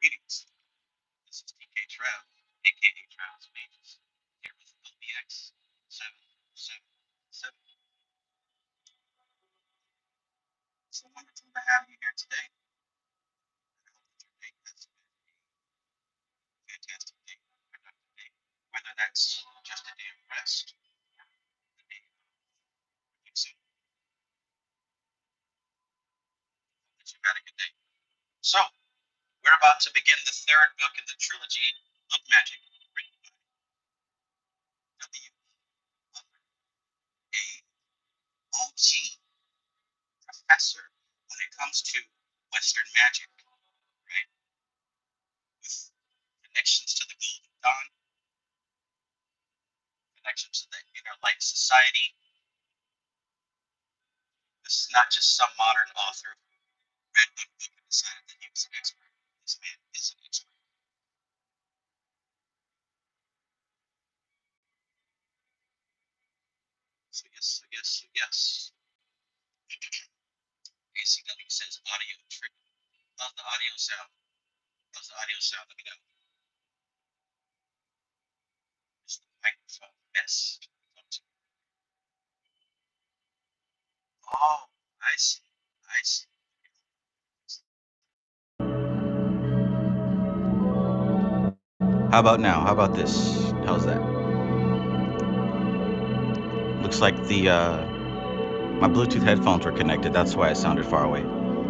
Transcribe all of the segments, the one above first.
Greetings. This is DK Trav, aka Travis Magus, here with LVX777. It's so wonderful to have you here today. I hope that your day has been a fantastic day, productive day, whether that's just a day of rest or a day of fixing. Hope that you've had a good day. So, we're about to begin the third book in the trilogy of Magick, written by W. A OG professor when it comes to Western magic, right? With connections to the Golden Dawn, connections to the Inner Light Society. This is not just some modern author who read one book and decided that he was an expert. This man is an expert. So yes. ACW says audio trick. How's the audio sound? How's the audio sound? Let me know. Is the microphone mess? Oh, I see. How about now? How about this? How's that? Looks like the my Bluetooth headphones were connected. That's why it sounded far away.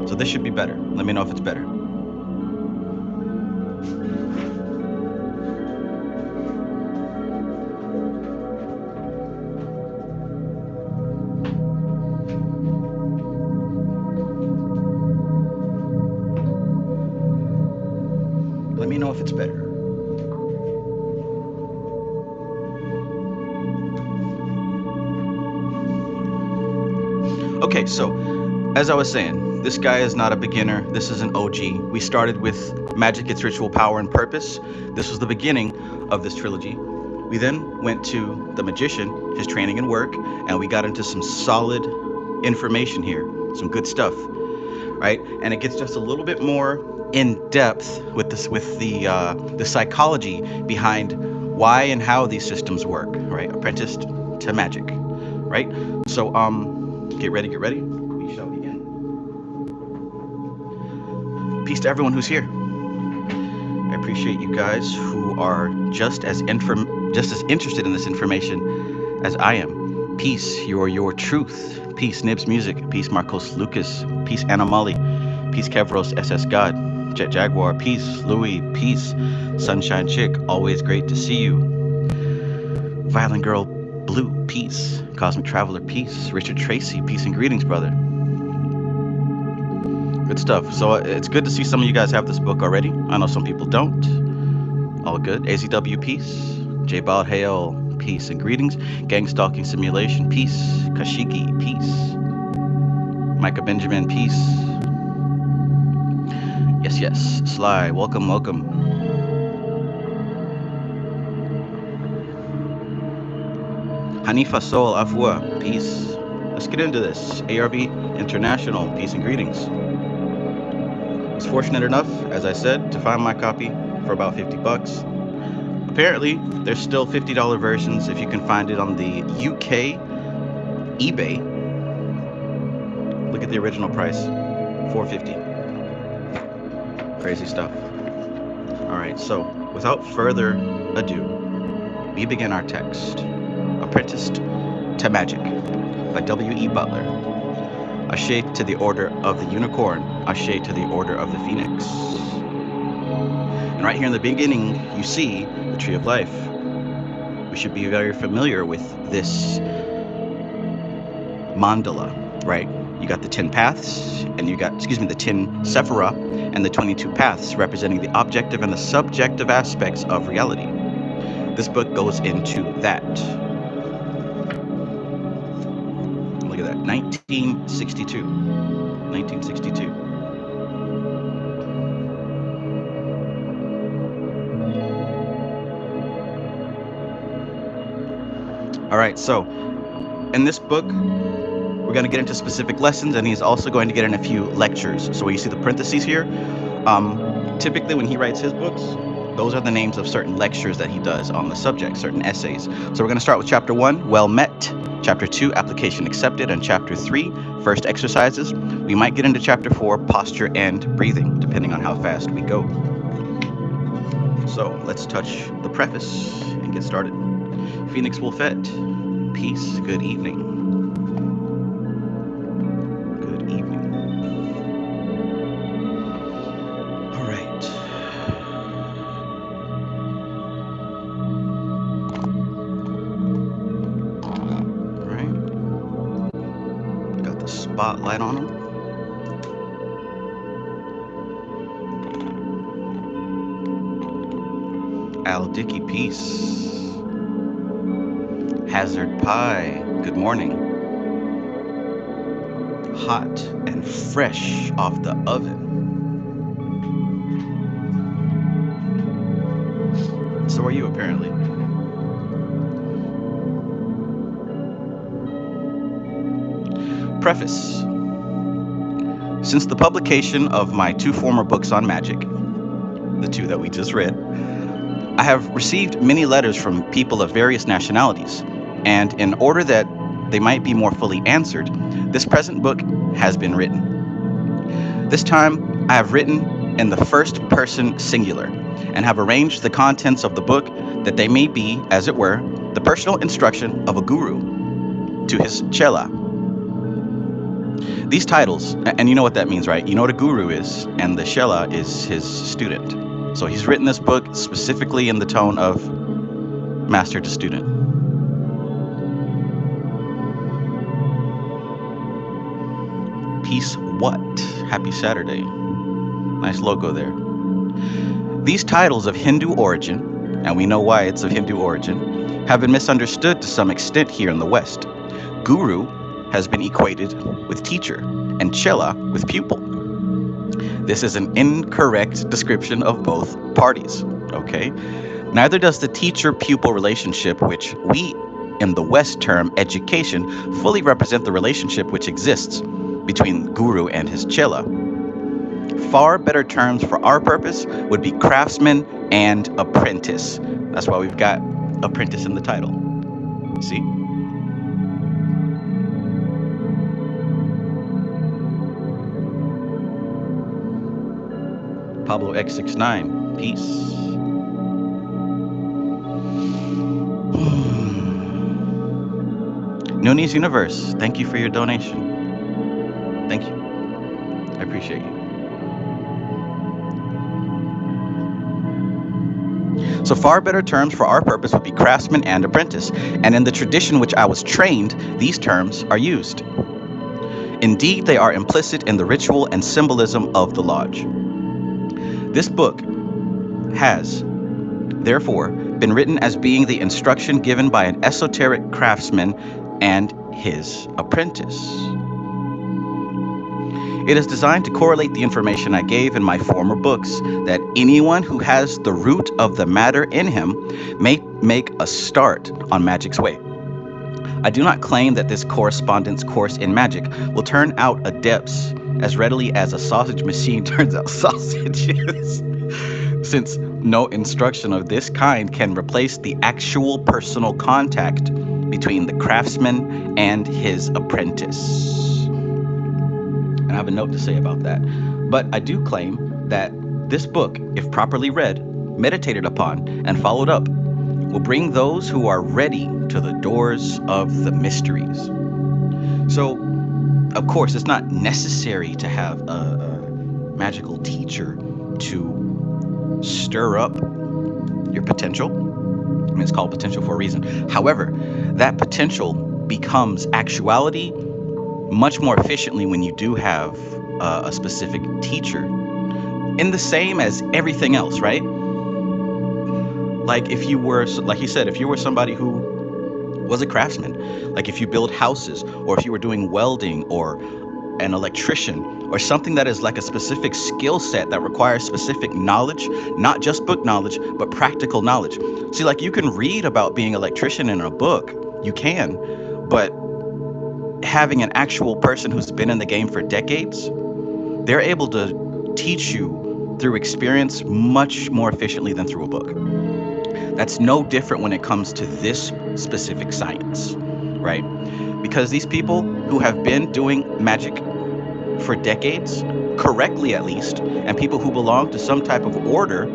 So this should be better. Let me know if it's better. Let me know if it's better. Okay, so as I was saying, this guy is not a beginner. This is an OG. We started with Magick, Its Ritual Power and Purpose. This was the beginning of this trilogy. We then went to the Magician, his training and work, and we got into some solid information here, some good stuff, right? And it gets just a little bit more in depth with this, with the psychology behind why and how these systems work, right? Apprenticed to Magick, right? So get ready. We shall begin. Peace to everyone who's here. I appreciate you guys who are just as interested in this information as I am. Peace, your truth. Peace, Nibs Music. Peace, Marcos Lucas. Peace, Anamali. Peace, Kevros, SS God. Jet Jaguar. Peace, Louis. Peace, Sunshine Chick. Always great to see you. Violent Girl Blue. Peace. Cosmic Traveler. Peace. Richard Tracy. Peace and greetings, brother. Good stuff. So it's good to see some of you guys have this book already. I know some people don't. All good. AZW, peace. J Bald, hail, peace and greetings. Gang Stalking Simulation, peace. Kashiki, peace. Micah Benjamin, peace. Yes. Sly, welcome. Hanifa Soul, Afua, peace. Let's get into this. ARV International, peace and greetings. I was fortunate enough, as I said, to find my copy for about 50 bucks. Apparently, there's still $50 versions if you can find it on the UK eBay. Look at the original price, $4.50. Crazy stuff. All right, so without further ado, we begin our text. Apprenticed to Magick by W.E. Butler. Ashe to the Order of the Unicorn. Ashe to the Order of the Phoenix. And right here in the beginning, you see the Tree of Life. We should be very familiar with this mandala, right? You got the 10 paths, and you got, the 10 sephira, and the 22 paths representing the objective and the subjective aspects of reality. This book goes into that. Look at that, 1962. All right, so in this book, we're going to get into specific lessons, and he's also going to get in a few lectures. So you see the parentheses here. Typically, when he writes his books, those are the names of certain lectures that he does on the subject, certain essays. So we're going to start with chapter 1, Well Met, chapter 2, Application Accepted, and chapter 3, First Exercises. We might get into chapter 4, Posture and Breathing, depending on how fast we go. So let's touch the preface and get started. Phoenix Wolfette, peace, good evening. Good evening. All right. All right. Got the spotlight on him. Al Dickey, peace. Hazard Pie, good morning. Hot and fresh off the oven. So are you, apparently. Preface. Since the publication of my 2 former books on Magick, the 2 that we just read, I have received many letters from people of various nationalities, and in order that they might be more fully answered, this present book has been written. This time, I have written in the first person singular, and have arranged the contents of the book that they may be, as it were, the personal instruction of a guru to his chela. These titles, and you know what that means, right? You know what a guru is, and the chela is his student. So he's written this book specifically in the tone of master to student. Peace what? Happy Saturday. Nice logo there. These titles of Hindu origin, and we know why it's of Hindu origin, have been misunderstood to some extent here in the West. Guru has been equated with teacher, and chela with pupil. This is an incorrect description of both parties, okay? Neither does the teacher-pupil relationship, which we in the West term education, fully represent the relationship which exists between guru and his chela. Far better terms for our purpose would be craftsman and apprentice. That's why we've got apprentice in the title. See? Pablo X69, peace. Noonies Universe, thank you for your donation. Thank you. I appreciate you. So far better terms for our purpose would be craftsman and apprentice, and in the tradition which I was trained, these terms are used. Indeed, they are implicit in the ritual and symbolism of the lodge. This book has, therefore, been written as being the instruction given by an esoteric craftsman and his apprentice. It is designed to correlate the information I gave in my former books, that anyone who has the root of the matter in him may make a start on Magick's way. I do not claim that this correspondence course in Magick will turn out adepts as readily as a sausage machine turns out sausages, since no instruction of this kind can replace the actual personal contact between the craftsman and his apprentice. And I have a note to say about that. But I do claim that this book, if properly read, meditated upon, and followed up, will bring those who are ready to the doors of the mysteries. So, of course, it's not necessary to have a magical teacher to stir up your potential. I mean, it's called potential for a reason. However, that potential becomes actuality much more efficiently when you do have a specific teacher. In the same as everything else, right? Like if you were, like you said, if you were somebody who was a craftsman, like if you build houses, or if you were doing welding, or an electrician, or something that is like a specific skill set that requires specific knowledge, not just book knowledge, but practical knowledge. See, like you can read about being an electrician in a book, you can, but having an actual person who's been in the game for decades, they're able to teach you through experience much more efficiently than through a book. That's no different when it comes to this specific science, right? Because these people who have been doing magic for decades, correctly at least, and people who belong to some type of order,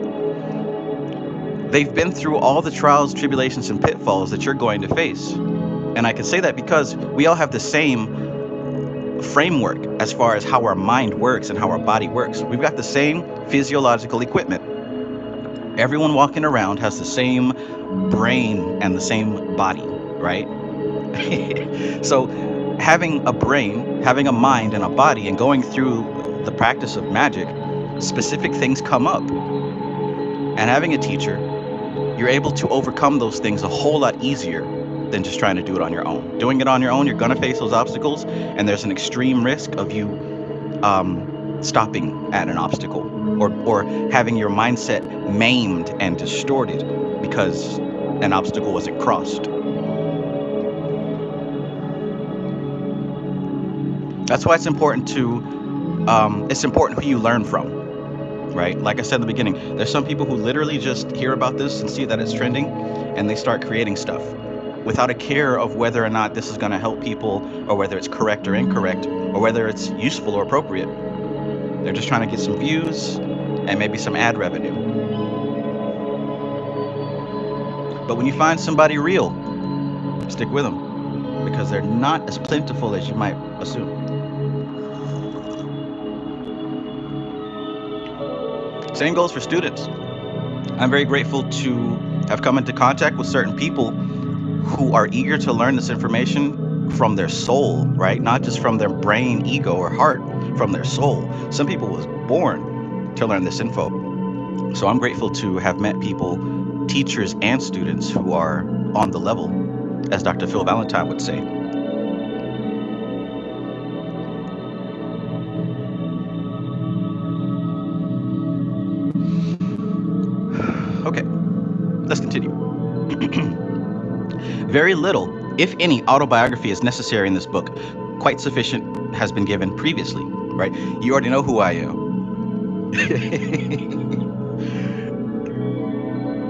they've been through all the trials, tribulations, and pitfalls that you're going to face. And I can say that because we all have the same framework as far as how our mind works and how our body works. We've got the same physiological equipment. Everyone walking around has the same brain and the same body, right? So having a brain, having a mind and a body, and going through the practice of magic, specific things come up. And having a teacher, you're able to overcome those things a whole lot easier than just trying to do it on your own. Doing it on your own, you're going to face those obstacles, and there's an extreme risk of you stopping at an obstacle, or having your mindset maimed and distorted because an obstacle wasn't crossed. That's why it's important who you learn from, right? Like I said in the beginning, there's some people who literally just hear about this and see that it's trending, and they start creating stuff without a care of whether or not this is going to help people, or whether it's correct or incorrect, or whether it's useful or appropriate. They're just trying to get some views and maybe some ad revenue. But when you find somebody real, stick with them, because they're not as plentiful as you might assume. Same goes for students. I'm very grateful to have come into contact with certain people who are eager to learn this information from their soul, right? Not just from their brain, ego, or heart, from their soul. Some people was born to learn this info. So I'm grateful to have met people, teachers and students, who are on the level, as Dr. Phil Valentine would say. Okay, let's continue. Very little, if any, autobiography is necessary in this book. Quite sufficient has been given previously, right? You already know who I am.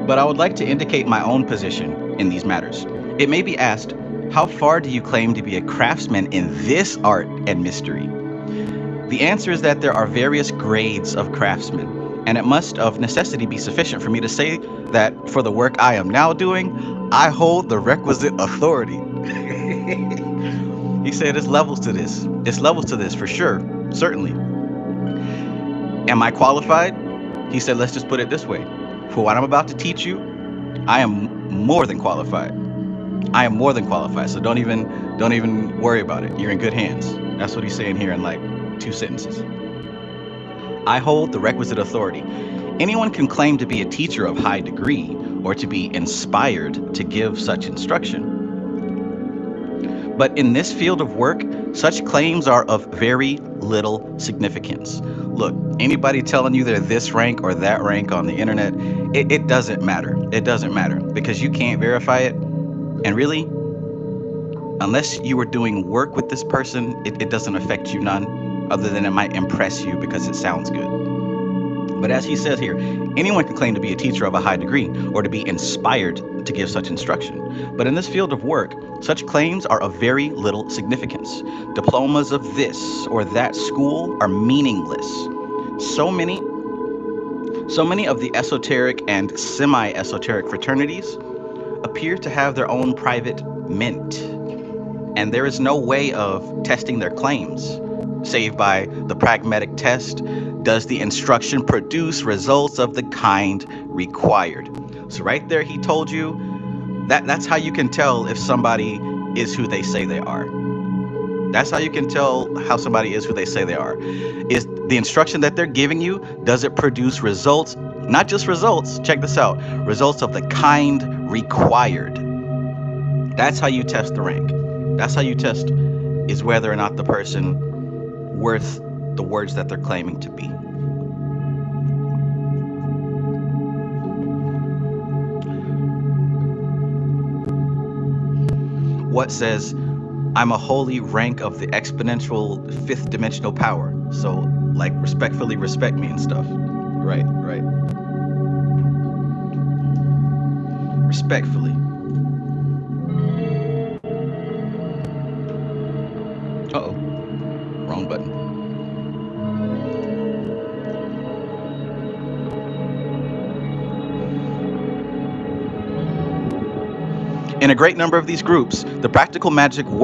But I would like to indicate my own position in these matters. It may be asked, how far do you claim to be a craftsman in this art and mystery? The answer is that there are various grades of craftsmen, and it must of necessity be sufficient for me to say that for the work I am now doing, I hold the requisite authority. He said it's levels to this. It's levels to this for sure, certainly. Am I qualified? He said, let's just put it this way. For what I'm about to teach you, I am more than qualified. I am more than qualified, so don't even worry about it. You're in good hands. That's what he's saying here in like 2 sentences. I hold the requisite authority. Anyone can claim to be a teacher of high degree or to be inspired to give such instruction. But in this field of work, such claims are of very little significance. Look, anybody telling you they're this rank or that rank on the internet, it doesn't matter. It doesn't matter because you can't verify it. And really, unless you were doing work with this person, it doesn't affect you none, other than it might impress you because it sounds good. But as he says here, anyone can claim to be a teacher of a high degree or to be inspired to give such instruction. But in this field of work, such claims are of very little significance. Diplomas of this or that school are meaningless. So many of the esoteric and semi-esoteric fraternities appear to have their own private mint, and there is no way of testing their claims, save by the pragmatic test. Does the instruction produce results of the kind required? So right there, he told you that's how you can tell if somebody is who they say they are. That's how you can tell how somebody is who they say they are. Is the instruction that they're giving you, does it produce results? Not just results, check this out, results of the kind required. That's how you test the rank. That's how you test is whether or not the person worth the words that they're claiming to be. What says, I'm a holy rank of the exponential 5th dimensional power. So like respectfully respect me and stuff. Right, right. Respectfully. Uh-oh. Wrong button. In a great number of these groups, the practical magical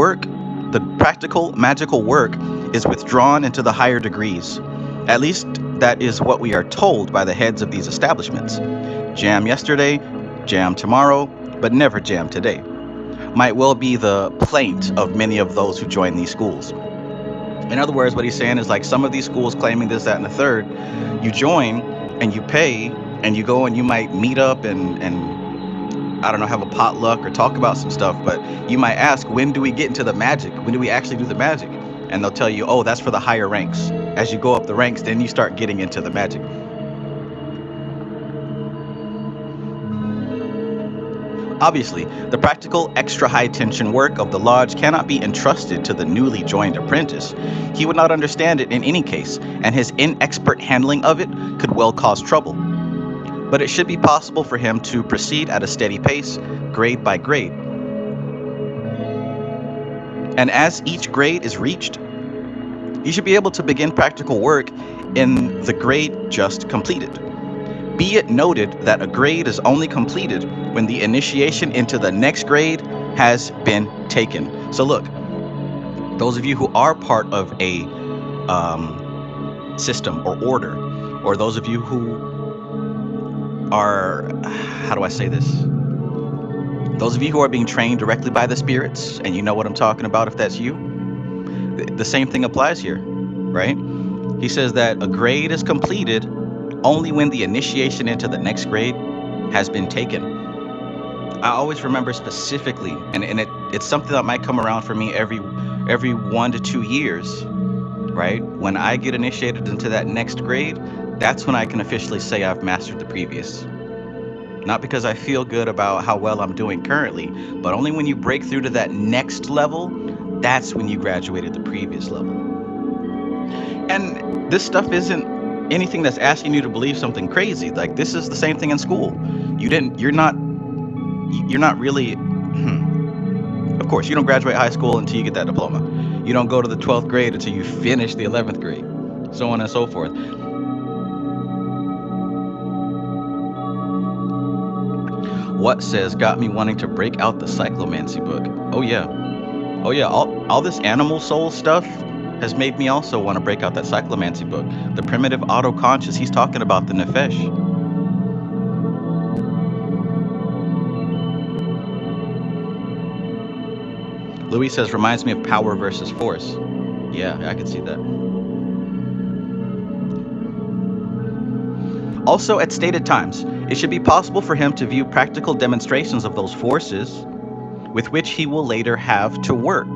work is withdrawn into the higher degrees. At least that is what we are told by the heads of these establishments. Jam yesterday, jam tomorrow, but never jam today. Might well be the plaint of many of those who join these schools. In other words, what he's saying is like some of these schools claiming this, that, and the third, you join and you pay and you go and you might meet up and I don't know, have a potluck or talk about some stuff, but you might ask, when do we get into the magic? When do we actually do the magic? And they'll tell you, oh, that's for the higher ranks. As you go up the ranks, then you start getting into the magic. Obviously, the practical extra high tension work of the lodge cannot be entrusted to the newly joined apprentice. He would not understand it in any case, and his inexpert handling of it could well cause trouble. But it should be possible for him to proceed at a steady pace, grade by grade. And as each grade is reached, you should be able to begin practical work in the grade just completed. Be it noted that a grade is only completed when the initiation into the next grade has been taken. So look, those of you who are part of a system or order, or those of you who are, how do I say this? Those of you who are being trained directly by the spirits, and you know what I'm talking about if that's you, the same thing applies here, right? He says that a grade is completed only when the initiation into the next grade has been taken. I always remember specifically, and it's something that might come around for me every 1 to 2 years, right? When I get initiated into that next grade, that's when I can officially say I've mastered the previous. Not because I feel good about how well I'm doing currently, but only when you break through to that next level, that's when you graduated the previous level. And this stuff isn't anything that's asking you to believe something crazy. Like this is the same thing in school. You're not really of course, you don't graduate high school until you get that diploma. You don't go to the 12th grade until you finish the 11th grade. So on and so forth. What says got me wanting to break out the cyclomancy book. Oh yeah. Oh yeah, all this animal soul stuff has made me also want to break out that cyclomancy book. The primitive auto-conscious, he's talking about the nefesh. Louis says, reminds me of power versus force. Yeah, I can see that. Also, at stated times, it should be possible for him to view practical demonstrations of those forces with which he will later have to work,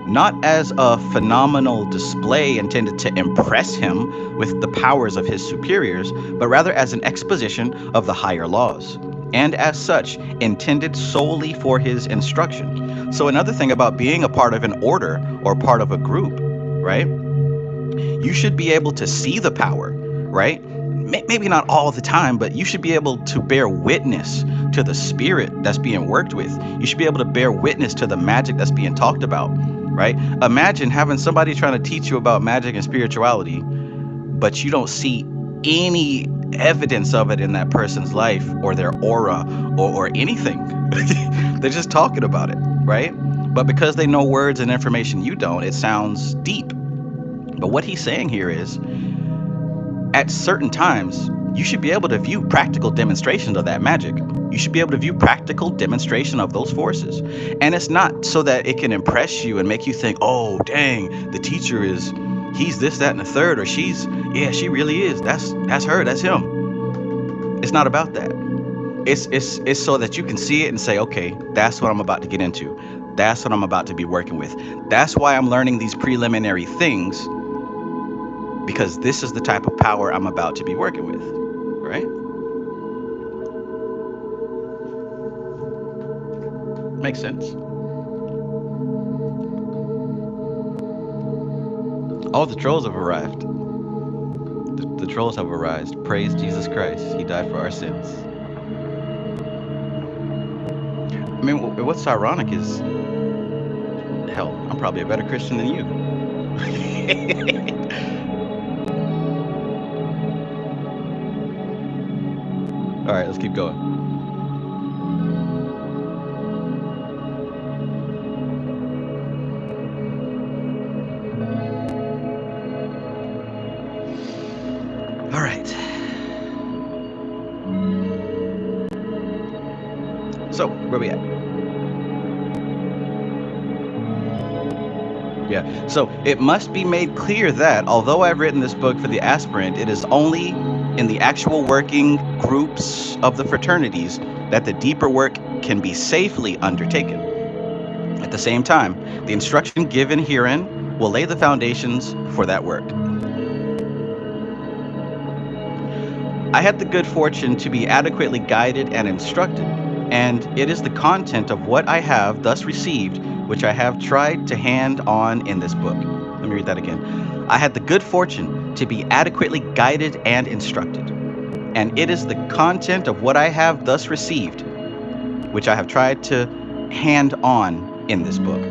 not as a phenomenal display intended to impress him with the powers of his superiors, but rather as an exposition of the higher laws, and as such, intended solely for his instruction. So another thing about being a part of an order or part of a group, right? You should be able to see the power, right? Maybe not all the time, but you should be able to bear witness to the spirit that's being worked with. You should be able to bear witness to the magic that's being talked about, right? Imagine having somebody trying to teach you about magic and spirituality, but you don't see any evidence of it in that person's life or their aura or anything. They're just talking about it, right? But because they know words and information you don't, it sounds deep. But what he's saying here is, at certain times, you should be able to view practical demonstrations of that magic. You should be able to view practical demonstration of those forces. And it's not so that it can impress you and make you think, oh, dang, the teacher he's this, that, and the third, or she really is. That's her, that's him. It's not about that. It's so that you can see it and say, okay, that's what I'm about to get into. That's what I'm about to be working with. That's why I'm learning these preliminary things, because this is the type of power I'm about to be working with, right? Makes sense. All the trolls have arrived. The trolls have arisen. Praise Jesus Christ. He died for our sins. I mean, what's ironic is, hell, I'm probably a better Christian than you. All right, let's keep going. All right. So, where we at? Yeah. So, it must be made clear that although I've written this book for the aspirant, it is only in the actual working groups of the fraternities that the deeper work can be safely undertaken. At the same time, the instruction given herein will lay the foundations for that work. I had the good fortune to be adequately guided and instructed, and it is the content of what I have thus received which I have tried to hand on in this book. Let me read that again. I had the good fortune to be adequately guided and instructed, and it is the content of what I have thus received which I have tried to hand on in this book.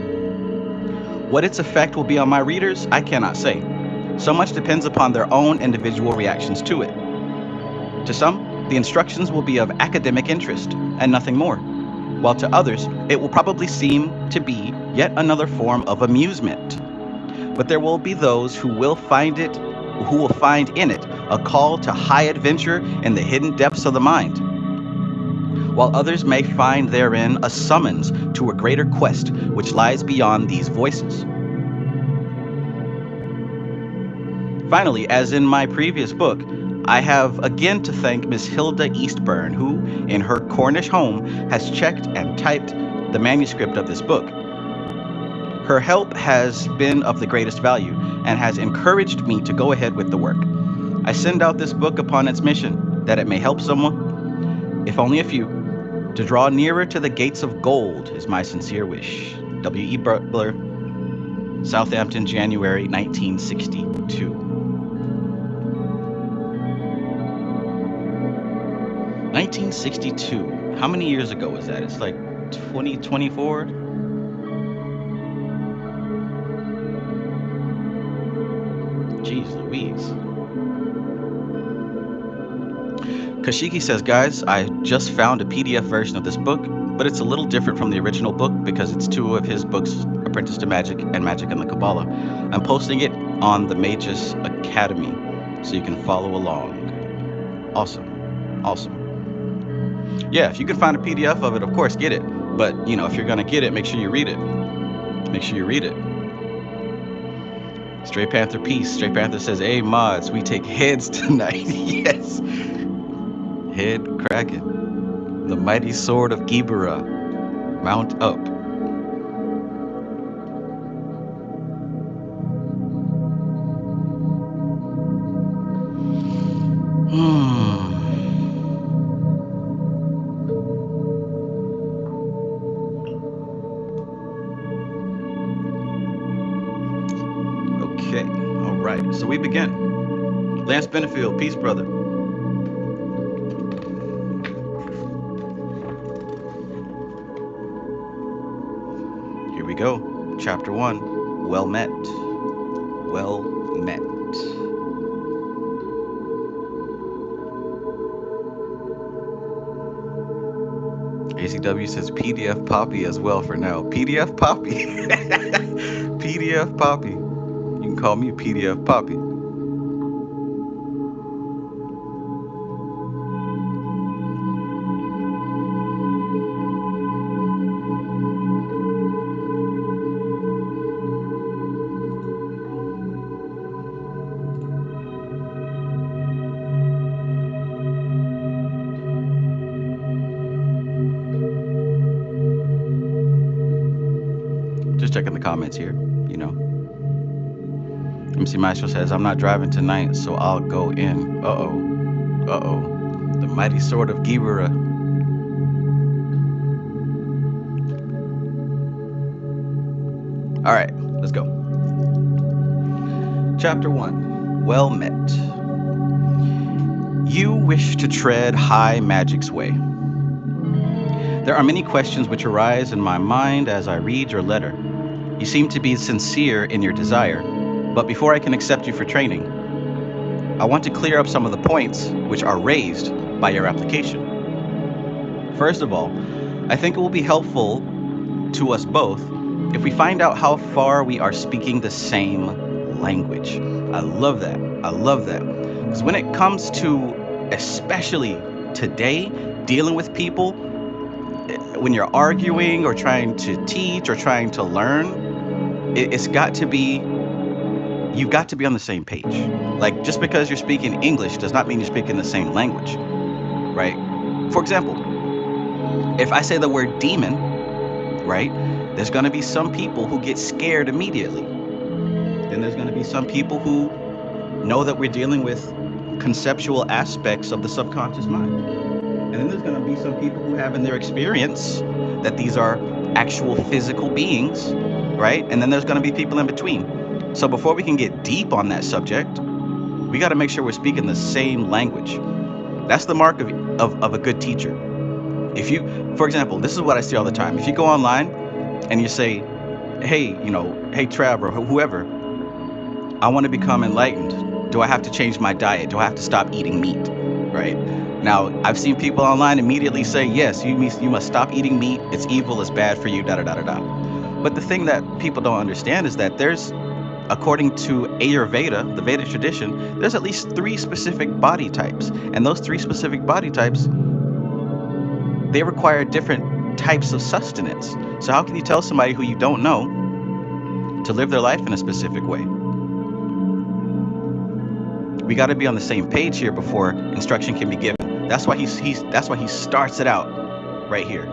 What its effect will be on my readers, I cannot say. So much depends upon their own individual reactions to it. To some, the instructions will be of academic interest and nothing more, while to others, it will probably seem to be yet another form of amusement. But there will be those who will find in it a call to high adventure in the hidden depths of the mind, while others may find therein a summons to a greater quest which lies beyond these voices. Finally, as in my previous book, I have again to thank Miss Hilda Eastburn, who, in her Cornish home, has checked and typed the manuscript of this book. Her help has been of the greatest value and has encouraged me to go ahead with the work. I send out this book upon its mission, that it may help someone, if only a few, to draw nearer to the gates of gold is my sincere wish. W.E. Butler, Southampton, January 1962. 1962. How many years ago was that? It's like 2024. Jeez Louise. Kashiki says, guys, I just found a PDF version of this book, but it's a little different from the original book because it's two of his books, Apprenticed to Magick and Magick and the Kabbalah. I'm posting it on the Magus Academy so you can follow along. Awesome. Awesome. Yeah, if you can find a PDF of it, of course, get it. But, if you're going to get it, make sure you read it. Make sure you read it. Stray Panther Peace. Stray Panther says, hey, mods, we take heads tonight. Yes. Head cracking. The mighty sword of Gibera. Mount up. Okay, all right. So we begin. Lance Benefield, peace, brother. Here we go. Chapter 1. Well met. Well met. ACW says PDF Poppy as well for now. PDF Poppy. PDF Poppy. You can call me PDF Poppy. Just checking the comments here, MC Maestro says, I'm not driving tonight, so I'll go in. Uh-oh. Uh-oh. The mighty sword of Gibera. All right, let's go. Chapter 1. Well met. You wish to tread high Magick's way. There are many questions which arise in my mind as I read your letter. You seem to be sincere in your desire, but before I can accept you for training, I want to clear up some of the points which are raised by your application. First of all, I think it will be helpful to us both if we find out how far we are speaking the same language. I love that. I love that. Because when it comes to, especially today, dealing with people, when you're arguing or trying to teach or trying to learn, it's got to be, you've got to be on the same page. Like, just because you're speaking English does not mean you're speaking the same language, right? For example, if I say the word demon, right, there's going to be some people who get scared immediately. Then there's going to be some people who know that we're dealing with conceptual aspects of the subconscious mind. And then there's going to be some people who have in their experience that these are actual physical beings, right? And then there's going to be people in between. So before we can get deep on that subject, we got to make sure we're speaking the same language. That's the mark of a good teacher. If you, for example, this is what I see all the time. If you go online and you say, hey, hey, Trav, or whoever, I want to become enlightened. Do I have to change my diet? Do I have to stop eating meat? Right? Now, I've seen people online immediately say, yes, you must stop eating meat. It's evil. It's bad for you, da-da-da-da-da. But the thing that people don't understand is that there's, according to Ayurveda, the Vedic tradition, there's at least 3 specific body types. And those 3 specific body types, they require different types of sustenance. So how can you tell somebody who you don't know to live their life in a specific way? We got to be on the same page here before instruction can be given. That's why that's why he starts it out right here.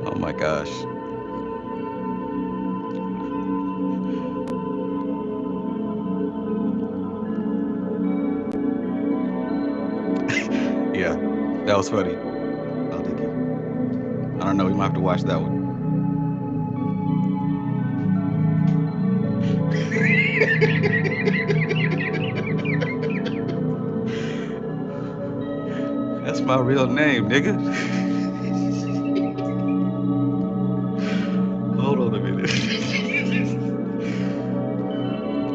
Oh my gosh. Yeah, that was funny. I don't know, we might have to watch that one. That's my real name, nigga. Hold on a minute.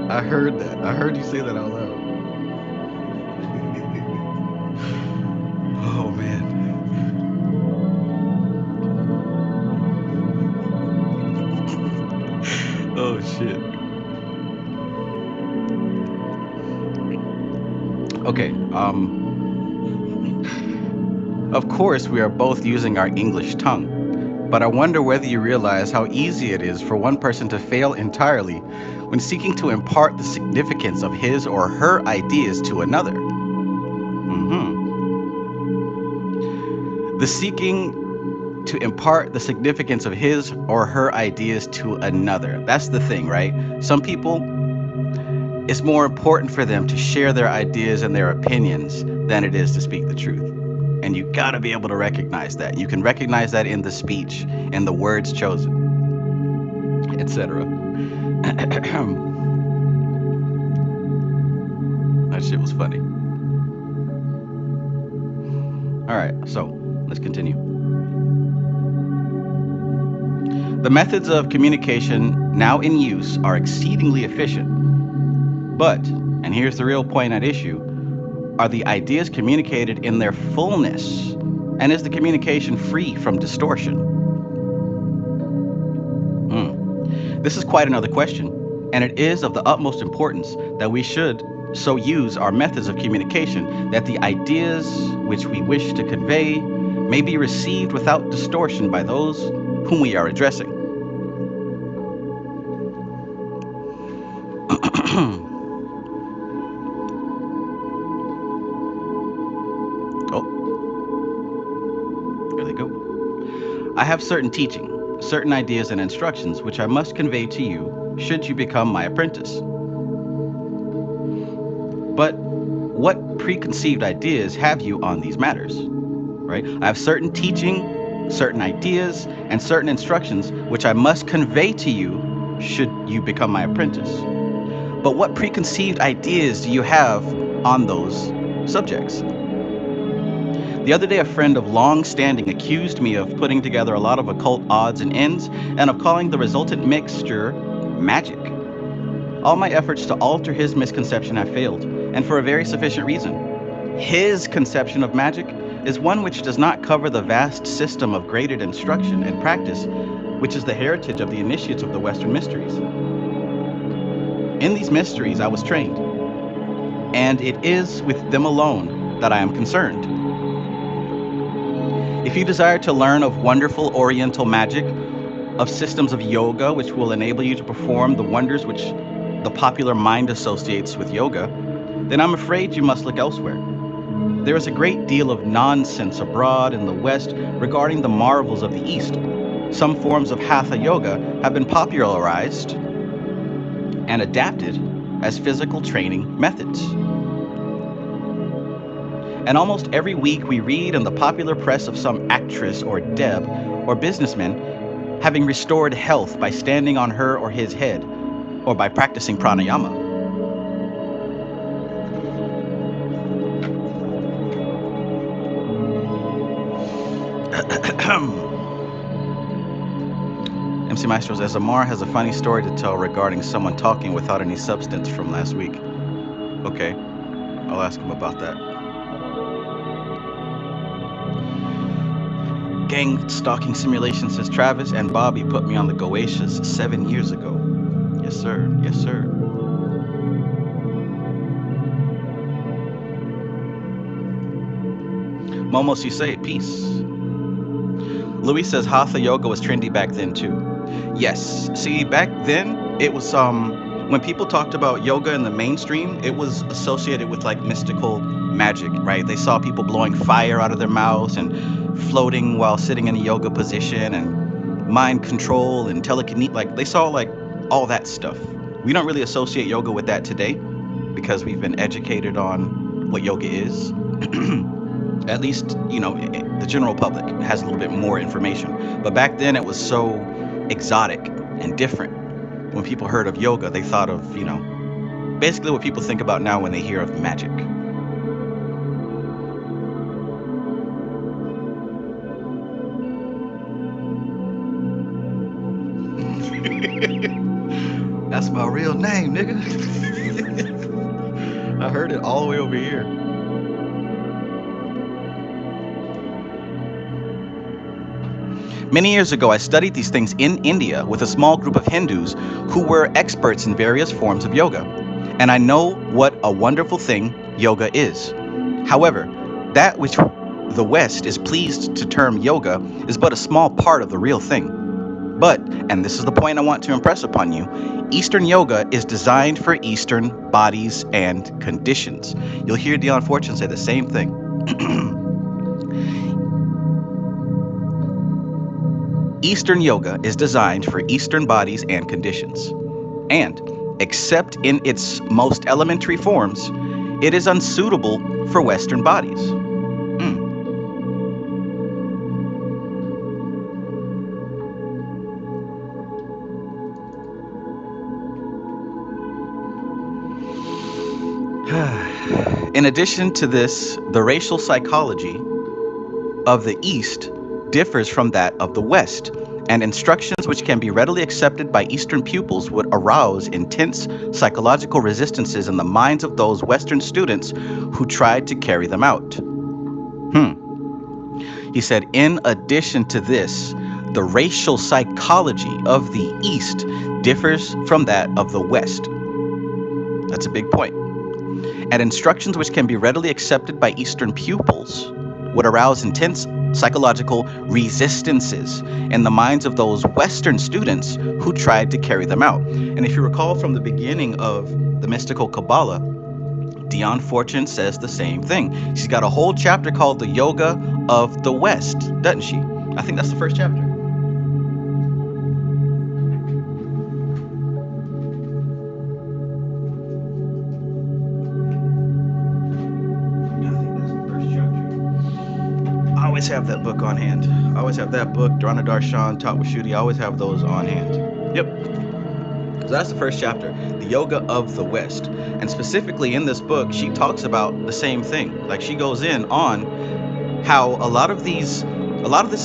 I heard that. I heard you say that out loud. Oh, man. Oh, shit. Okay, of course we are both using our English tongue, but I wonder whether you realize how easy it is for one person to fail entirely when seeking to impart the significance of his or her ideas to another. The seeking to impart the significance of his or her ideas to another. That's the thing, right? Some people, it's more important for them to share their ideas and their opinions than it is to speak the truth. And you gotta be able to recognize that. You can recognize that in the speech, in the words chosen, etc. That shit was funny. All right, so let's continue. The methods of communication now in use are exceedingly efficient. But, and here's the real point at issue, are the ideas communicated in their fullness? And is the communication free from distortion? This is quite another question, and it is of the utmost importance that we should so use our methods of communication that the ideas which we wish to convey may be received without distortion by those whom we are addressing. I have certain teaching, certain ideas and instructions which I must convey to you should you become my apprentice. But what preconceived ideas have you on these matters? Right? I have certain teaching, certain ideas, and certain instructions which I must convey to you should you become my apprentice. But what preconceived ideas do you have on those subjects? The other day, a friend of long standing accused me of putting together a lot of occult odds and ends and of calling the resultant mixture magic. All my efforts to alter his misconception have failed, and for a very sufficient reason. His conception of magic is one which does not cover the vast system of graded instruction and practice, which is the heritage of the initiates of the Western mysteries. In these mysteries, I was trained, and it is with them alone that I am concerned. If you desire to learn of wonderful Oriental magic, of systems of yoga which will enable you to perform the wonders which the popular mind associates with yoga, then I'm afraid you must look elsewhere. There is a great deal of nonsense abroad in the West regarding the marvels of the East. Some forms of Hatha yoga have been popularized and adapted as physical training methods. And almost every week we read in the popular press of some actress or deb or businessman having restored health by standing on her or his head or by practicing pranayama. MC Maestro says Amar has a funny story to tell regarding someone talking without any substance from last week. Okay, I'll ask him about that. Gang stalking simulation, says Travis and Bobby put me on the Goetias 7 years ago. Yes, sir. Yes, sir. Momos, you say peace. Louis says Hatha yoga was trendy back then too. Yes. See, back then it was when people talked about yoga in the mainstream, it was associated with like mystical magic, right? They saw people blowing fire out of their mouths and floating while sitting in a yoga position and mind control and telekinesis. Like they saw like all that stuff. We don't really associate yoga with that today because we've been educated on what yoga is. At least, the general public has a little bit more information. But back then it was so exotic and different. When people heard of yoga, they thought of, basically what people think about now when they hear of magic. That's my real name, nigga. I heard it all the way over here. Many years ago, I studied these things in India with a small group of Hindus who were experts in various forms of yoga. And I know what a wonderful thing yoga is. However, that which the West is pleased to term yoga is but a small part of the real thing. But, and this is the point I want to impress upon you, Eastern yoga is designed for Eastern bodies and conditions. You'll hear Dion Fortune say the same thing. Eastern yoga is designed for Eastern bodies and conditions. And, except in its most elementary forms, it is unsuitable for Western bodies. In addition to this, the racial psychology of the East differs from that of the West, and instructions which can be readily accepted by Eastern pupils would arouse intense psychological resistances in the minds of those Western students who tried to carry them out. He said, in addition to this, the racial psychology of the East differs from that of the West. That's a big point. And instructions which can be readily accepted by Eastern pupils would arouse intense psychological resistances in the minds of those Western students who tried to carry them out. And if you recall from the beginning of the mystical Kabbalah, Dion Fortune says the same thing. She's got a whole chapter called The Yoga of the West, doesn't she? I think that's the first chapter. always have that book on hand. I always have that book, Drana Darshan, Taught with Shuddhi. I always have those on hand. Yep. So that's the first chapter, the Yoga of the West. And specifically in this book, she talks about the same thing. Like she goes in on how a lot of this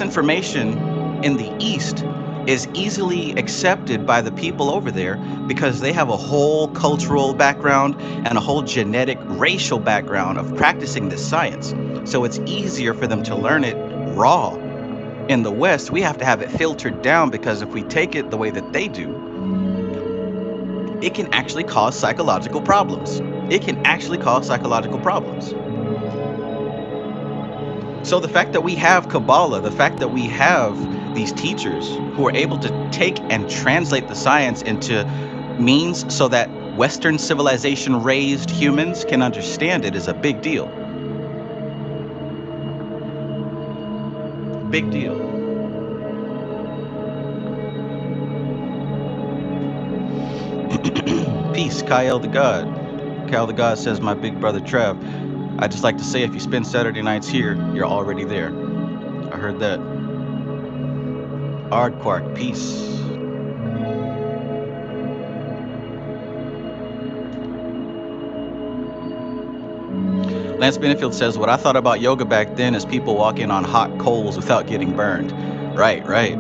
information in the East is easily accepted by the people over there because they have a whole cultural background and a whole genetic racial background of practicing this science. So it's easier for them to learn it raw. In the West, we have to have it filtered down because if we take it the way that they do, it can actually cause psychological problems. It can actually cause psychological problems. So the fact that we have Kabbalah, the fact that we have these teachers who are able to take and translate the science into means so that Western civilization raised humans can understand it is a big deal. Big deal. Peace, Kyle the God. Kyle the God says, my big brother Trev, I just like to say if you spend Saturday nights here, you're already there. I heard that. Ardquark, peace. Lance Benefield says, what I thought about yoga back then is people walking on hot coals without getting burned. Right, right.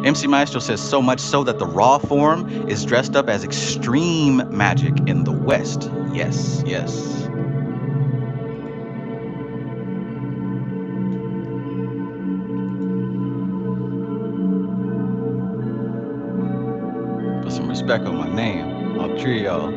MC Maestro says, so much so that the raw form is dressed up as extreme magic in the West. Yes, yes. Put some respect on my name. I'll treat y'all.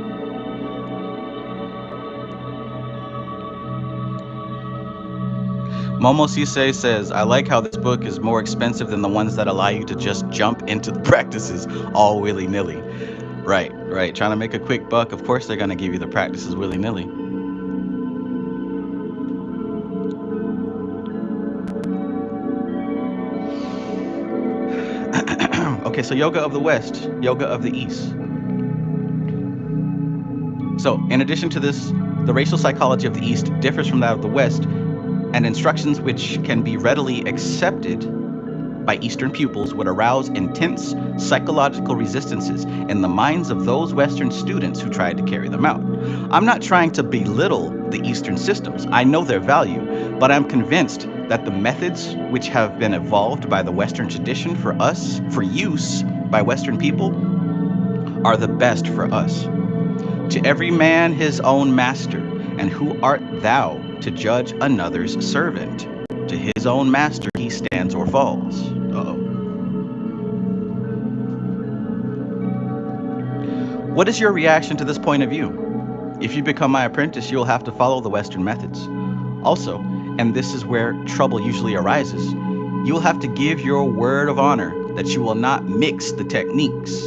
Momo Sise says, I like how this book is more expensive than the ones that allow you to just jump into the practices all willy-nilly. Right, right. Trying to make a quick buck, of course they're going to give you the practices willy-nilly. Okay, so Yoga of the West, Yoga of the East. So, in addition to this, the racial psychology of the East differs from that of the West, and instructions which can be readily accepted by Eastern pupils would arouse intense psychological resistances in the minds of those Western students who tried to carry them out. I'm not trying to belittle the Eastern systems. I know their value, but I'm convinced that the methods which have been evolved by the Western tradition for us, for use by Western people, are the best for us. To every man his own master, and who art thou to judge another's servant? To his own master he stands or falls. Uh-oh. What is your reaction to this point of view? If you become my apprentice, you'll have to follow the Western methods. Also, and this is where trouble usually arises, you'll have to give your word of honor that you will not mix the techniques.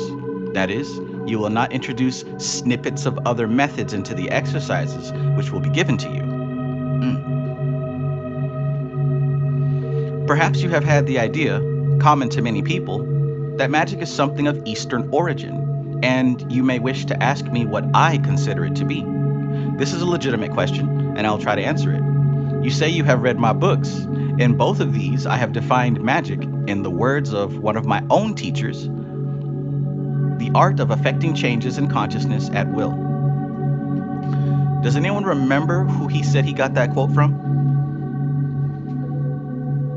That is, you will not introduce snippets of other methods into the exercises which will be given to you. Perhaps you have had the idea, common to many people, that magic is something of Eastern origin, and you may wish to ask me what I consider it to be. This is a legitimate question, and I'll try to answer it. You say you have read my books. In both of these, I have defined magic, in the words of one of my own teachers, the art of affecting changes in consciousness at will. Does anyone remember who he said he got that quote from?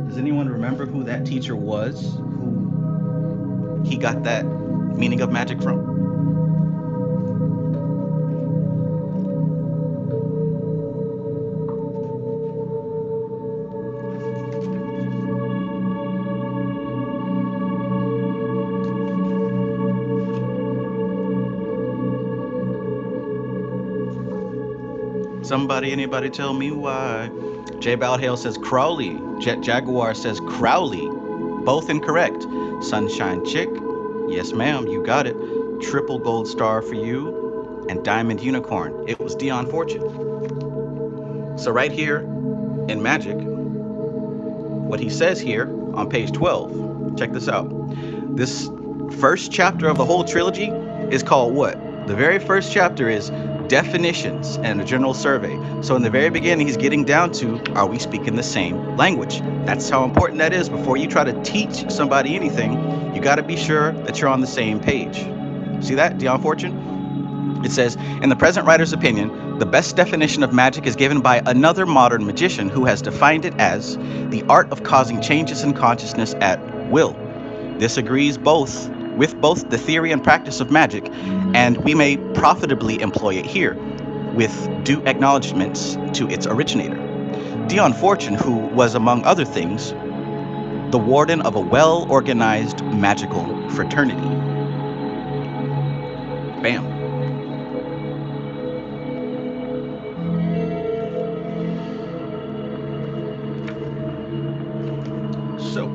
Does anyone remember who that teacher was, who he got that meaning of magic from? Anybody tell me why? J. Baldhale says Crowley. Jet Jaguar says Crowley. Both incorrect. Sunshine Chick. Yes, ma'am, you got it. Triple gold star for you. And Diamond Unicorn. It was Dion Fortune. So right here in Magick, what he says here on page 12, check this out. This first chapter of the whole trilogy is called what? The very first chapter is definitions and a general survey. So in the very beginning, he's getting down to, are we speaking the same language? That's how important that is. Before you try to teach somebody anything, you got to be sure that you're on the same page. See that, Dion Fortune? It says, in the present writer's opinion, the best definition of magic is given by another modern magician who has defined it as the art of causing changes in consciousness at will. This agrees with both the theory and practice of magic, and we may profitably employ it here, with due acknowledgments to its originator. Dion Fortune, who was, among other things, the warden of a well-organized magical fraternity. Bam. So,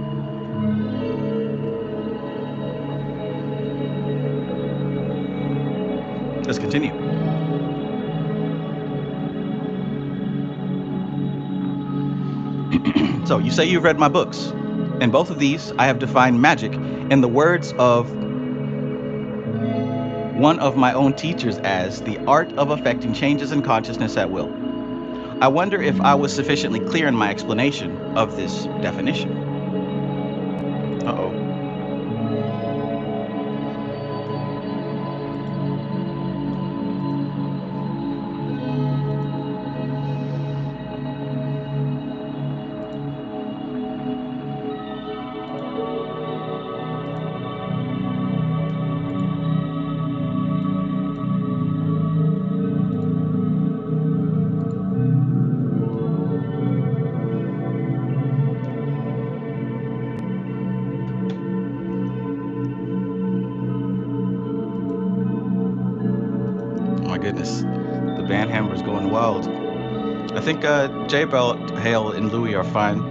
let's continue. So, you say you've read my books. In both of these, I have defined magic in the words of one of my own teachers as the art of affecting changes in consciousness at will. I wonder if I was sufficiently clear in my explanation of this definition. Uh-oh. Goodness, the band hammer's going wild. I think J-Belt, Hale, and Louie are fine.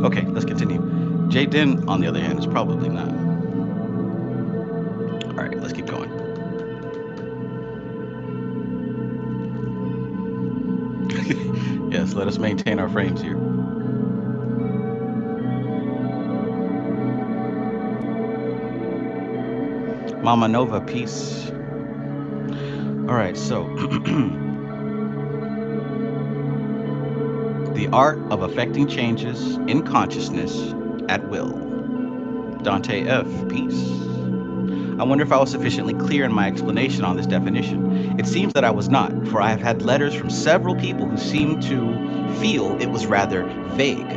Okay, let's continue. J-Den, on the other hand, is probably not. All right, let's keep going. Yes, let us maintain our frames here. Mama Nova, peace. All right, so the art of affecting changes in consciousness at will. Dante F, peace. I wonder if I was sufficiently clear in my explanation on this definition. It seems that I was not, for I have had letters from several people who seem to feel it was rather vague.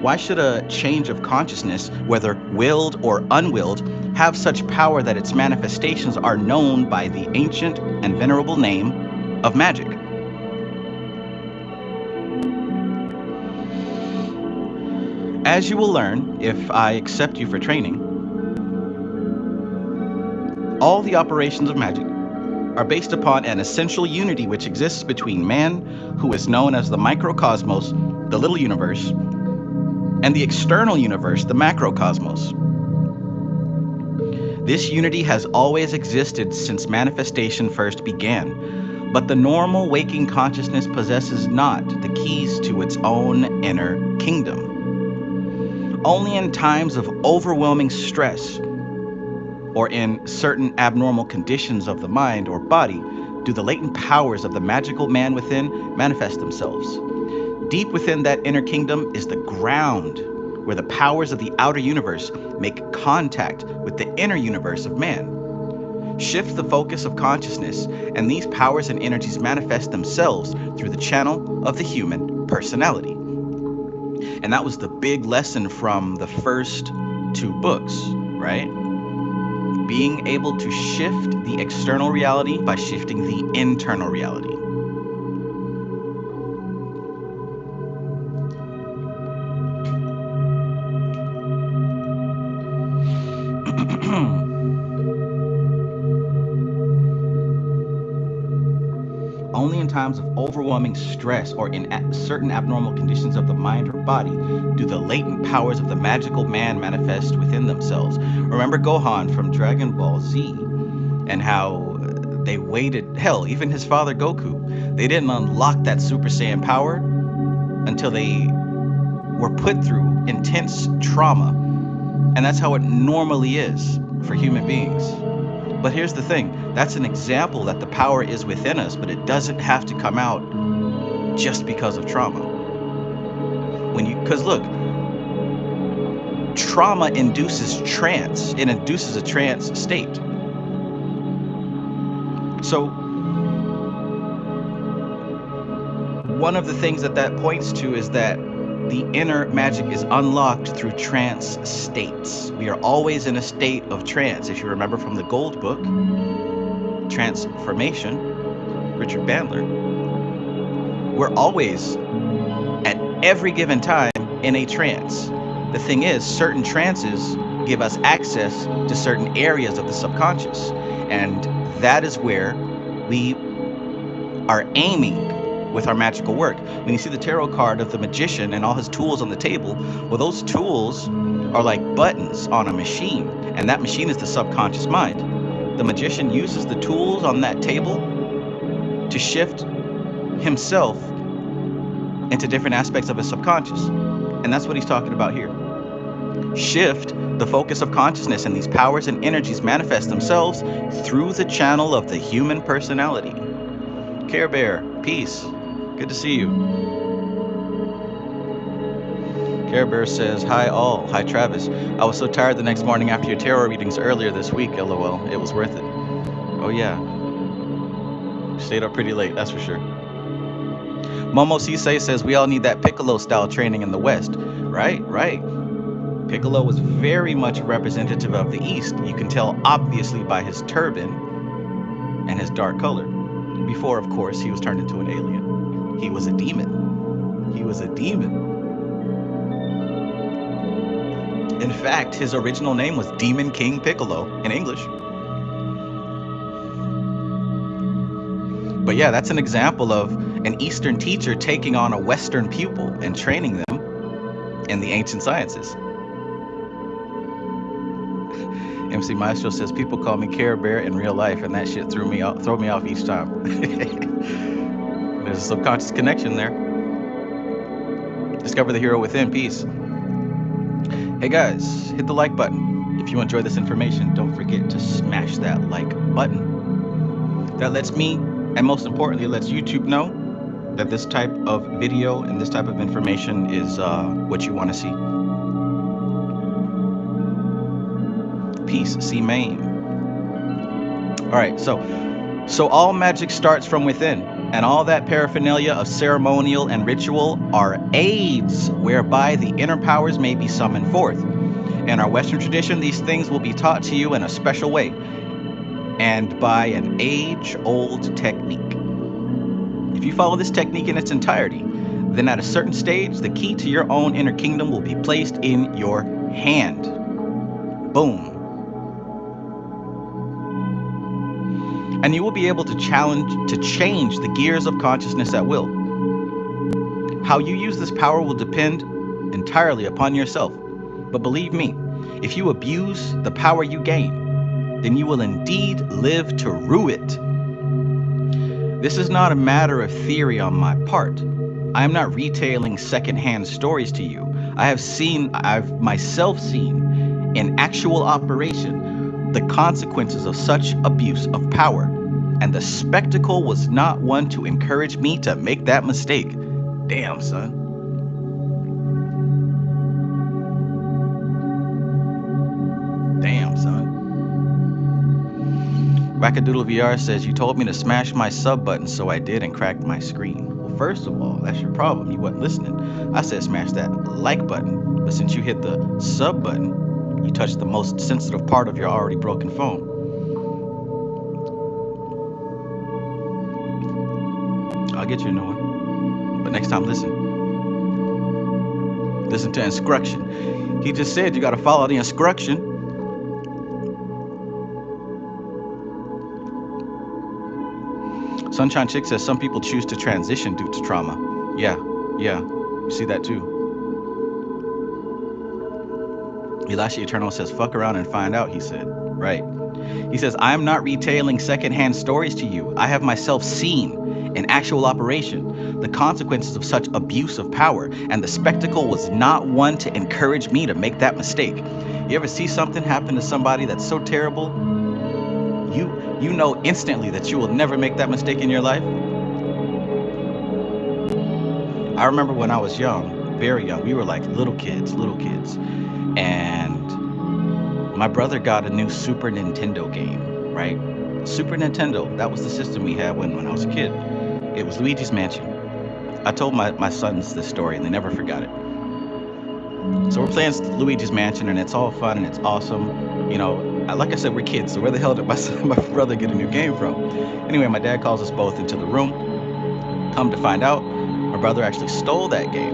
Why should a change of consciousness, whether willed or unwilled, have such power that its manifestations are known by the ancient and venerable name of magic? As you will learn, if I accept you for training, all the operations of magic are based upon an essential unity which exists between man, who is known as the microcosmos, the little universe, and the external universe, the macrocosmos. This unity has always existed since manifestation first began, but the normal waking consciousness possesses not the keys to its own inner kingdom. Only in times of overwhelming stress or in certain abnormal conditions of the mind or body do the latent powers of the magical man within manifest themselves. Deep within that inner kingdom is the ground where the powers of the outer universe make contact with the inner universe of man. Shift the focus of consciousness, and these powers and energies manifest themselves through the channel of the human personality. And that was the big lesson from the first two books, right? Being able to shift the external reality by shifting the internal reality. Only in times of overwhelming stress or in certain abnormal conditions of the mind or body do the latent powers of the magical man manifest within themselves. Remember Gohan from Dragon Ball Z and how they waited, hell, even his father Goku, they didn't unlock that Super Saiyan power until they were put through intense trauma And that's how it normally is for human beings. But here's the thing, that's an example that the power is within us, but it doesn't have to come out just because of trauma. Because look, trauma induces trance. It induces a trance state. So one of the things that points to is that the inner magic is unlocked through trance states. We are always in a state of trance. If you remember from the Gold Book, Transformation, Richard Bandler, we're always at every given time in a trance. The thing is, certain trances give us access to certain areas of the subconscious, and that is where we are aiming with our magical work. When you see the tarot card of the magician and all his tools on the table, well, those tools are like buttons on a machine, and that machine is the subconscious mind. The magician uses the tools on that table to shift himself into different aspects of his subconscious, and that's what he's talking about here. Shift the focus of consciousness, and these powers and energies manifest themselves through the channel of the human personality. Care Bear, peace. Good to see you. Care Bear says, hi all. Hi Travis. I was so tired the next morning after your tarot readings earlier this week, LOL. It was worth it. Oh yeah. Stayed up pretty late, that's for sure. Momo Sisei says, we all need that Piccolo style training in the West. Right. Piccolo was very much representative of the East. You can tell obviously by his turban and his dark color. Before, of course, he was turned into an alien. He was a demon. In fact, his original name was Demon King Piccolo in English. But yeah, that's an example of an Eastern teacher taking on a Western pupil and training them in the ancient sciences. MC Maestro says, people call me Care Bear in real life, and that shit throw me off each time. There's a subconscious connection there. Discover the hero within. Peace. Hey guys, hit the like button. If you enjoy this information, don't forget to smash that like button. That lets me, and most importantly, lets YouTube know that this type of video and this type of information is what you want to see. Peace, C main. All right, so all magic starts from within, and all that paraphernalia of ceremonial and ritual are aids whereby the inner powers may be summoned forth. In our Western tradition, these things will be taught to you in a special way and by an age-old technique. If you follow this technique in its entirety, then at a certain stage, the key to your own inner kingdom will be placed in your hand. Boom. And you will be able to change the gears of consciousness at will. How you use this power will depend entirely upon yourself. But believe me, if you abuse the power you gain, then you will indeed live to rue it. This is not a matter of theory on my part. I am not retailing secondhand stories to you. I've myself seen in actual operation the consequences of such abuse of power, and the spectacle was not one to encourage me to make that mistake. Damn, son. Damn, son. Wackadoodle VR says, you told me to smash my sub button, so I did and cracked my screen. Well, first of all, that's your problem. You wasn't listening. I said smash that like button, but since you hit the sub button, you touched the most sensitive part of your already broken phone. I'll get you a new one. But next time, listen. Listen to instruction. He just said you got to follow the instruction. Sunshine Chick says some people choose to transition due to trauma. Yeah. You see that too. Elashi Eternal says, fuck around and find out, he said. Right. He says, I am not retailing secondhand stories to you. I have myself seen in actual operation. the consequences of such abuse of power, and the spectacle was not one to encourage me to make that mistake. You ever see something happen to somebody that's so terrible, you know instantly that you will never make that mistake in your life? I remember when I was young, very young, we were like little kids, and my brother got a new Super Nintendo game, right? Super Nintendo, that was the system we had when I was a kid. It was Luigi's Mansion. I told my sons this story and they never forgot it. So we're playing Luigi's Mansion and it's all fun and it's awesome. You know, like I said, we're kids, so where the hell did my brother get a new game from? Anyway, my dad calls us both into the room. Come to find out, my brother actually stole that game.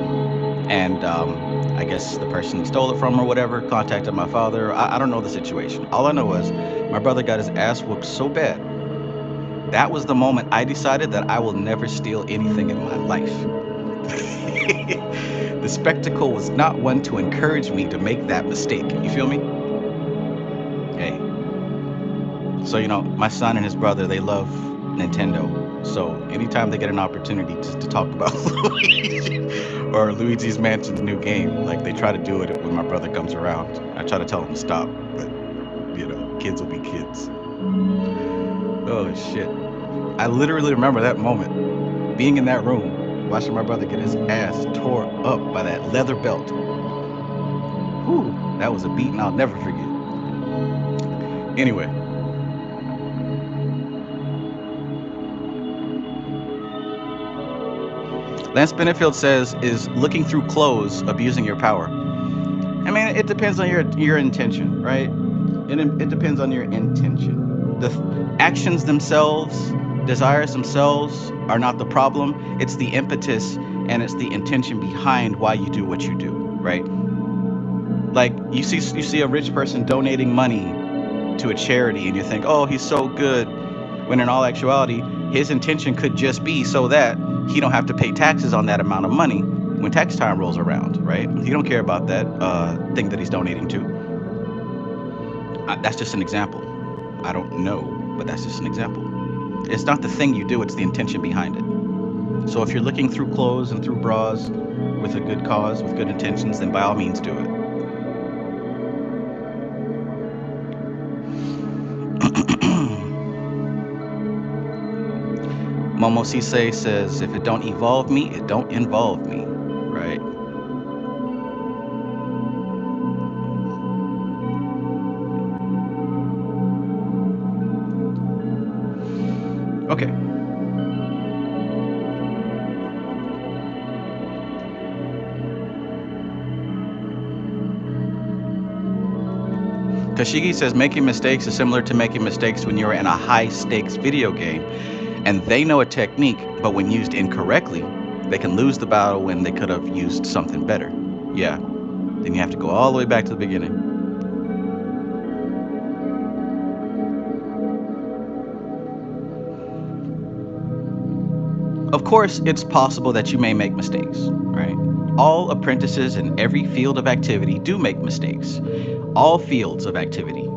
And I guess the person he stole it from or whatever contacted my father. I don't know the situation. All I know was my brother got his ass whooped so bad. That was the moment I decided that I will never steal anything in my life. The spectacle was not one to encourage me to make that mistake. You feel me? Hey. So, you know, my son and his brother, they love Nintendo. So anytime they get an opportunity to talk about Luigi or Luigi's Mansion's new game, like they try to do it when my brother comes around. I try to tell him to stop, but you know, kids will be kids. Oh shit. I literally remember that moment, being in that room, watching my brother get his ass tore up by that leather belt. Whew, that was a beating I'll never forget. Anyway. Lance Benefield says, is looking through clothes abusing your power? I mean, it depends on your intention, right? It depends on your intention. The actions themselves, desires themselves are not the problem. It's the impetus and it's the intention behind why you do what you do, right? Like you see a rich person donating money to a charity and you think, oh, he's so good, when in all actuality, his intention could just be so that he don't have to pay taxes on that amount of money when tax time rolls around, right? He don't care about that thing that he's donating to. That's just an example. I don't know, but that's just an example. It's not the thing you do, it's the intention behind it. So if you're looking through clothes and through bras with a good cause, with good intentions, then by all means do it. Momo Sise says, if it don't evolve me, it don't involve me, right? Okay. Kashigi says, making mistakes is similar to making mistakes when you're in a high-stakes video game and they know a technique, but when used incorrectly, they can lose the battle when they could have used something better. Yeah, then you have to go all the way back to the beginning. Of course, it's possible that you may make mistakes, right? All apprentices in every field of activity do make mistakes. All fields of activity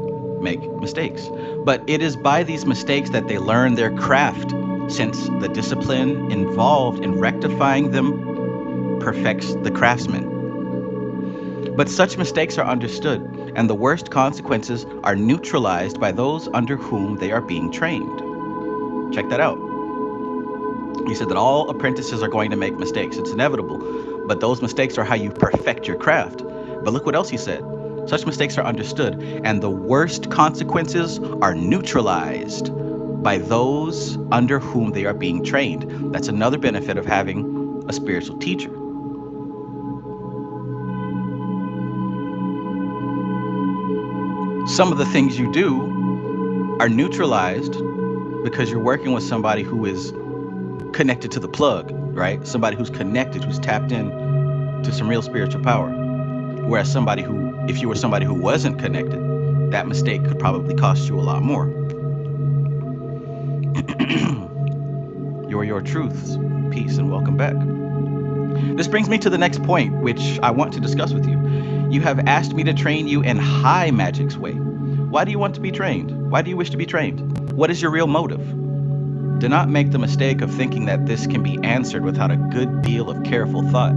make mistakes. But it is by these mistakes that they learn their craft, since the discipline involved in rectifying them perfects the craftsman. But such mistakes are understood, and the worst consequences are neutralized by those under whom they are being trained. Check that out. He said that all apprentices are going to make mistakes. It's inevitable, but those mistakes are how you perfect your craft. But look what else he said. Such mistakes are understood, and the worst consequences are neutralized by those under whom they are being trained. That's another benefit of having a spiritual teacher. Some of the things you do are neutralized because you're working with somebody who is connected to the plug, right? Somebody who's connected, who's tapped in to some real spiritual power. Whereas somebody who, if you were somebody who wasn't connected, that mistake could probably cost you a lot more. Your truths. Peace and welcome back. This brings me to the next point, which I want to discuss with you. You have asked me to train you in high Magick's way. Why do you want to be trained? Why do you wish to be trained? What is your real motive? Do not make the mistake of thinking that this can be answered without a good deal of careful thought.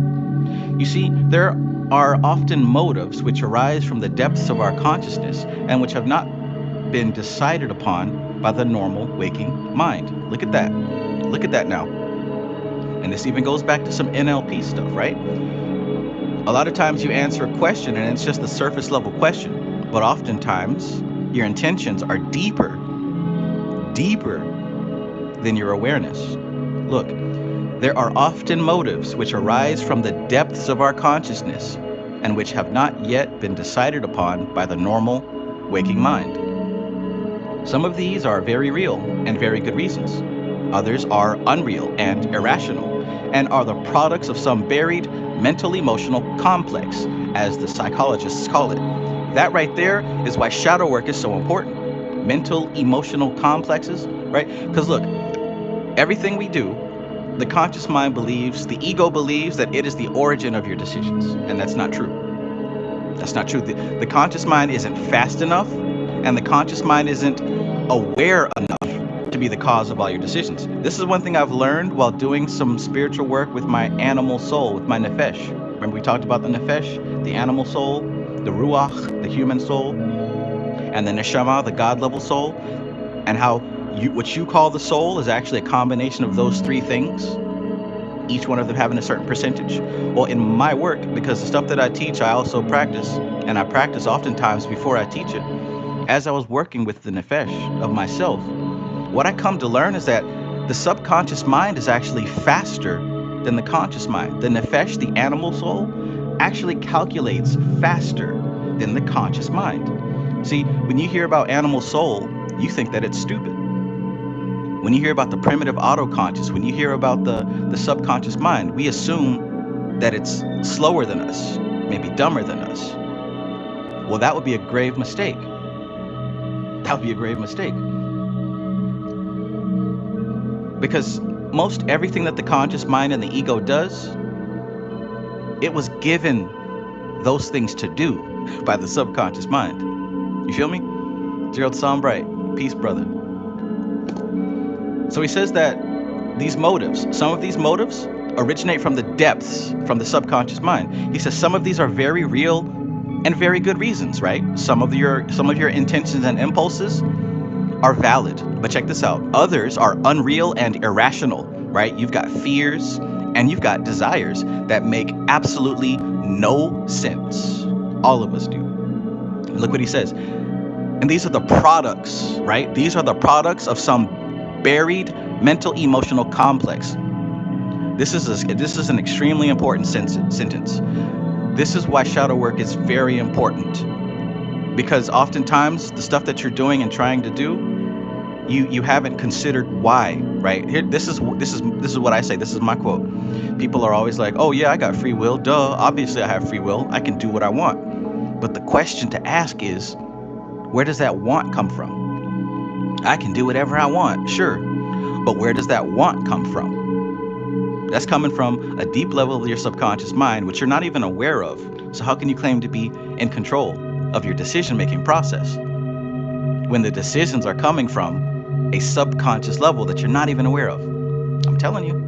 You see, there are often motives which arise from the depths of our consciousness and which have not been decided upon by the normal waking mind. Look at that. Look at that now. And this even goes back to some NLP stuff, right? A lot of times you answer a question and it's just a surface level question, but oftentimes your intentions are deeper than your awareness. Look, there are often motives which arise from the depths of our consciousness and which have not yet been decided upon by the normal waking mind. Some of these are very real and very good reasons. Others are unreal and irrational and are the products of some buried mental-emotional complex, as the psychologists call it. That right there is why shadow work is so important. Mental-emotional complexes, right? Because look, everything we do, the conscious mind believes, the ego believes that it is the origin of your decisions, and that's not true. That's not true. The conscious mind isn't fast enough, and the conscious mind isn't aware enough to be the cause of all your decisions. This is one thing I've learned while doing some spiritual work with my animal soul, with my nefesh. Remember we talked about the nefesh, the animal soul, the ruach, the human soul, and the neshama, the God-level soul, and how what you call the soul is actually a combination of those three things, each one of them having a certain percentage. Well, in my work, because the stuff that I teach, I also practice, and I practice oftentimes before I teach it. As I was working with the nefesh of myself, what I come to learn is that the subconscious mind is actually faster than the conscious mind. The nefesh, the animal soul, actually calculates faster than the conscious mind. See, when you hear about animal soul, you think that it's stupid. When you hear about the primitive autoconscious, when you hear about the subconscious mind, we assume that it's slower than us, maybe dumber than us. Well, that would be a grave mistake. That would be a grave mistake. Because most everything that the conscious mind and the ego does, it was given those things to do by the subconscious mind. You feel me? Gerald Sombright, peace, brother. So he says that these motives, some of these motives originate from the depths, from the subconscious mind. He says some of these are very real and very good reasons, right? Some of your intentions and impulses are valid, but check this out. Others are unreal and irrational, right? You've got fears and you've got desires that make absolutely no sense. All of us do. And look what he says. And these are the products, right? These are the products of some buried mental emotional complex. This is an extremely important sentence. This is why shadow work is very important, because oftentimes the stuff that you're doing and trying to do, you haven't considered why, right? Here, this is what I say. This is my quote. People are always like, "Oh yeah, I got free will. Duh, obviously I have free will. I can do what I want." But the question to ask is, where does that want come from? I can do whatever I want, sure. But where does that want come from? That's coming from a deep level of your subconscious mind, which you're not even aware of. So how can you claim to be in control of your decision-making process when the decisions are coming from a subconscious level that you're not even aware of? I'm telling you.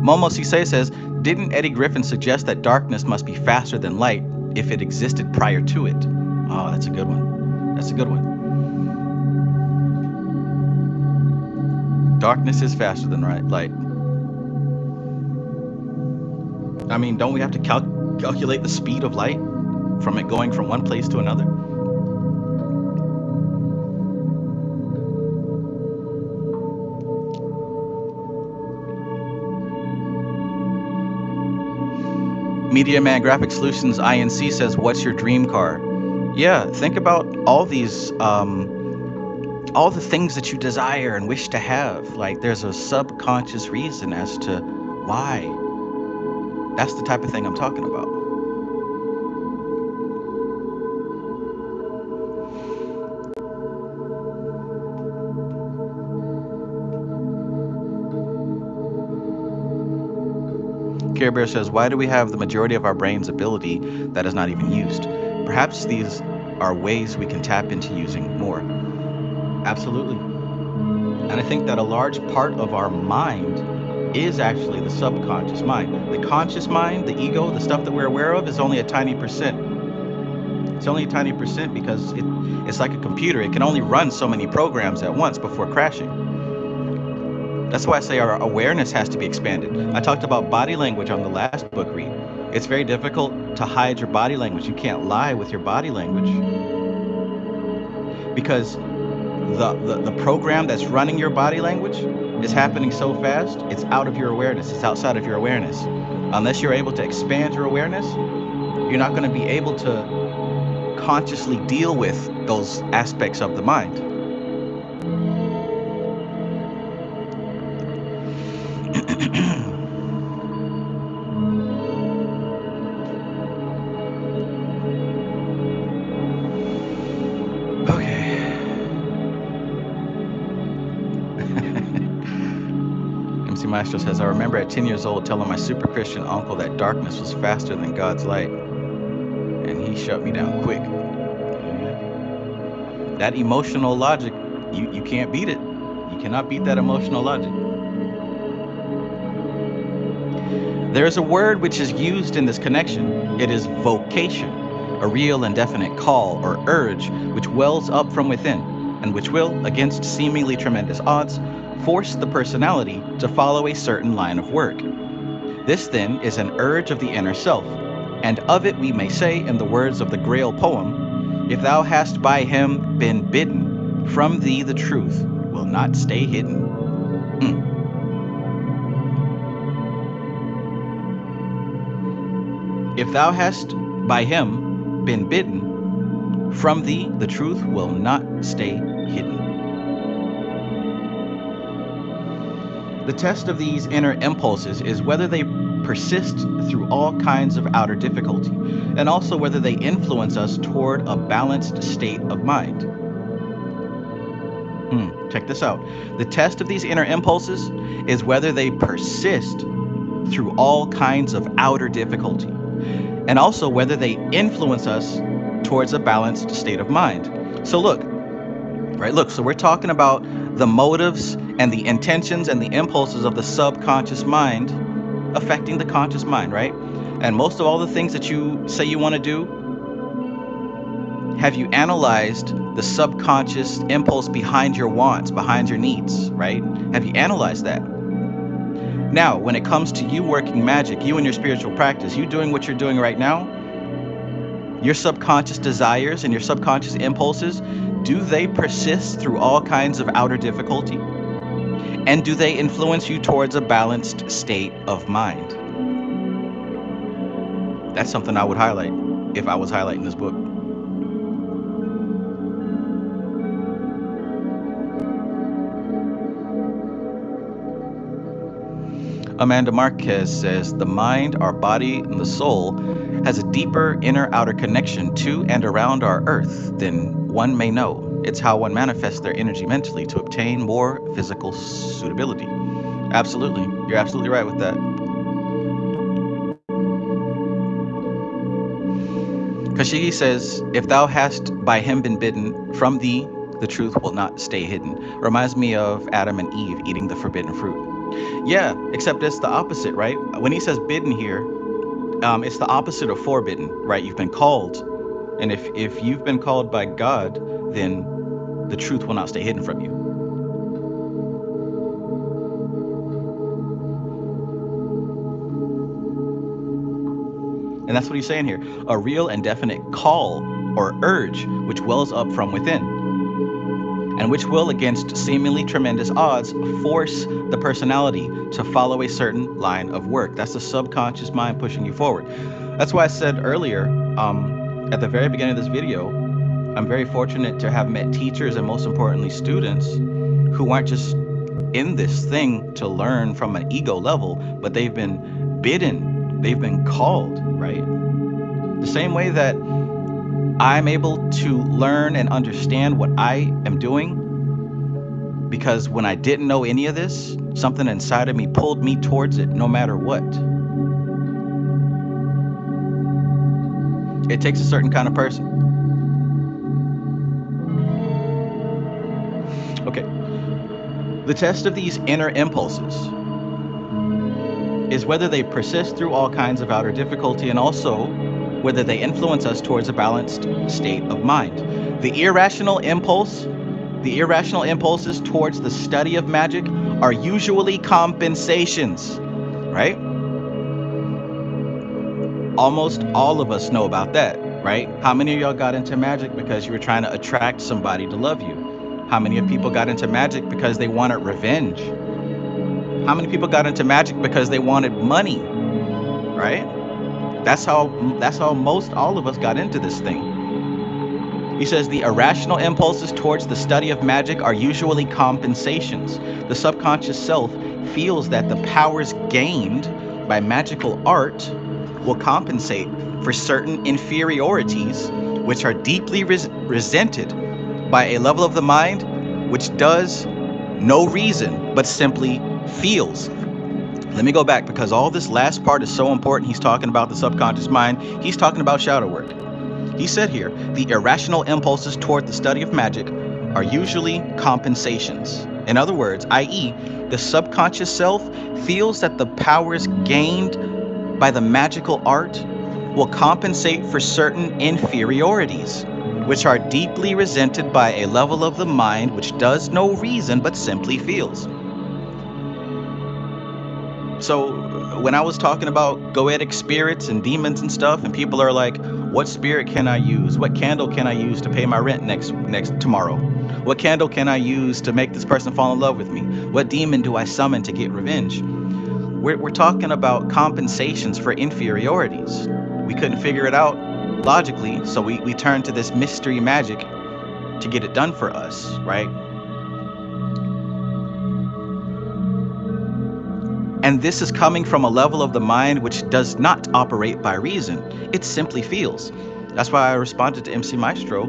Momo Sisei says, didn't Eddie Griffin suggest that darkness must be faster than light if it existed prior to it? Oh, that's a good one. That's a good one. Darkness is faster than light. I mean, don't we have to calculate the speed of light from it going from one place to another? Media Man Graphic Solutions INC says, what's your dream car? Yeah, think about all these, all the things that you desire and wish to have. Like, there's a subconscious reason as to why. That's the type of thing I'm talking about. Care Bear says, why do we have the majority of our brain's ability that is not even used? Perhaps these are ways we can tap into using more. Absolutely. And I think that a large part of our mind is actually the subconscious mind. The conscious mind, the ego, the stuff that we're aware of is only a tiny percent. It's only a tiny percent because it's like a computer. It can only run so many programs at once before crashing. That's why I say our awareness has to be expanded. I talked about body language on the last book read. It's very difficult to hide your body language. You can't lie with your body language because the program that's running your body language is happening so fast, it's out of your awareness. It's outside of your awareness. Unless you're able to expand your awareness, you're not going to be able to consciously deal with those aspects of the mind. Maestro says, I remember at 10 years old telling my super Christian uncle that darkness was faster than God's light, and he shut me down quick. That emotional logic, you can't beat it. You cannot beat that emotional logic. There is a word which is used in this connection. It is vocation, a real and definite call or urge which wells up from within, and which will, against seemingly tremendous odds, force the personality to follow a certain line of work. This, then, is an urge of the inner self, and of it we may say, in the words of the Grail poem, if thou hast by him been bidden, from thee the truth will not stay hidden. If thou hast by him been bidden, from thee the truth will not stay hidden. The test of these inner impulses is whether they persist through all kinds of outer difficulty, and also whether they influence us toward a balanced state of mind. Check this out. The test of these inner impulses is whether they persist through all kinds of outer difficulty, and also whether they influence us towards a balanced state of mind. So look, so we're talking about the motives and the intentions and the impulses of the subconscious mind affecting the conscious mind, right? And most of all the things that you say you want to do, have you analyzed the subconscious impulse behind your wants, behind your needs, right? Have you analyzed that? Now, when it comes to you working magic, you and your spiritual practice, you doing what you're doing right now, your subconscious desires and your subconscious impulses, do they persist through all kinds of outer difficulty? And do they influence you towards a balanced state of mind? That's something I would highlight if I was highlighting this book. Amanda Marquez says, the mind, our body, and the soul has a deeper inner-outer connection to and around our earth than one may know. It's how one manifests their energy mentally to obtain more physical suitability. Absolutely. You're absolutely right with that. Kashigi says, if thou hast by him been bidden, from thee the truth will not stay hidden. Reminds me of Adam and Eve eating the forbidden fruit. Yeah, except it's the opposite, right? When he says bidden here, it's the opposite of forbidden, right? You've been called. And if you've been called by God, then the truth will not stay hidden from you. And that's what he's saying here. A real and definite call or urge which wells up from within, and which will, against seemingly tremendous odds, force the personality to follow a certain line of work. That's the subconscious mind pushing you forward. That's why I said earlier, at the very beginning of this video, I'm very fortunate to have met teachers and, most importantly, students who aren't just in this thing to learn from an ego level, but they've been bidden, they've been called, right? The same way that I'm able to learn and understand what I am doing, because when I didn't know any of this, something inside of me pulled me towards it no matter what. It takes a certain kind of person. Okay. The test of these inner impulses is whether they persist through all kinds of outer difficulty, and also whether they influence us towards a balanced state of mind. The irrational impulses towards the study of magic are usually compensations, right? Almost all of us know about that, right? How many of y'all got into magic because you were trying to attract somebody to love you? How many of people got into magic because they wanted revenge? How many people got into magic because they wanted money, right? That's how most all of us got into this thing. He says the irrational impulses towards the study of magic are usually compensations. The subconscious self feels that the powers gained by magical art will compensate for certain inferiorities which are deeply resented by a level of the mind which does no reason but simply feels. Let me go back, because all this last part is so important. He's talking about the subconscious mind. He's talking about shadow work. He said here, the irrational impulses toward the study of magic are usually compensations. In other words, i.e., the subconscious self feels that the powers gained by the magical art will compensate for certain inferiorities, which are deeply resented by a level of the mind which does no reason but simply feels. So when I was talking about goetic spirits and demons and stuff, and people are like, what spirit can I use? What candle can I use to pay my rent next tomorrow? What candle can I use to make this person fall in love with me? What demon do I summon to get revenge? We're talking about compensations for inferiorities. We couldn't figure it out logically, so we turned to this mystery magic to get it done for us, right? And this is coming from a level of the mind which does not operate by reason. It simply feels. That's why I responded to MC Maestro,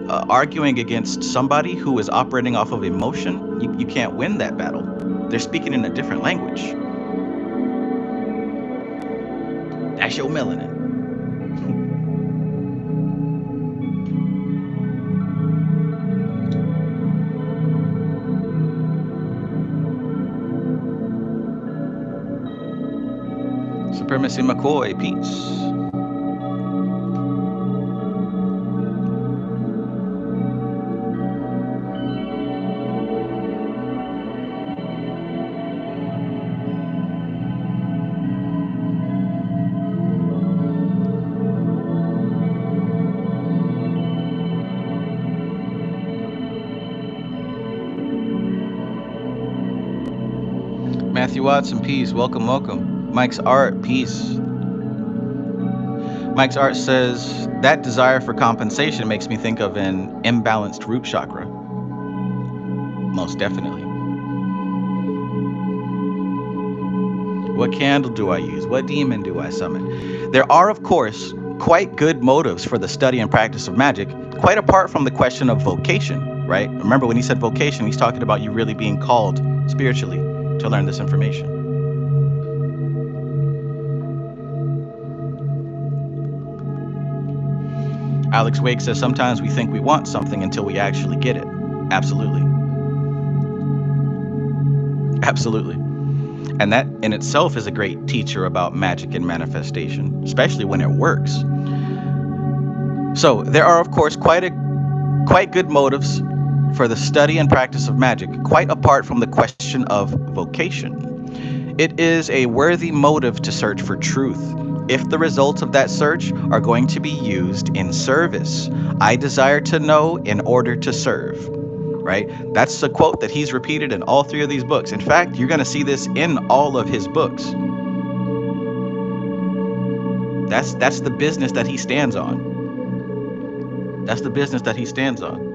arguing against somebody who is operating off of emotion. You can't win that battle. They're speaking in a different language. That's your melanin. Supremacy McCoy, peace. Matthew Watson, peace. Welcome, welcome. Mike's Art, peace. Mike's Art says, that desire for compensation makes me think of an imbalanced root chakra. Most definitely. What candle do I use? What demon do I summon? There are, of course, quite good motives for the study and practice of magic, quite apart from the question of vocation, right? Remember, when he said vocation, he's talking about you really being called spiritually to learn this information. Alex Wake says, sometimes we think we want something until we actually get it. Absolutely. Absolutely. And that in itself is a great teacher about magic and manifestation, especially when it works. So there are, of course, quite good motives for the study and practice of magic, quite apart from the question of vocation. It is a worthy motive to search for truth, if the results of that search are going to be used in service. I desire to know in order to serve, right? That's a quote that he's repeated in all 3 of these books. In fact, you're going to see this in all of his books. That's the business that he stands on. That's the business that he stands on.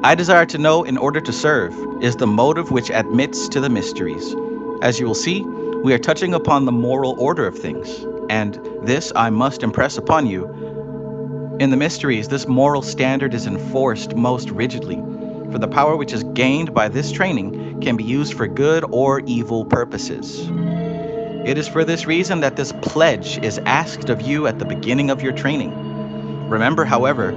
I desire to know in order to serve is the motive which admits to the mysteries. As you will see, we are touching upon the moral order of things, and this I must impress upon you. In the mysteries, this moral standard is enforced most rigidly, for the power which is gained by this training can be used for good or evil purposes. It is for this reason that this pledge is asked of you at the beginning of your training. Remember, however,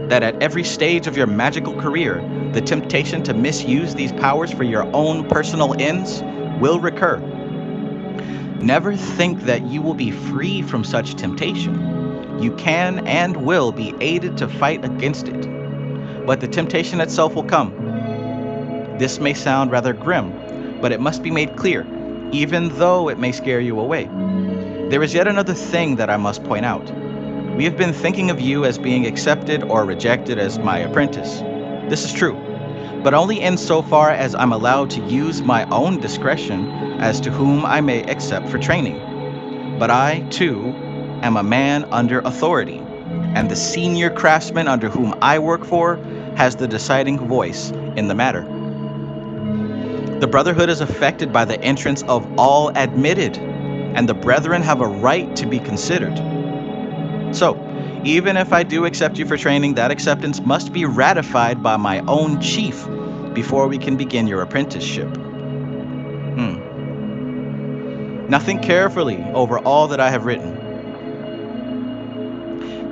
that at every stage of your magical career, the temptation to misuse these powers for your own personal ends will recur. Never think that you will be free from such temptation. You can and will be aided to fight against it, but the temptation itself will come. This may sound rather grim, but it must be made clear, even though it may scare you away. There is yet another thing that I must point out. We have been thinking of you as being accepted or rejected as my apprentice. This is true, but only insofar as I'm allowed to use my own discretion as to whom I may accept for training. But I, too, am a man under authority, and the senior craftsman under whom I work for has the deciding voice in the matter. The Brotherhood is affected by the entrance of all admitted, and the brethren have a right to be considered. So, even if I do accept you for training, that acceptance must be ratified by my own chief before we can begin your apprenticeship. Now think carefully over all that I have written.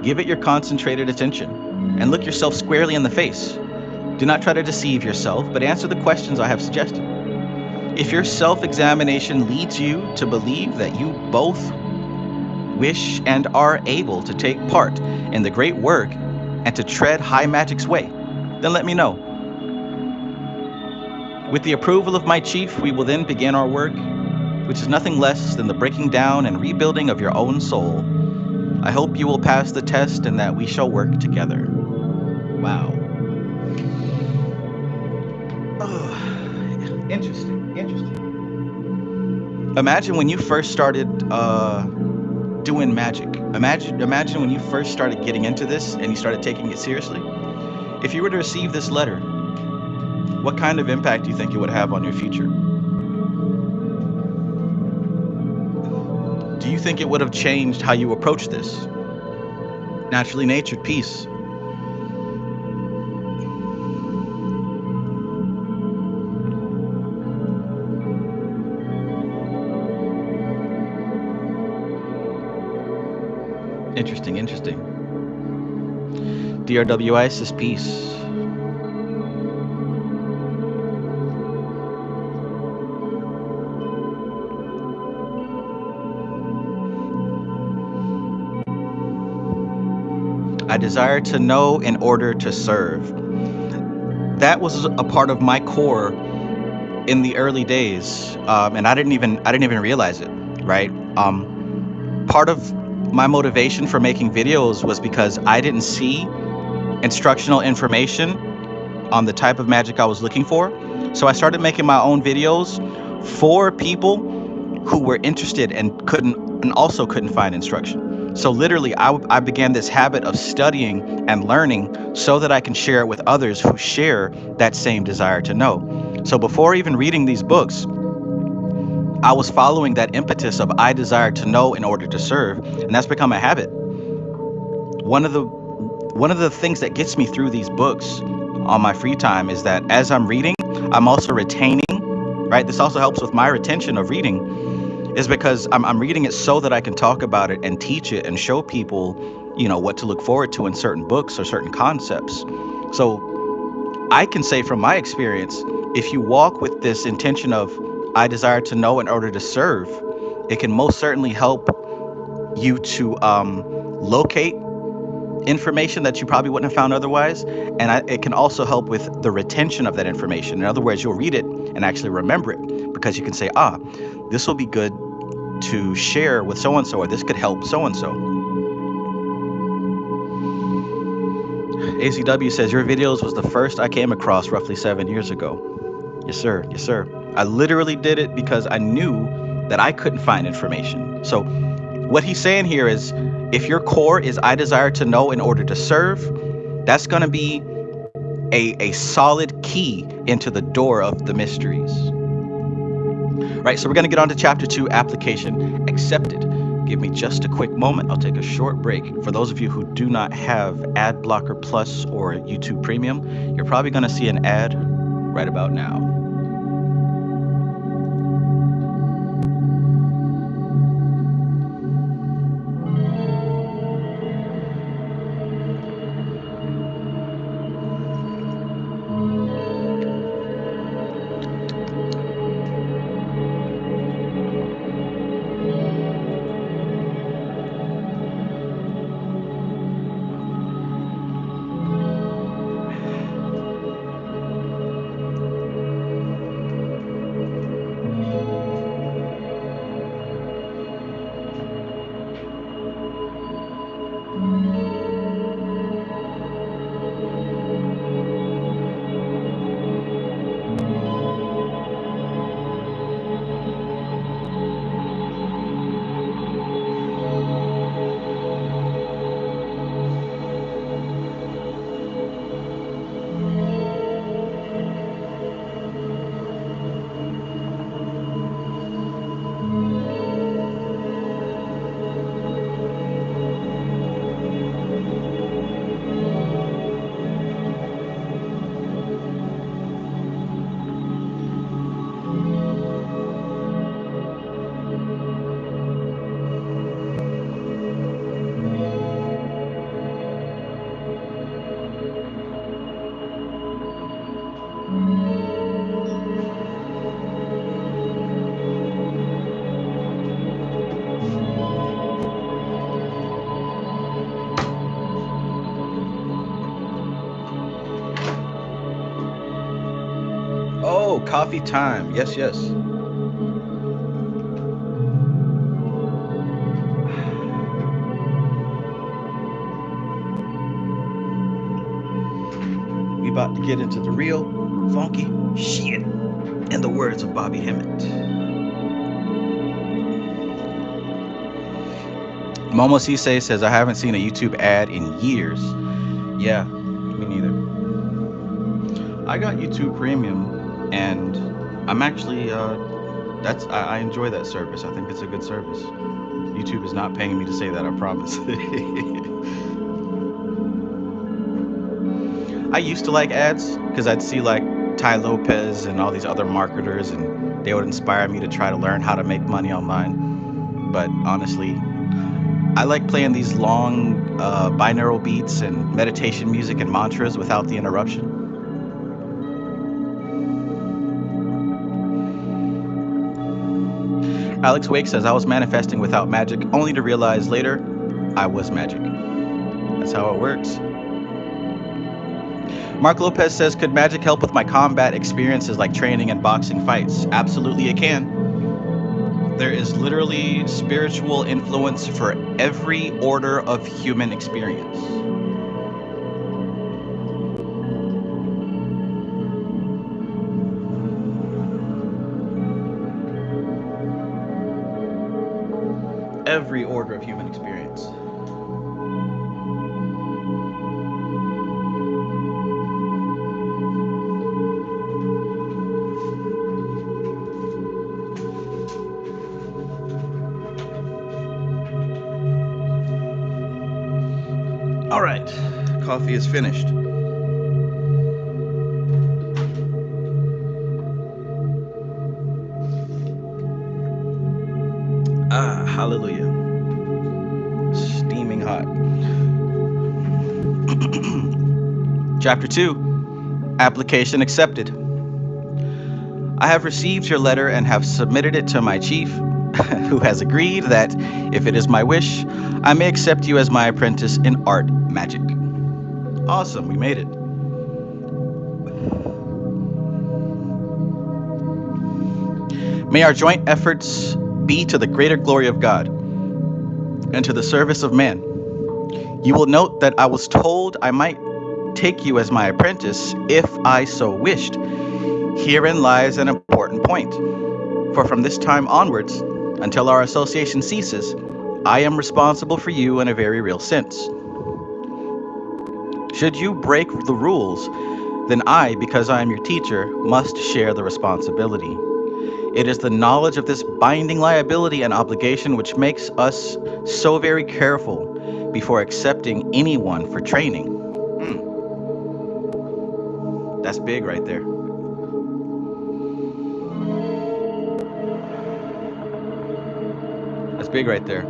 Give it your concentrated attention, and look yourself squarely in the face. Do not try to deceive yourself, but answer the questions I have suggested. If your self-examination leads you to believe that you both wish and are able to take part in the great work and to tread high Magick's way, then let me know. With the approval of my chief, we will then begin our work, which is nothing less than the breaking down and rebuilding of your own soul. I hope you will pass the test and that we shall work together. Wow. Oh, interesting. Imagine when you first started doing magic. Imagine when you first started getting into this and you started taking it seriously. If you were to receive this letter, what kind of impact do you think it would have on your future? Do you think it would have changed how you approach this? Naturally natured piece. Interesting. DRW Isis, peace. I desire to know in order to serve. That was a part of my core in the early days, and I didn't even realize it. Right? Part of my motivation for making videos was because I didn't see instructional information on the type of magic I was looking for. So I started making my own videos for people who were interested and also couldn't find instruction. So literally, I began this habit of studying and learning so that I can share it with others who share that same desire to know. So before even reading these books, I was following that impetus of I desire to know in order to serve, and that's become a habit. One of the things that gets me through these books on my free time is that as I'm reading, I'm also retaining, right? This also helps with my retention of reading, is because I'm reading it so that I can talk about it and teach it and show people, what to look forward to in certain books or certain concepts. So I can say from my experience, if you walk with this intention of I desire to know in order to serve, it can most certainly help you to locate information that you probably wouldn't have found otherwise. And it can also help with the retention of that information. In other words, you'll read it and actually remember it because you can say, this will be good to share with so-and-so, or this could help so-and-so. ACW says, your videos was the first I came across roughly 7 years ago. Yes, sir. I literally did it because I knew that I couldn't find information. So what he's saying here is, if your core is I desire to know in order to serve, that's going to be a solid key into the door of the mysteries. Right, so we're going to get on to chapter 2, application accepted. Give me just a quick moment. I'll take a short break. For those of you who do not have Ad Blocker Plus or YouTube Premium, you're probably going to see an ad right about now. Oh, coffee time. Yes, yes. We about to get into the real funky shit, in the words of Bobby Hemmett. Momo Cisse says, I haven't seen a YouTube ad in years. Yeah, me neither. I got YouTube Premium, and I'm actually, I enjoy that service. I think it's a good service. YouTube is not paying me to say that, I promise. I used to like ads because I'd see like Ty Lopez and all these other marketers, and they would inspire me to try to learn how to make money online. But honestly, I like playing these long binaural beats and meditation music and mantras without the interruption. Alex Wake says, I was manifesting without magic, only to realize later I was magic. That's how it works. Mark Lopez says, could magic help with my combat experiences like training and boxing fights? Absolutely, it can. There is literally spiritual influence for every order of human experience. Every order of human experience. All right, coffee is finished. Ah, hallelujah. Steaming hot. Chapter 2, Application Accepted. I have received your letter and have submitted it to my chief, who has agreed that, if it is my wish, I may accept you as my apprentice in art magic. Awesome, we made it. May our joint efforts be to the greater glory of God and to the service of man. You will note that I was told I might take you as my apprentice if I so wished. Herein lies an important point, for from this time onwards, until our association ceases, I am responsible for you in a very real sense. Should you break the rules, then I, because I am your teacher, must share the responsibility. It is the knowledge of this binding liability and obligation which makes us so very careful before accepting anyone for training. That's big right there. That's big right there.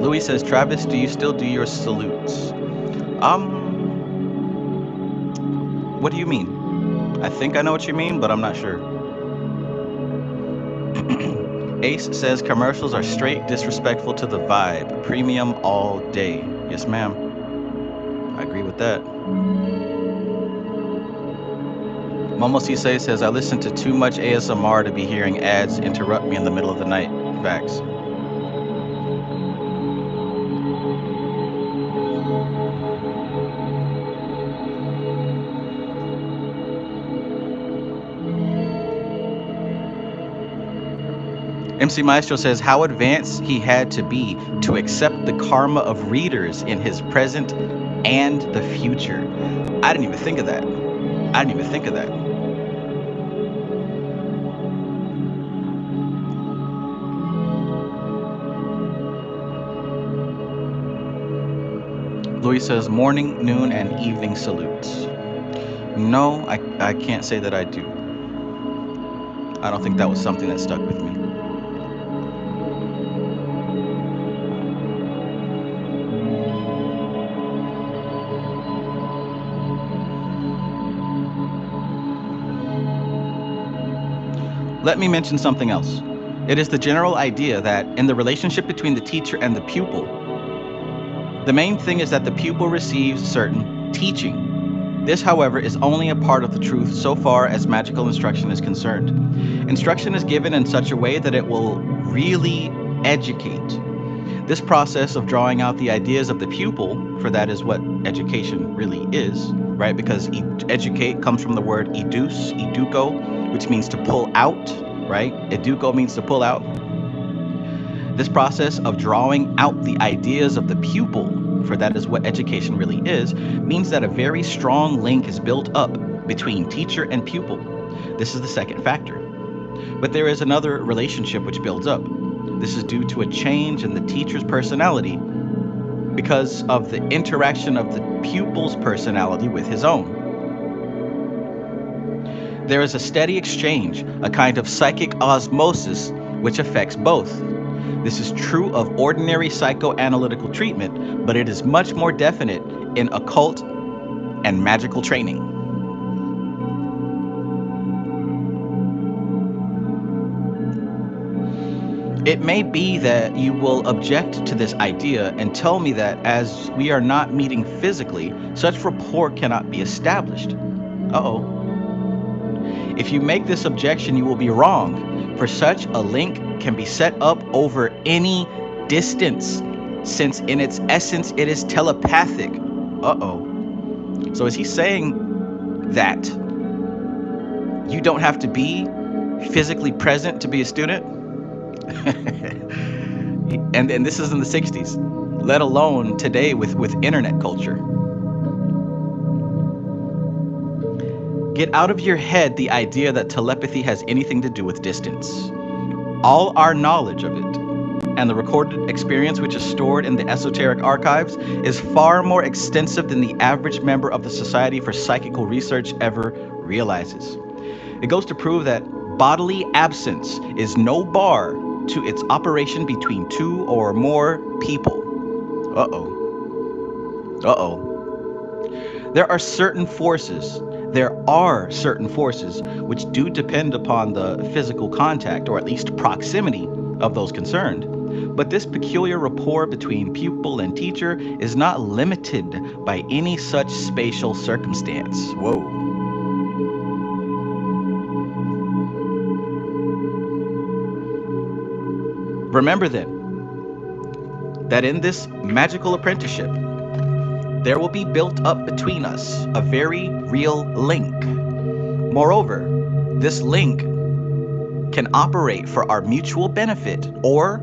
Louis says, Travis, do you still do your salutes? What do you mean? I think I know what you mean, but I'm not sure. Ace says, commercials are straight disrespectful to the vibe. Premium all day. Yes, ma'am. I agree with that. Momo Cisse says, I listen to too much ASMR to be hearing ads interrupt me in the middle of the night. Facts. MC Maestro says, how advanced he had to be to accept the karma of readers in his present and the future. I didn't even think of that. Louis says, morning, noon, and evening salutes. No, I can't say that I do. I don't think that was something that stuck with me. Let me mention something else. It is the general idea that in the relationship between the teacher and the pupil, The main thing is that the pupil receives certain teaching. This, however, is only a part of the truth so far as magical instruction is concerned. Instruction is given in such a way that it will really educate. This process of drawing out the ideas of the pupil, for that is what education really is, right? Because educate comes from the word educo, which means to pull out, right? Educo means to pull out. This process of drawing out the ideas of the pupil, for that is what education really is, means that a very strong link is built up between teacher and pupil. This is the second factor. But there is another relationship which builds up. This is due to a change in the teacher's personality because of the interaction of the pupil's personality with his own. There is a steady exchange, a kind of psychic osmosis, which affects both. This is true of ordinary psychoanalytical treatment, but it is much more definite in occult and magical training. It may be that you will object to this idea and tell me that as we are not meeting physically, such rapport cannot be established. Uh-oh. If you make this objection, you will be wrong, for such a link can be set up over any distance, since in its essence it is telepathic. Uh-oh. So is he saying that you don't have to be physically present to be a student? and this is in the 60s, let alone today with internet culture. Get out of your head the idea that telepathy has anything to do with distance. All our knowledge of it and the recorded experience which is stored in the esoteric archives is far more extensive than the average member of the Society for Psychical Research ever realizes. It goes to prove that bodily absence is no bar to its operation between two or more people. Uh-oh. Uh-oh. There are certain forces which do depend upon the physical contact, or at least proximity, of those concerned. But this peculiar rapport between pupil and teacher is not limited by any such spatial circumstance. Whoa. Remember then, that in this magical apprenticeship, there will be built up between us a very real link. Moreover, this link can operate for our mutual benefit or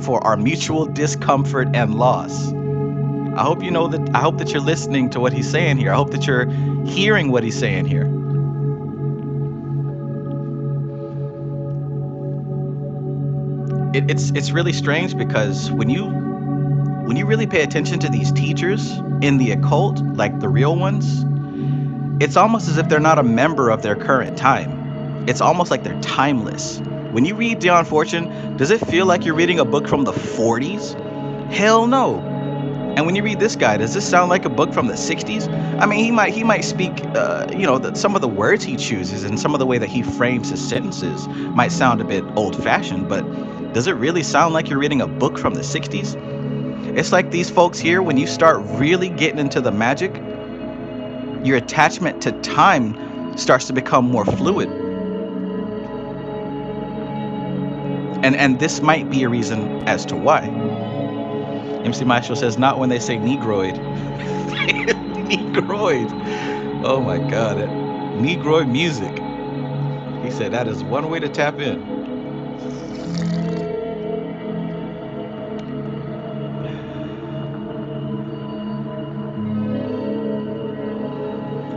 for our mutual discomfort and loss. I hope that you're listening to what he's saying here. I hope that you're hearing what he's saying here. It's really strange, because when you really pay attention to these teachers in the occult, like the real ones, it's almost as if they're not a member of their current time. It's almost like they're timeless. When you read Dion Fortune, does it feel like you're reading a book from the 40s? Hell no. And when you read this guy, does this sound like a book from the 60s? I mean, he might speak, some of the words he chooses and some of the way that he frames his sentences might sound a bit old-fashioned, but does it really sound like you're reading a book from the 60s? It's like these folks here, when you start really getting into the magic, your attachment to time starts to become more fluid. And this might be a reason as to why. MC Maestro says, not when they say Negroid. Negroid. Oh my God. Negroid music. He said that is one way to tap in.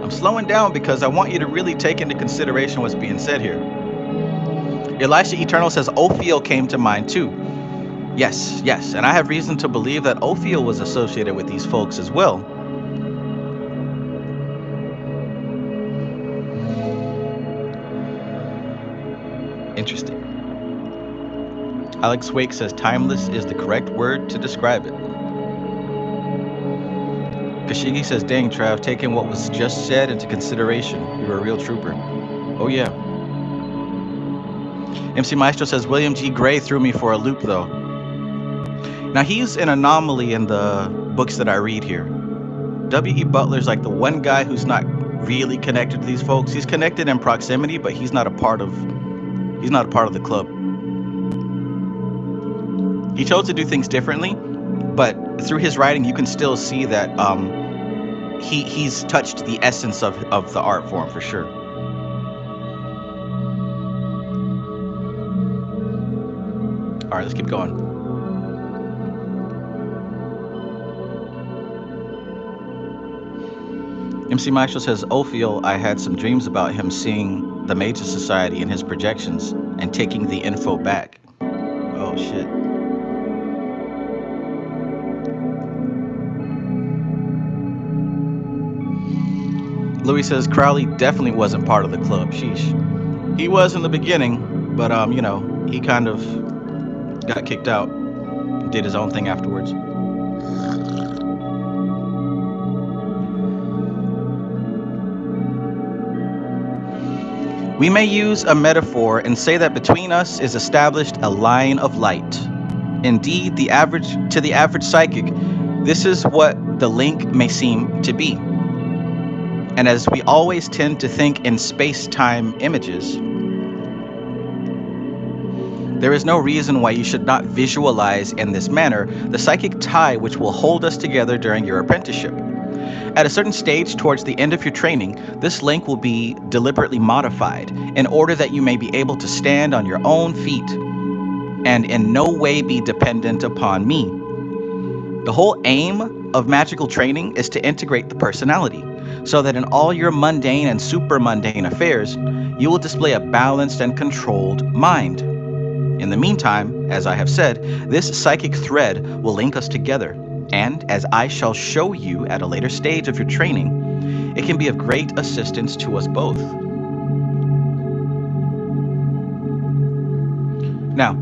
I'm slowing down because I want you to really take into consideration what's being said here. Elisha Eternal says Ophiel came to mind too. Yes, and I have reason to believe that Ophiel was associated with these folks as well. Interesting. Alex Wake says timeless is the correct word to describe it. Kashigi says, dang, Trav, taking what was just said into consideration. You're a real trooper. Oh, yeah. MC Maestro says, William G. Gray threw me for a loop, though. Now, he's an anomaly in the books that I read here. W.E. Butler's like the one guy who's not really connected to these folks. He's connected in proximity, but he's not a part of the club. He chose to do things differently, but through his writing, you can still see that he's touched the essence of the art form for sure. All right, let's keep going. MC Maestro says, Ophiel, I had some dreams about him seeing the Magus Society in his projections and taking the info back. Oh, shit. Louis says, Crowley definitely wasn't part of the club. Sheesh. He was in the beginning, but, you know, he kind of got kicked out, did his own thing afterwards. We may use a metaphor and say that between us is established a line of light. Indeed, to the average psychic, this is what the link may seem to be. And as we always tend to think in space-time images, there is no reason why you should not visualize in this manner the psychic tie which will hold us together during your apprenticeship. At a certain stage towards the end of your training, this link will be deliberately modified in order that you may be able to stand on your own feet and in no way be dependent upon me. The whole aim of magical training is to integrate the personality, so that in all your mundane and super mundane affairs, you will display a balanced and controlled mind. In the meantime, as I have said, this psychic thread will link us together, and as I shall show you at a later stage of your training, it can be of great assistance to us both. Now,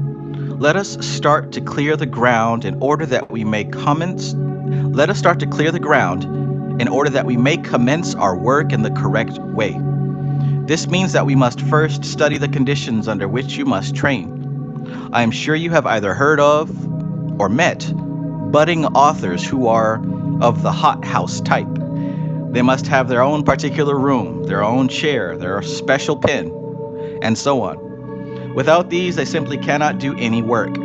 let us start to clear the ground in order that we may commence. Let us start to clear the ground in order that we may commence our work in the correct way. This means that we must first study the conditions under which you must train. I am sure you have either heard of or met budding authors who are of the hothouse type. They must have their own particular room, their own chair, their special pen, and so on. Without these, they simply cannot do any work.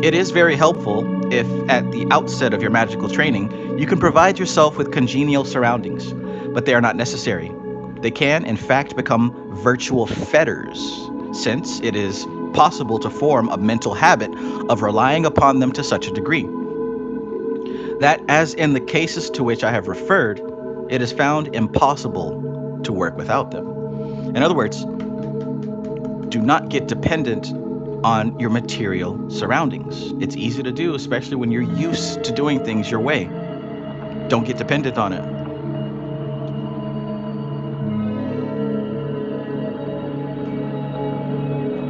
It is very helpful if, at the outset of your magical training, you can provide yourself with congenial surroundings, but they are not necessary. They can, in fact, become virtual fetters, since it is possible to form a mental habit of relying upon them to such a degree that, as in the cases to which I have referred, it is found impossible to work without them. In other words, do not get dependent on your material surroundings. It's easy to do, especially when you're used to doing things your way. Don't get dependent on it.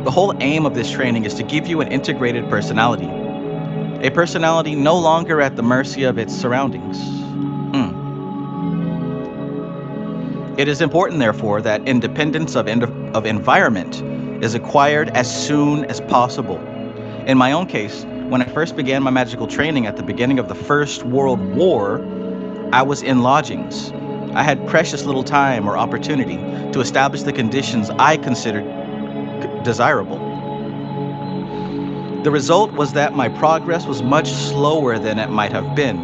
The whole aim of this training is to give you an integrated personality. A personality no longer at the mercy of its surroundings. It is important, therefore, that independence of environment is acquired as soon as possible. In my own case, when I first began my magical training at the beginning of the First World War, I was in lodgings. I had precious little time or opportunity to establish the conditions I considered desirable. The result was that my progress was much slower than it might have been,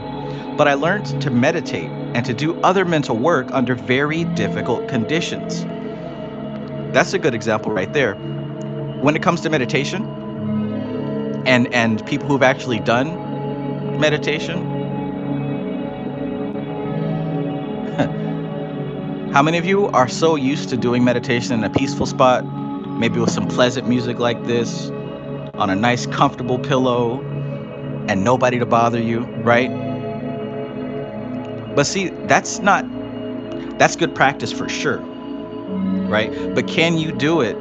but I learned to meditate and to do other mental work under very difficult conditions. That's a good example right there. When it comes to meditation and people who've actually done meditation, how many of you are so used to doing meditation in a peaceful spot, maybe with some pleasant music like this, on a nice comfortable pillow, and nobody to bother you, right? But see, that's good practice for sure, right? But can you do it,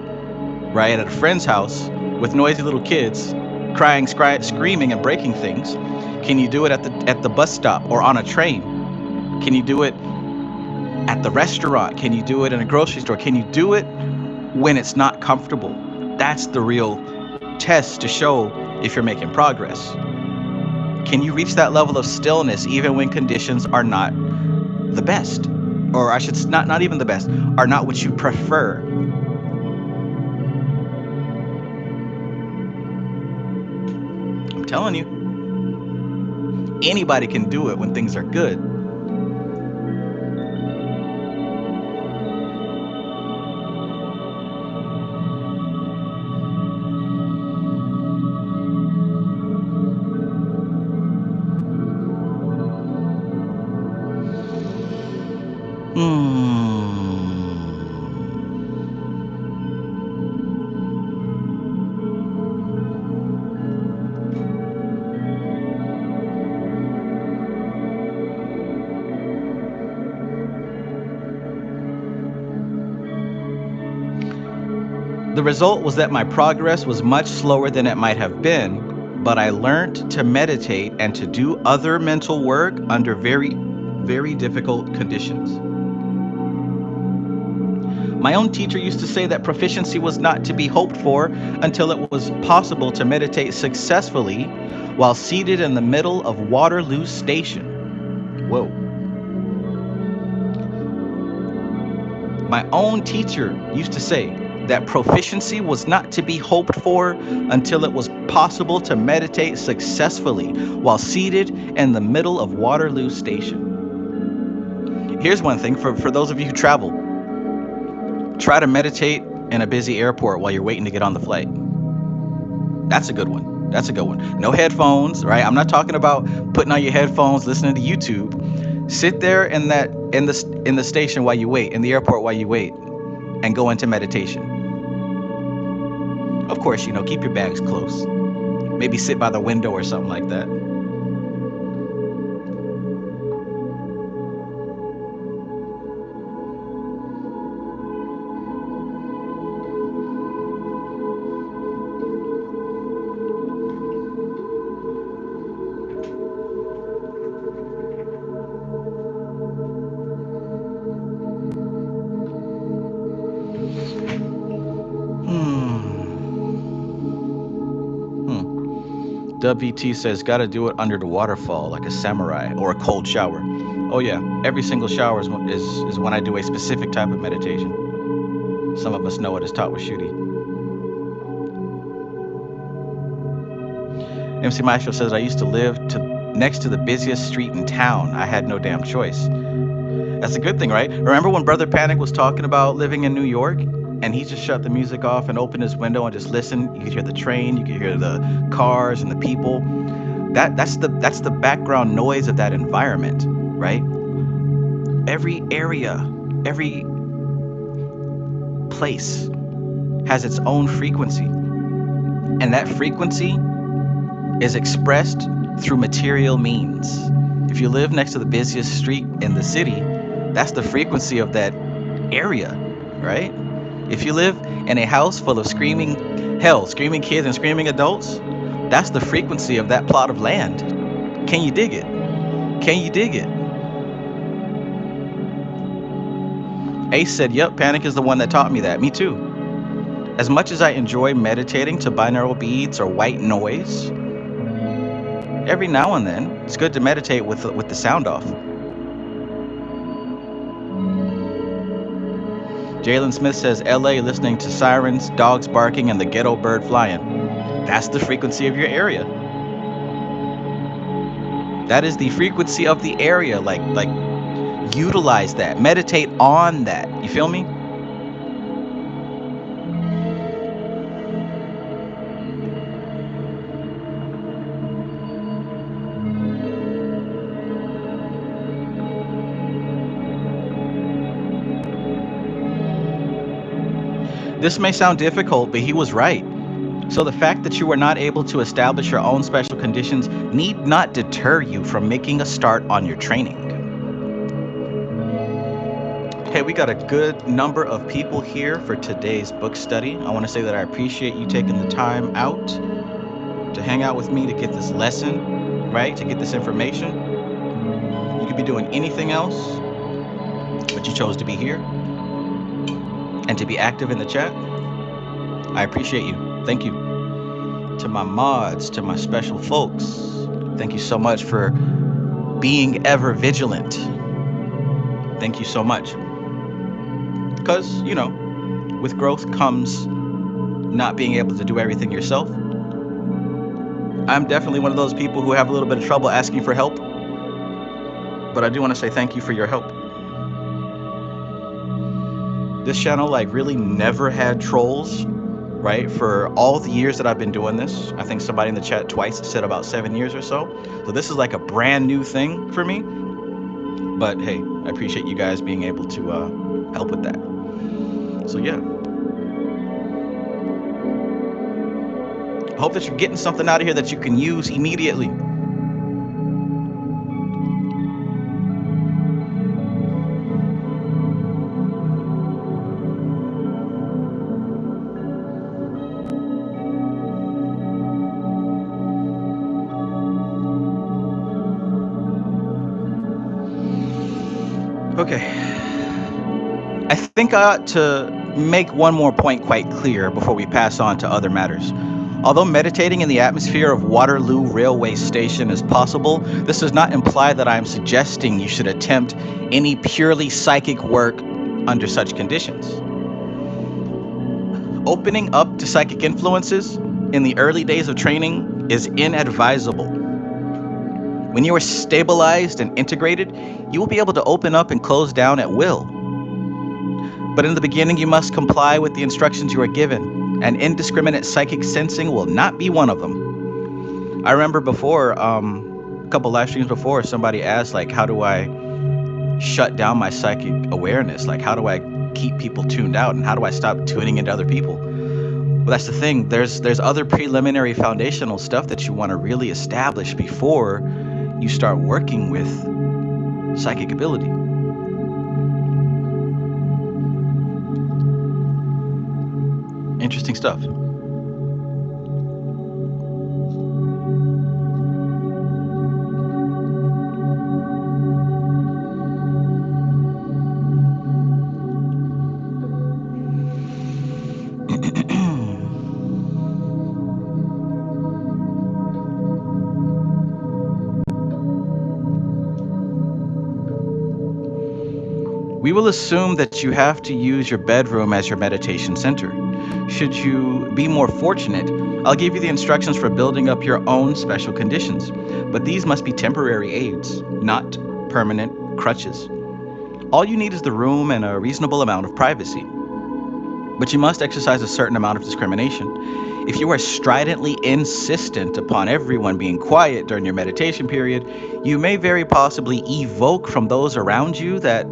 right, at a friend's house with noisy little kids crying, screaming, and breaking things? Can you do it at the bus stop or on a train? Can you do it at the restaurant? Can you do it in a grocery store? Can you do it when it's not comfortable? That's the real test to show if you're making progress. Can you reach that level of stillness even when conditions are not the best? Or I should not even the best, are not what you prefer. I'm telling you, anybody can do it when things are good. The result was that my progress was much slower than it might have been, but I learned to meditate and to do other mental work under very, very difficult conditions. My own teacher used to say that proficiency was not to be hoped for until it was possible to meditate successfully while seated in the middle of Waterloo Station. Whoa. My own teacher used to say that proficiency was not to be hoped for until it was possible to meditate successfully while seated in the middle of Waterloo Station. Here's one thing for those of you who travel. Try to meditate in a busy airport while you're waiting to get on the flight. That's a good one. That's a good one. No headphones, right? I'm not talking about putting on your headphones, listening to YouTube. Sit there in the station while you wait, in the airport while you wait, and go into meditation. Of course, keep your bags close. Maybe sit by the window or something like that. WT says, gotta do it under the waterfall like a samurai or a cold shower. Oh yeah, every single shower is when I do a specific type of meditation. Some of us know it as taught with Shooty. MC Maestro says, I used to live next to the busiest street in town. I had no damn choice. That's a good thing, right? Remember when Brother Panic was talking about living in New York? And he just shut the music off and opened his window and just listened. You could hear the train, you could hear the cars and the people. That's the background noise of that environment, right? Every area, every place has its own frequency. And that frequency is expressed through material means. If you live next to the busiest street in the city, that's the frequency of that area, right? If you live in a house full of screaming kids and screaming adults, that's the frequency of that plot of land. Can you dig it? Can you dig it? Ace said, yep, Panic is the one that taught me that. Me too. As much as I enjoy meditating to binaural beats or white noise, every now and then, it's good to meditate with the sound off. Jalen Smith says, LA listening to sirens, dogs barking, and the ghetto bird flying. That's the frequency of your area. That is the frequency of the area. Like utilize that. Meditate on that. You feel me? This may sound difficult, but he was right. So the fact that you were not able to establish your own special conditions need not deter you from making a start on your training. Okay, we got a good number of people here for today's book study. I want to say that I appreciate you taking the time out to hang out with me to get this lesson, right? To get this information. You could be doing anything else, but you chose to be here and to be active in the chat. I appreciate you. Thank you. To my mods, to my special folks, Thank you so much for being ever vigilant. Thank you so much. Because, with growth comes not being able to do everything yourself. I'm definitely one of those people who have a little bit of trouble asking for help, but I do want to say thank you for your help. This channel really never had trolls, right? For all the years that I've been doing this. I think somebody in the chat twice said about 7 years or so. So this is a brand new thing for me. But hey, I appreciate you guys being able to help with that. So yeah. I hope that you're getting something out of here that you can use immediately. Okay. I think I ought to make one more point quite clear before we pass on to other matters. Although meditating in the atmosphere of Waterloo Railway Station is possible, this does not imply that I am suggesting you should attempt any purely psychic work under such conditions. Opening up to psychic influences in the early days of training is inadvisable. When you are stabilized and integrated, you will be able to open up and close down at will. But in the beginning, you must comply with the instructions you are given, and indiscriminate psychic sensing will not be one of them. I remember before, a couple live streams before, somebody asked, how do I shut down my psychic awareness? How do I keep people tuned out, and how do I stop tuning into other people? Well, that's the thing. There's other preliminary foundational stuff that you want to really establish before you start working with psychic ability. Interesting stuff. We will assume that you have to use your bedroom as your meditation center. Should you be more fortunate, I'll give you the instructions for building up your own special conditions, but these must be temporary aids, not permanent crutches. All you need is the room and a reasonable amount of privacy. But you must exercise a certain amount of discrimination. If you are stridently insistent upon everyone being quiet during your meditation period, you may very possibly evoke from those around you that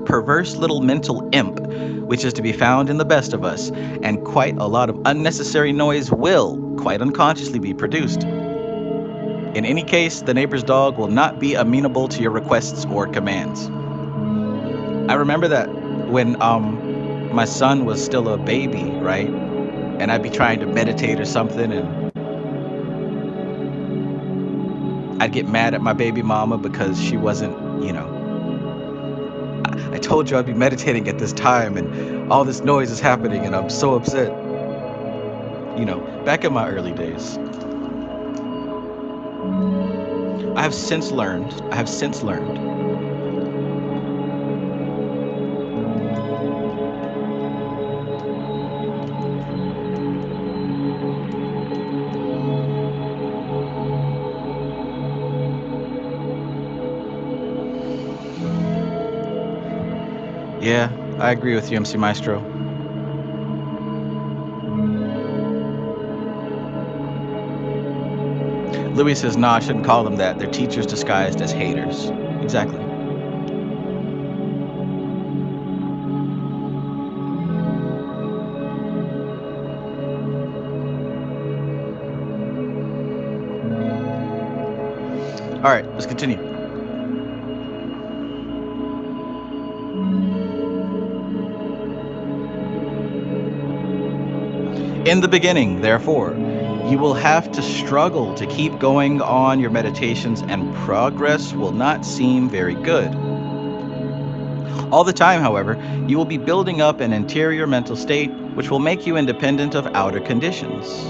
perverse little mental imp, which is to be found in the best of us, and quite a lot of unnecessary noise will, quite unconsciously, be produced. In any case, the neighbor's dog will not be amenable to your requests or commands. I remember that when my son was still a baby, right? And I'd be trying to meditate or something, and I'd get mad at my baby mama because she wasn't, I told you I'd be meditating at this time and all this noise is happening and I'm so upset. Back in my early days. I have since learned. Yeah, I agree with you, MC Maestro. Louis says, nah, I shouldn't call them that. They're teachers disguised as haters. Exactly. All right, let's continue. In the beginning, therefore, you will have to struggle to keep going on your meditations, and progress will not seem very good. All the time, however, you will be building up an interior mental state which will make you independent of outer conditions.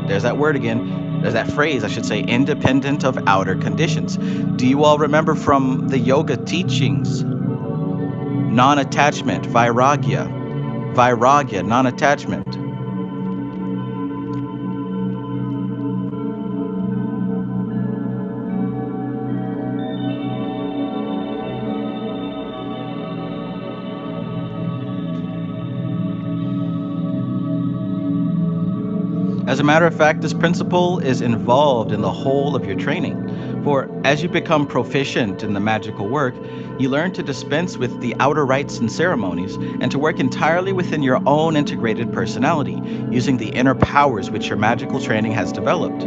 There's that word again. that phrase, I should say, independent of outer conditions. Do you all remember from the yoga teachings? Non-attachment, vairagya, non-attachment. As a matter of fact, this principle is involved in the whole of your training. For as you become proficient in the magical work, you learn to dispense with the outer rites and ceremonies and to work entirely within your own integrated personality, using the inner powers which your magical training has developed.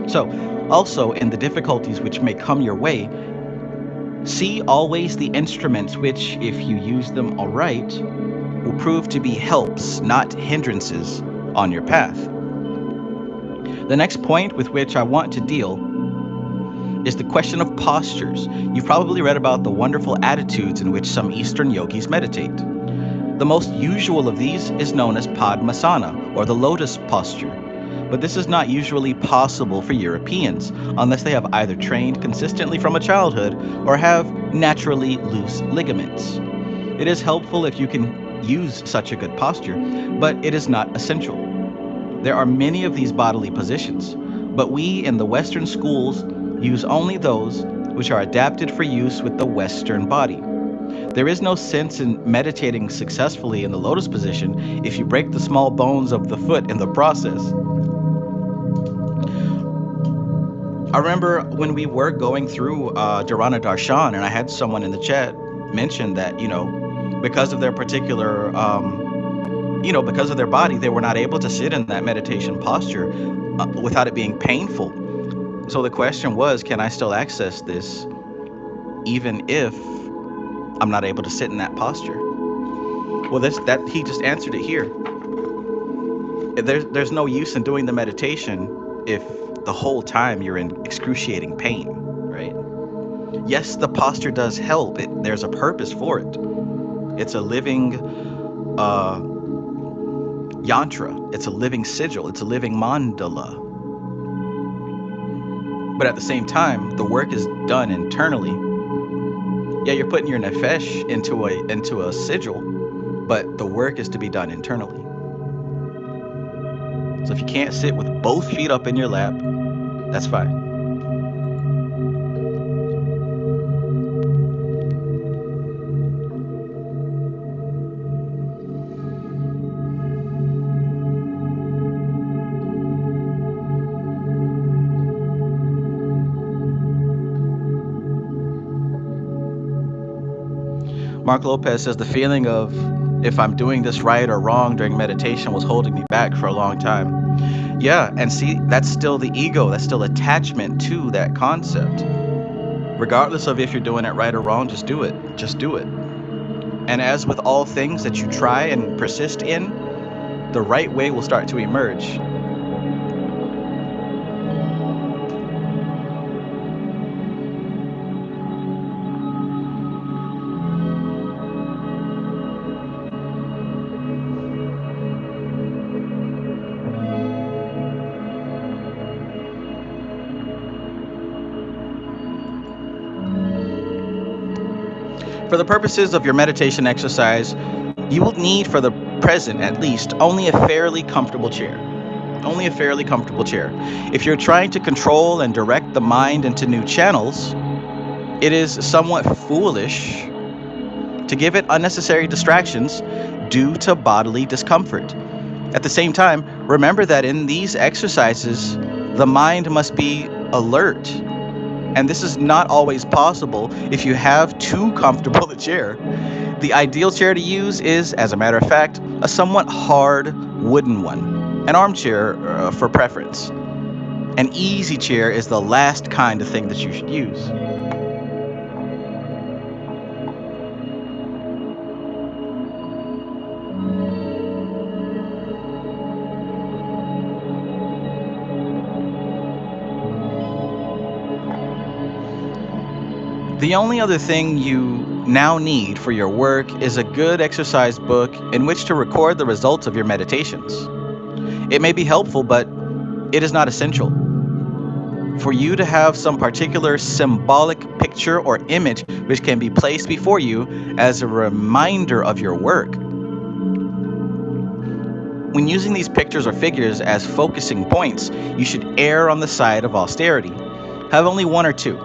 So, also in the difficulties which may come your way, see always the instruments which, if you use them aright, will prove to be helps, not hindrances, on your path. The next point with which I want to deal is the question of postures. You've probably read about the wonderful attitudes in which some Eastern yogis meditate. The most usual of these is known as Padmasana, or the lotus posture. But this is not usually possible for Europeans, unless they have either trained consistently from a childhood or have naturally loose ligaments. It is helpful if you can use such a good posture, but it is not essential. There are many of these bodily positions, but we in the Western schools use only those which are adapted for use with the Western body. There is no sense in meditating successfully in the lotus position if you break the small bones of the foot in the process. I remember when we were going through Dharana Darshan, and I had someone in the chat mention that, because of their particular because of their body, they were not able to sit in that meditation posture without it being painful. So the question was, can I still access this even if I'm not able to sit in that posture? Well, that he just answered it here. There's no use in doing the meditation if the whole time you're in excruciating pain, right? Yes, the posture does help. There's a purpose for it. It's a living yantra. It's a living sigil. It's a living mandala. But at the same time, the work is done internally. Yeah, you're putting your nefesh into a sigil, but the work is to be done internally. So if you can't sit with both feet up in your lap, that's fine. Mark Lopez says the feeling of if I'm doing this right or wrong during meditation was holding me back for a long time. Yeah, and see, that's still the ego. That's still attachment to that concept. Regardless of if you're doing it right or wrong, just do it. Just do it. And as with all things that you try and persist in, the right way will start to emerge. For the purposes of your meditation exercise, you will need, for the present at least, only a fairly comfortable chair. Only a fairly comfortable chair. If you're trying to control and direct the mind into new channels, it is somewhat foolish to give it unnecessary distractions due to bodily discomfort. At the same time, remember that in these exercises, the mind must be alert. And this is not always possible if you have too comfortable a chair. The ideal chair to use is, as a matter of fact, a somewhat hard wooden one, an armchair for preference. An easy chair is the last kind of thing that you should use. The only other thing you now need for your work is a good exercise book in which to record the results of your meditations. It may be helpful, but it is not essential. for you to have some particular symbolic picture or image which can be placed before you as a reminder of your work. When using these pictures or figures as focusing points, you should err on the side of austerity. Have only one or two.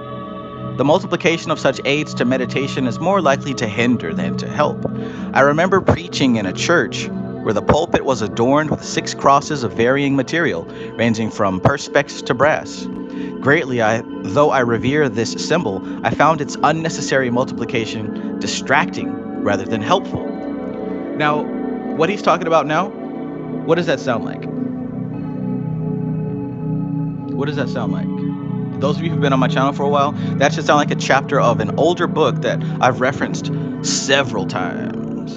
The multiplication of such aids to meditation is more likely to hinder than to help. I remember preaching in a church where the pulpit was adorned with 6 crosses of varying material, ranging from perspex to brass. Greatly, though I revere this symbol, I found its unnecessary multiplication distracting rather than helpful. Now, what he's talking about now, what does that sound like? What does that sound like? Those of you who've been on my channel for a while, that should sound like a chapter of an older book that I've referenced several times.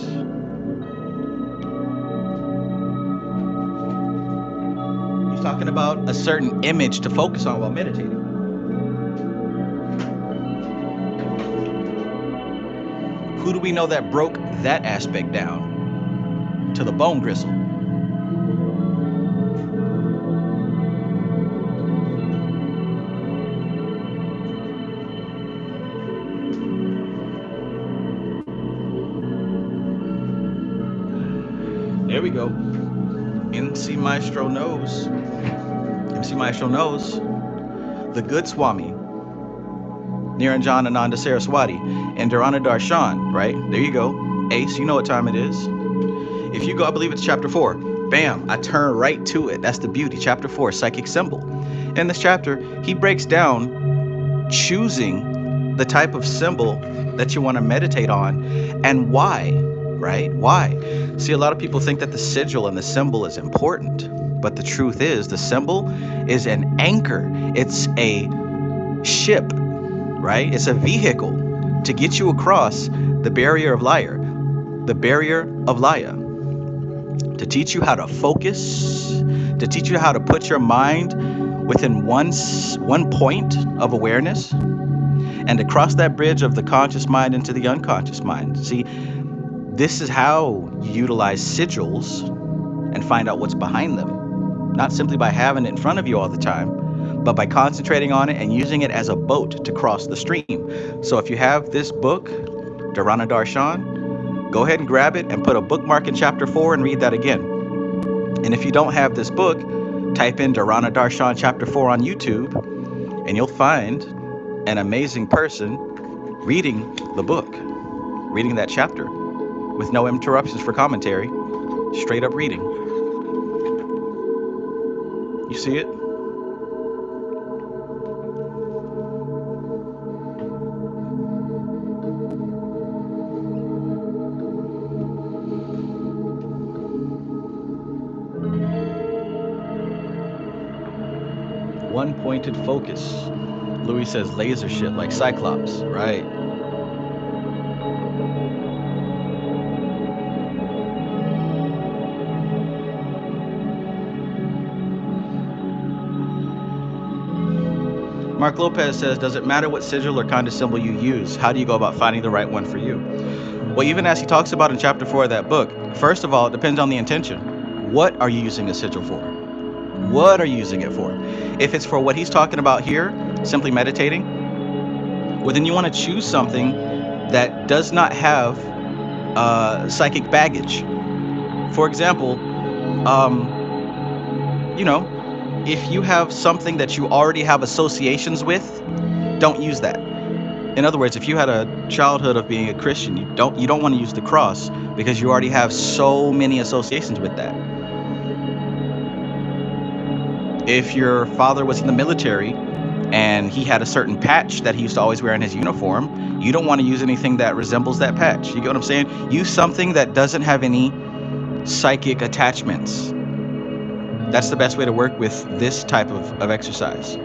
He's talking about a certain image to focus on while meditating. Who do we know that broke that aspect down to the bone gristle? There we go. MC Maestro knows. The good Swami, Niranjanananda Saraswati, and Dharana Darshan, right? There you go. Ace, you know what time it is. If you go, I believe it's chapter 4. Bam, I turn right to it. That's the beauty. Chapter 4, psychic symbol. In this chapter, he breaks down choosing the type of symbol that you want to meditate on and why, right? Why? See, a lot of people think that the sigil and the symbol is important, but the truth is the symbol is an anchor. It's a ship, right? It's a vehicle to get you across the barrier of Laya, to teach you how to focus, to teach you how to put your mind within one point of awareness, and to cross that bridge of the conscious mind into the unconscious mind. See, this is how you utilize sigils and find out what's behind them. Not simply by having it in front of you all the time, but by concentrating on it and using it as a boat to cross the stream. So if you have this book, Dharana Darshan, go ahead and grab it and put a bookmark in chapter 4 and read that again. And if you don't have this book, type in Dharana Darshan chapter 4 on YouTube, and you'll find an amazing person reading the book, reading that chapter with no interruptions for commentary, straight up reading. You see it? One pointed focus. Louis says laser shit like Cyclops, right? Mark Lopez says, does it matter what sigil or kind of symbol you use? How do you go about finding the right one for you? Well, even as he talks about in chapter 4 of that book, first of all, it depends on the intention. What are you using a sigil for? What are you using it for? If it's for what he's talking about here, simply meditating, well, then you want to choose something that does not have psychic baggage. For example, if you have something that you already have associations with, don't use that. In other words, if you had a childhood of being a Christian, you don't want to use the cross because you already have so many associations with that. If your father was in the military and he had a certain patch that he used to always wear in his uniform, you don't want to use anything that resembles that patch. You get what I'm saying? Use something that doesn't have any psychic attachments. That's the best way to work with this type of exercise.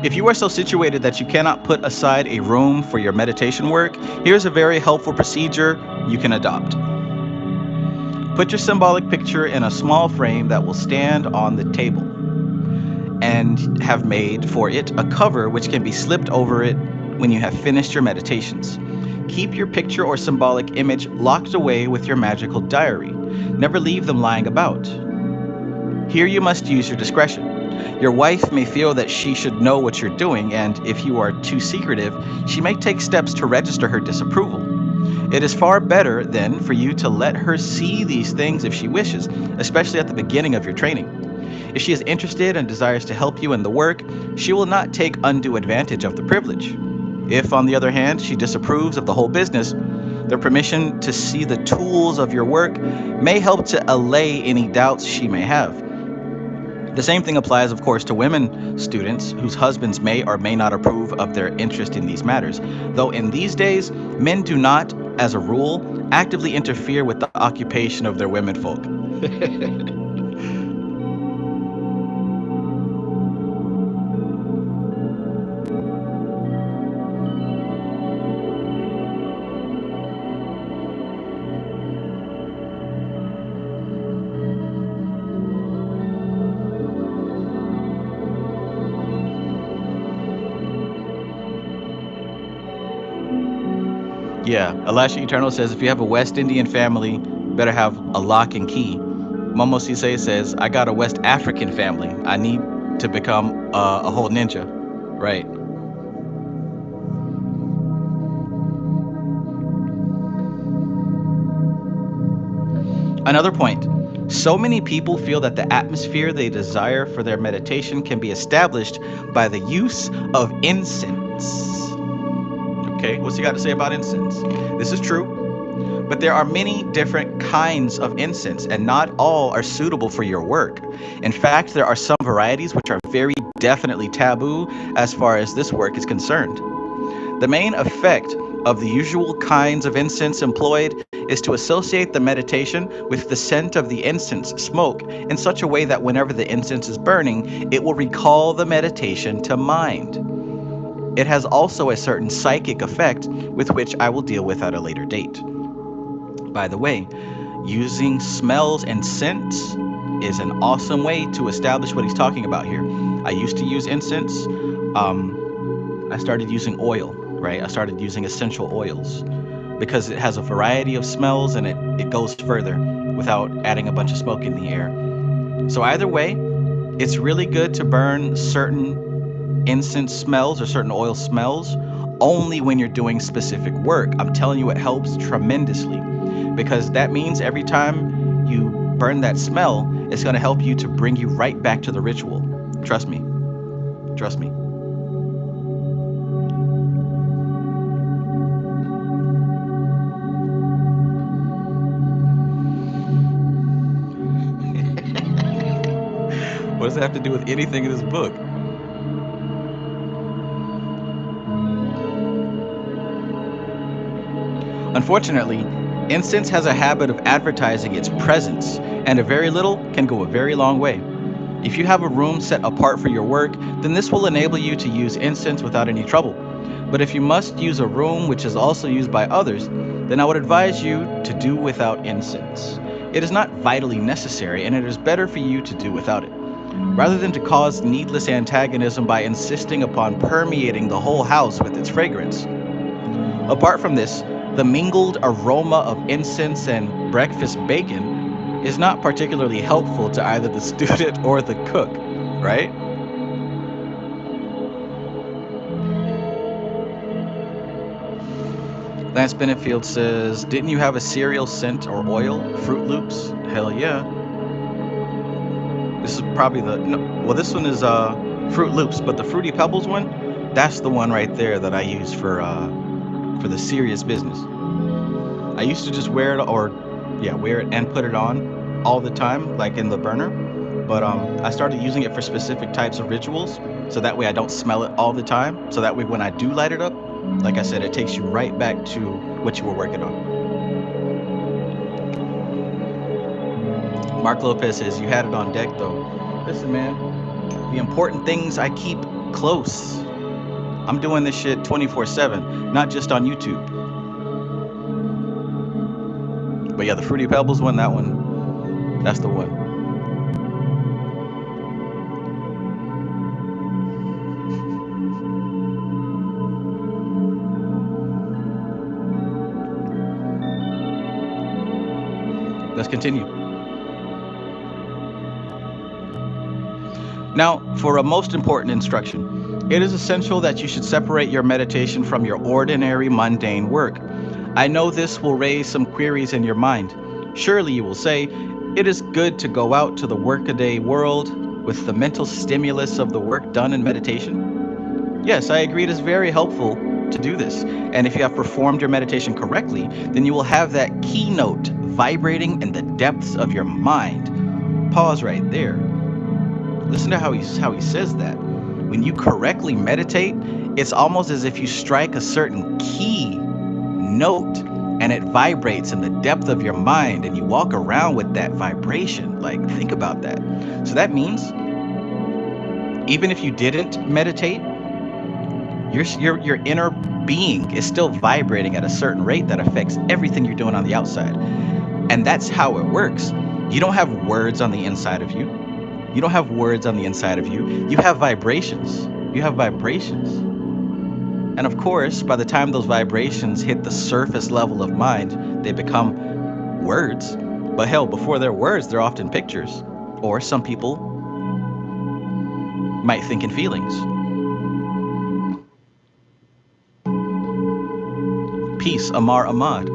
If you are so situated that you cannot put aside a room for your meditation work, here's a very helpful procedure you can adopt. Put your symbolic picture in a small frame that will stand on the table, and have made for it a cover which can be slipped over it when you have finished your meditations. Keep your picture or symbolic image locked away with your magical diary. Never leave them lying about. Here you must use your discretion. Your wife may feel that she should know what you're doing, and if you are too secretive, she may take steps to register her disapproval. It is far better, then, for you to let her see these things if she wishes, especially at the beginning of your training. If she is interested and desires to help you in the work, she will not take undue advantage of the privilege. If, on the other hand, she disapproves of the whole business, the permission to see the tools of your work may help to allay any doubts she may have. The same thing applies, of course, to women students whose husbands may or may not approve of their interest in these matters, though in these days, men do not, as a rule, actively interfere with the occupation of their womenfolk. Yeah, Elisha Eternal says if you have a West Indian family, better have a lock and key. Momo Sise says, I got a West African family. I need to become a whole ninja. Right. Another point. So many people feel that the atmosphere they desire for their meditation can be established by the use of incense. Okay, what's he got to say about incense? This is true, but there are many different kinds of incense, and not all are suitable for your work. In fact, there are some varieties which are very definitely taboo as far as this work is concerned. The main effect of the usual kinds of incense employed is to associate the meditation with the scent of the incense smoke in such a way that whenever the incense is burning, it will recall the meditation to mind. It has also a certain psychic effect with which I will deal with at a later date. By the way, using smells and scents is an awesome way to establish what he's talking about here. I used to use incense. I started using oil, right? I started using essential oils because it has a variety of smells and it goes further without adding a bunch of smoke in the air. So either way, it's really good to burn certain incense smells or certain oil smells only when you're doing specific work. I'm telling you, it helps tremendously because that means every time you burn that smell, it's going to help you to bring you right back to the ritual. Trust me. Trust me. What does that have to do with anything in this book? Unfortunately, incense has a habit of advertising its presence, and a very little can go a very long way. If you have a room set apart for your work, then this will enable you to use incense without any trouble. But if you must use a room which is also used by others, then I would advise you to do without incense. It is not vitally necessary, and it is better for you to do without it, rather than to cause needless antagonism by insisting upon permeating the whole house with its fragrance. Apart from this, the mingled aroma of incense and breakfast bacon is not particularly helpful to either the student or the cook, right? Lance Benefield says, didn't you have a cereal scent or oil? Fruit Loops? Hell yeah. This is probably well, this one is Fruit Loops, but the Fruity Pebbles one, that's the one right there that I use for the serious business. I used to just wear it and put it on all the time, like in the burner. But I started using it for specific types of rituals, so that way I don't smell it all the time. So that way when I do light it up, like I said, it takes you right back to what you were working on. Mark Lopez says, you had it on deck though. Listen, man, the important things I keep close. I'm doing this shit 24/7, not just on YouTube. But yeah, the Fruity Pebbles one, that one That's the one. Let's continue. Now, for a most important instruction, it is essential that you should separate your meditation from your ordinary mundane work. I know this will raise some queries in your mind. Surely you will say, it is good to go out to the workaday world with the mental stimulus of the work done in meditation. Yes, I agree it is very helpful to do this. And if you have performed your meditation correctly, then you will have that keynote vibrating in the depths of your mind. Pause right there. Listen to how he says that. When you correctly meditate, it's almost as if you strike a certain key note and it vibrates in the depth of your mind and you walk around with that vibration. Like, think about that. So that means even if you didn't meditate, your inner being is still vibrating at a certain rate that affects everything you're doing on the outside. And that's how it works. You don't have words on the inside of you. You don't have words on the inside of you. You have vibrations. You have vibrations. And of course, by the time those vibrations hit the surface level of mind, they become words. But hell, before they're words, they're often pictures. Or some people might think in feelings. Peace, Amar Ahmad.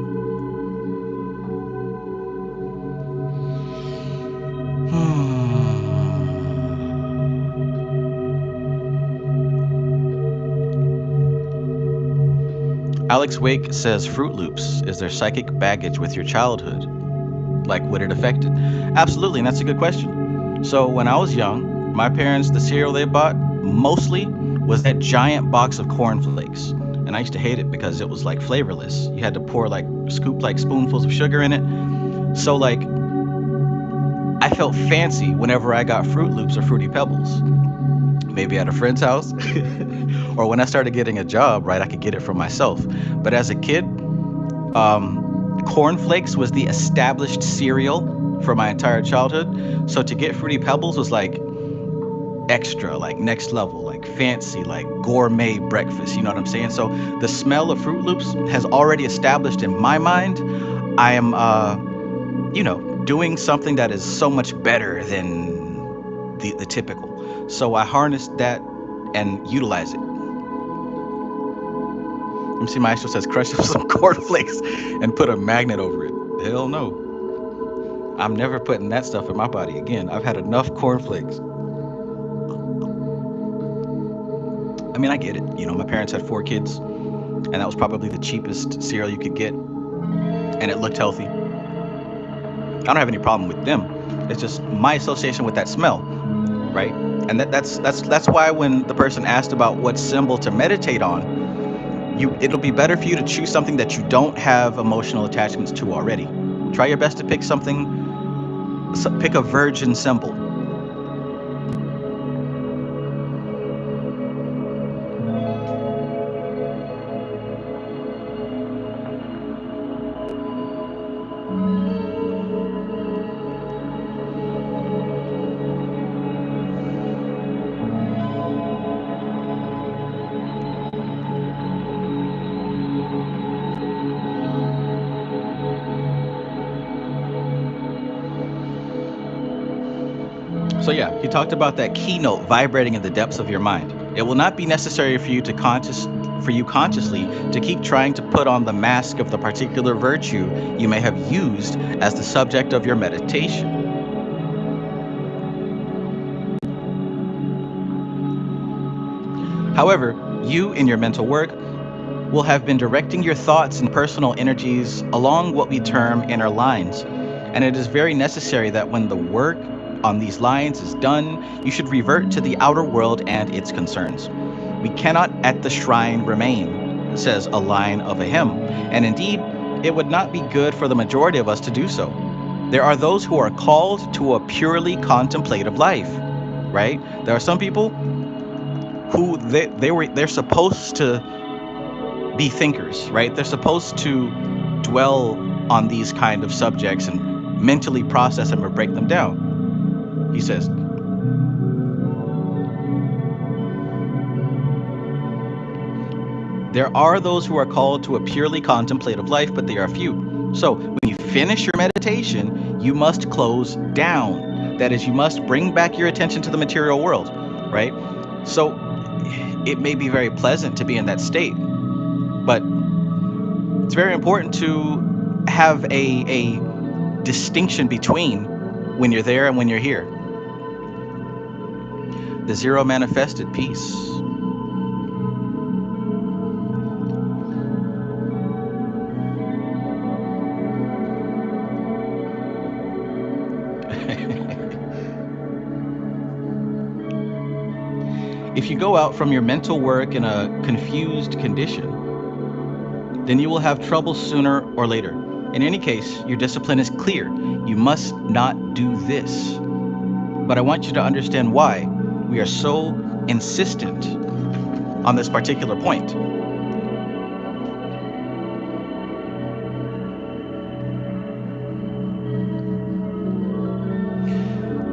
Alex Wake says Fruit Loops is their psychic baggage with your childhood. Like, would it affect it? Absolutely, and that's a good question. So when I was young, my parents, the cereal they bought mostly was that giant box of cornflakes. And I used to hate it because it was like flavorless. You had to pour like scoop like spoonfuls of sugar in it. So like I felt fancy whenever I got Fruit Loops or Fruity Pebbles. Maybe at a friend's house. Or when I started getting a job, right, I could get it for myself. But as a kid, cornflakes was the established cereal for my entire childhood. So to get Fruity Pebbles was like extra, like next level, like fancy, like gourmet breakfast. You know what I'm saying? So the smell of Fruit Loops has already established in my mind I am, doing something that is so much better than the typical. So I harnessed that and utilize it. Let me see, Maestro says crush up some cornflakes and put a magnet over it. Hell no. I'm never putting that stuff in my body again. I've had enough cornflakes. I mean, I get it. You know, my parents had 4 kids, and that was probably the cheapest cereal you could get, and it looked healthy. I don't have any problem with them. It's just my association with that smell, right? And that's why when the person asked about what symbol to meditate on, it'll be better for you to choose something that you don't have emotional attachments to already. Try your best to pick a virgin symbol. So yeah, he talked about that keynote vibrating in the depths of your mind. It will not be necessary for you consciously to keep trying to put on the mask of the particular virtue you may have used as the subject of your meditation. However, you in your mental work will have been directing your thoughts and personal energies along what we term inner lines. And it is very necessary that when the work on these lines is done, you should revert to the outer world and its concerns. We cannot at the shrine remain, says a line of a hymn. And indeed, it would not be good for the majority of us to do so. There are those who are called to a purely contemplative life, right? There are some people who they're supposed to be thinkers, right? They're supposed to dwell on these kind of subjects and mentally process them or break them down. He says, there are those who are called to a purely contemplative life, but they are few. So when you finish your meditation, you must close down. That is, you must bring back your attention to the material world, right? So it may be very pleasant to be in that state, but it's very important to have a distinction between when you're there and when you're here. The zero manifested peace. If you go out from your mental work in a confused condition, then you will have trouble sooner or later. In any case, your discipline is clear. You must not do this. But I want you to understand why we are so insistent on this particular point.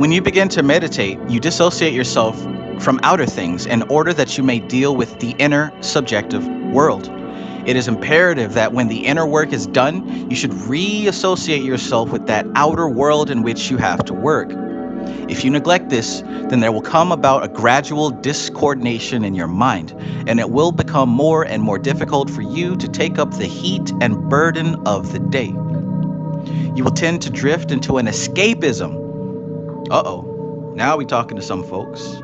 When you begin to meditate, you dissociate yourself from outer things in order that you may deal with the inner subjective world. It is imperative that when the inner work is done, you should reassociate yourself with that outer world in which you have to work. If you neglect this, then there will come about a gradual discoordination in your mind, and it will become more and more difficult for you to take up the heat and burden of the day. You will tend to drift into an escapism. Now we're talking to some folks.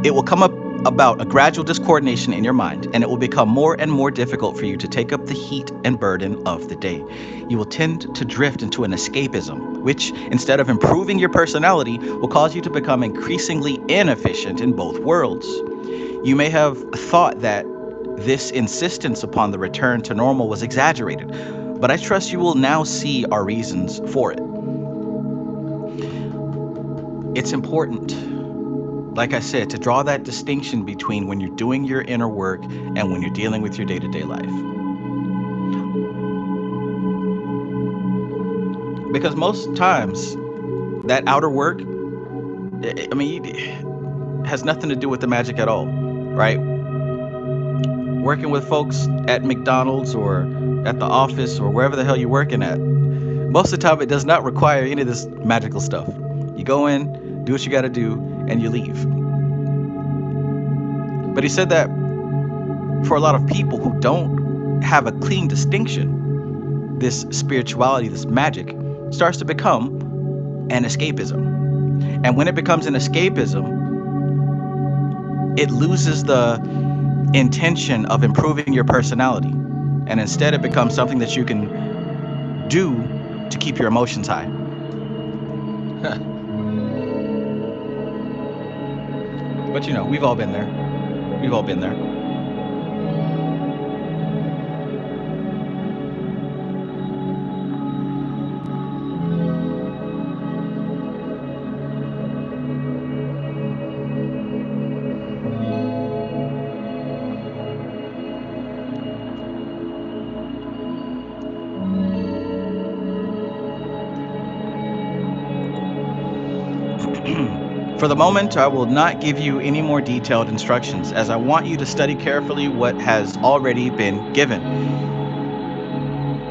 It will come up about a gradual discoordination in your mind, and it will become more and more difficult for you to take up the heat and burden of the day. You will tend to drift into an escapism, which, instead of improving your personality, will cause you to become increasingly inefficient in both worlds. You may have thought that this insistence upon the return to normal was exaggerated, but I trust you will now see our reasons for it. It's important, like I said, to draw that distinction between when you're doing your inner work and when you're dealing with your day-to-day life. Because most times, that outer work, has nothing to do with the magic at all, right? Working with folks at McDonald's or at the office or wherever the hell you're working at, most of the time it does not require any of this magical stuff. You go in, do what you got to do, and you leave. But he said that for a lot of people who don't have a clean distinction, this spirituality, this magic, starts to become an escapism. And when it becomes an escapism, it loses the intention of improving your personality. And instead it becomes something that you can do to keep your emotions high. But we've all been there. We've all been there. For the moment, I will not give you any more detailed instructions, as I want you to study carefully what has already been given.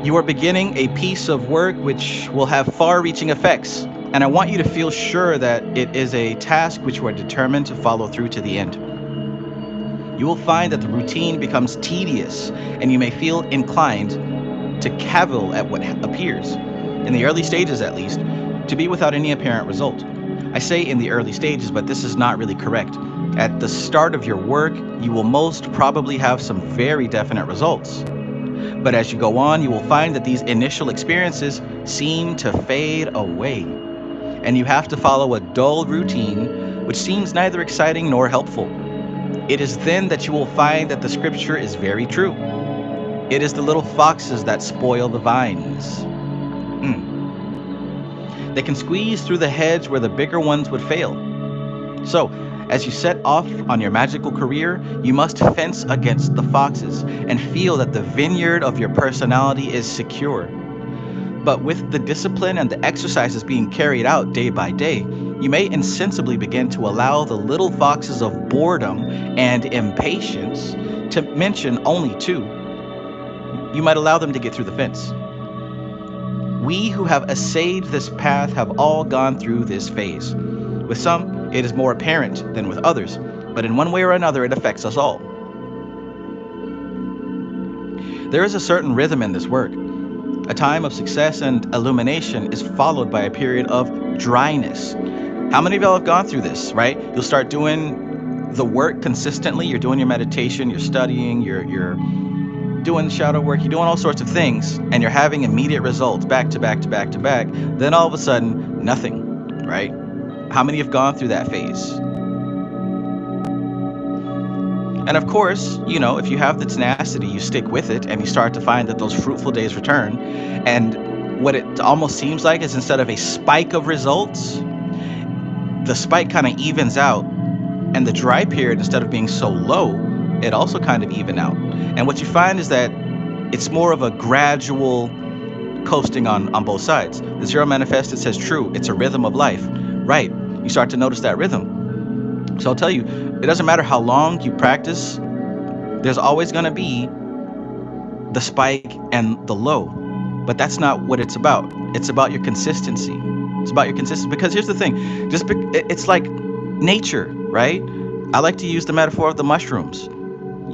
You are beginning a piece of work which will have far-reaching effects, and I want you to feel sure that it is a task which you are determined to follow through to the end. You will find that the routine becomes tedious, and you may feel inclined to cavil at what appears, in the early stages at least, to be without any apparent result. I say in the early stages, but this is not really correct. At the start of your work, you will most probably have some very definite results. But as you go on, you will find that these initial experiences seem to fade away, and you have to follow a dull routine which seems neither exciting nor helpful. It is then that you will find that the scripture is very true. It is the little foxes that spoil the vines. They can squeeze through the hedge where the bigger ones would fail. So, As you set off on your magical career, you must fence against the foxes and feel that the vineyard of your personality is secure. But with the discipline and the exercises being carried out day by day, you may insensibly begin to allow the little foxes of boredom and impatience, to mention only two, you might allow them to get through the fence. We who have essayed this path have all gone through this phase. With some, it is more apparent than with others, but in one way or another, it affects us all. There is a certain rhythm in this work. A time of success and illumination is followed by a period of dryness. How many of y'all have gone through this, right? You'll start doing the work consistently. You're doing your meditation, you're studying, you're doing shadow work, you're doing all sorts of things, and you're having immediate results back to back to back to back. Then all of a sudden, nothing, right? How many have gone through that phase? And of course, if you have the tenacity, you stick with it and you start to find that those fruitful days return. And what it almost seems like is, instead of a spike of results, the spike kind of evens out, and the dry period, instead of being so low, it also kind of even out. And what you find is that it's more of a gradual coasting on both sides. The Zero Manifested says, true, it's a rhythm of life. Right, you start to notice that rhythm. So I'll tell you, it doesn't matter how long you practice, there's always going to be the spike and the low. But that's not what it's about. It's about your consistency. It's about your consistency. Because here's the thing, it's like nature, right? I like to use the metaphor of the mushrooms.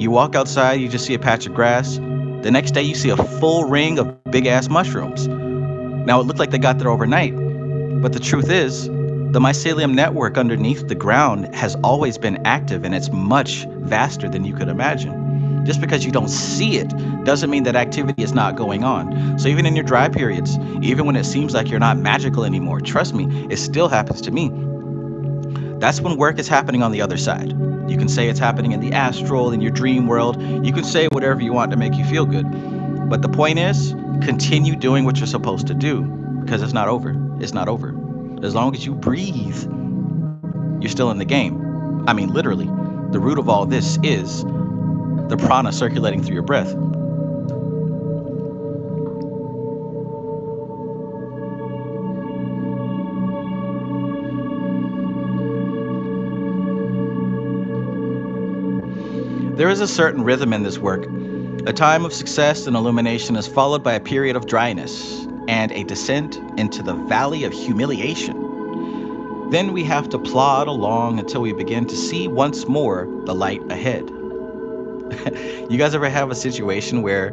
You walk outside, you just see a patch of grass. The next day you see a full ring of big ass mushrooms. Now it looked like they got there overnight, but the truth is, the mycelium network underneath the ground has always been active, and it's much vaster than you could imagine. Just because you don't see it doesn't mean that activity is not going on. So even in your dry periods, even when it seems like you're not magical anymore, trust me, it still happens to me. That's when work is happening on the other side. You can say it's happening in the astral, in your dream world. You can say whatever you want to make you feel good. But the point is, continue doing what you're supposed to do, because it's not over. It's not over. As long as you breathe, you're still in the game. I mean, literally, the root of all this is the prana circulating through your breath. There is a certain rhythm in this work. A time of success and illumination is followed by a period of dryness and a descent into the valley of humiliation. Then we have to plod along until we begin to see once more the light ahead. You guys ever have a situation where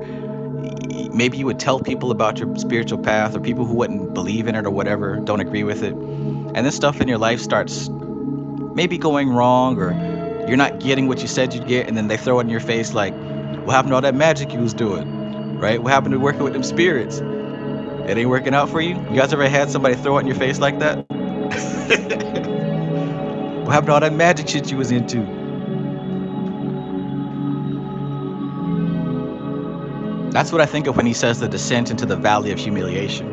maybe you would tell people about your spiritual path, or people who wouldn't believe in it or whatever, don't agree with it, and then stuff in your life starts maybe going wrong, or you're not getting what you said you'd get, and then they throw it in your face like, what happened to all that magic you was doing, right? What happened to working with them spirits? It ain't working out for you? You guys ever had somebody throw it in your face like that? What happened to all that magic shit you was into? That's what I think of when he says the descent into the valley of humiliation.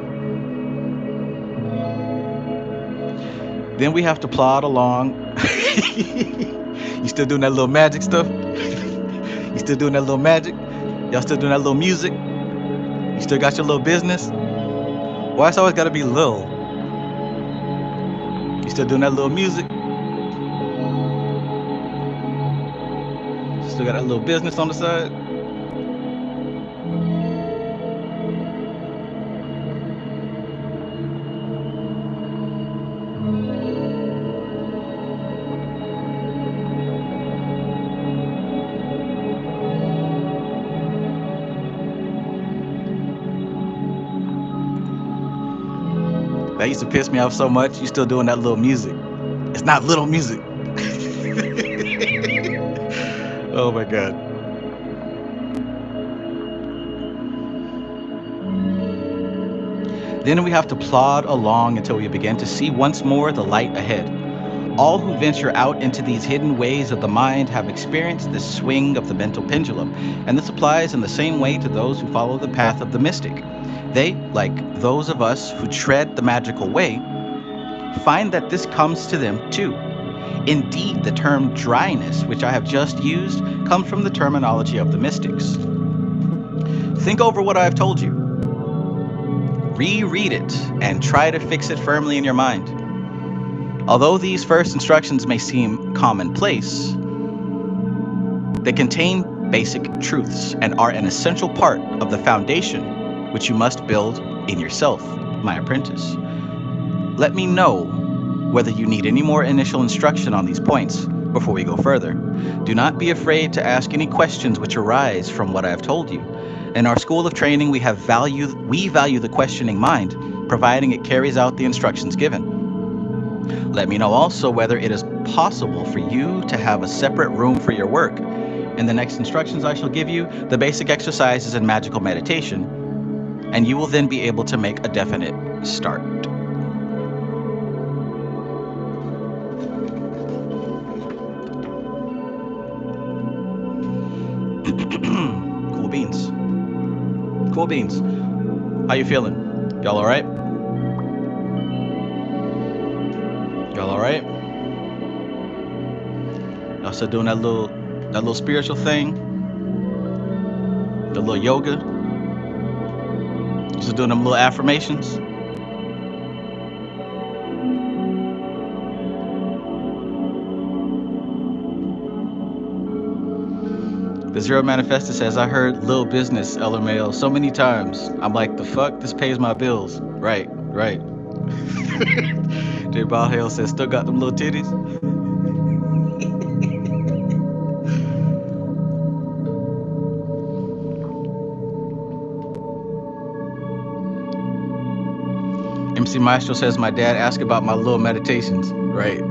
Then we have to plod along. You still doing that little magic stuff? You still doing that little magic? Y'all still doing that little music? You still got your little business? Why it's always gotta be little? You still doing that little music? Still got that little business on the side? That used to piss me off so much. You still doing that little music. It's not little music. Oh my God. Then we have to plod along until we begin to see once more the light ahead. All who venture out into these hidden ways of the mind have experienced this swing of the mental pendulum, and this applies in the same way to those who follow the path of the mystic. They, like those of us who tread the magical way, find that this comes to them too. Indeed, the term dryness, which I have just used, comes from the terminology of the mystics. Think over what I have told you. Reread it and try to fix it firmly in your mind. Although these first instructions may seem commonplace, they contain basic truths and are an essential part of the foundation which you must build in yourself, my apprentice. Let me know whether you need any more initial instruction on these points before we go further. Do not be afraid to ask any questions which arise from what I have told you. In our school of training, we value the questioning mind, providing it carries out the instructions given. Let me know also whether it is possible for you to have a separate room for your work. In the next instructions I shall give you the basic exercises in magical meditation, and you will then be able to make a definite start. Cool beans. Cool beans. How you feeling? Y'all all right? Y'all all right? Y'all still doing that little spiritual thing? The little yoga? You still doing them little affirmations? The Zero Manifestor says, I heard Lil Business, LMAO, so many times. I'm like, the fuck? This pays my bills. Right. J. Balhale says, still got them little titties? MC Maestro says, my dad asked about my little meditations. Right.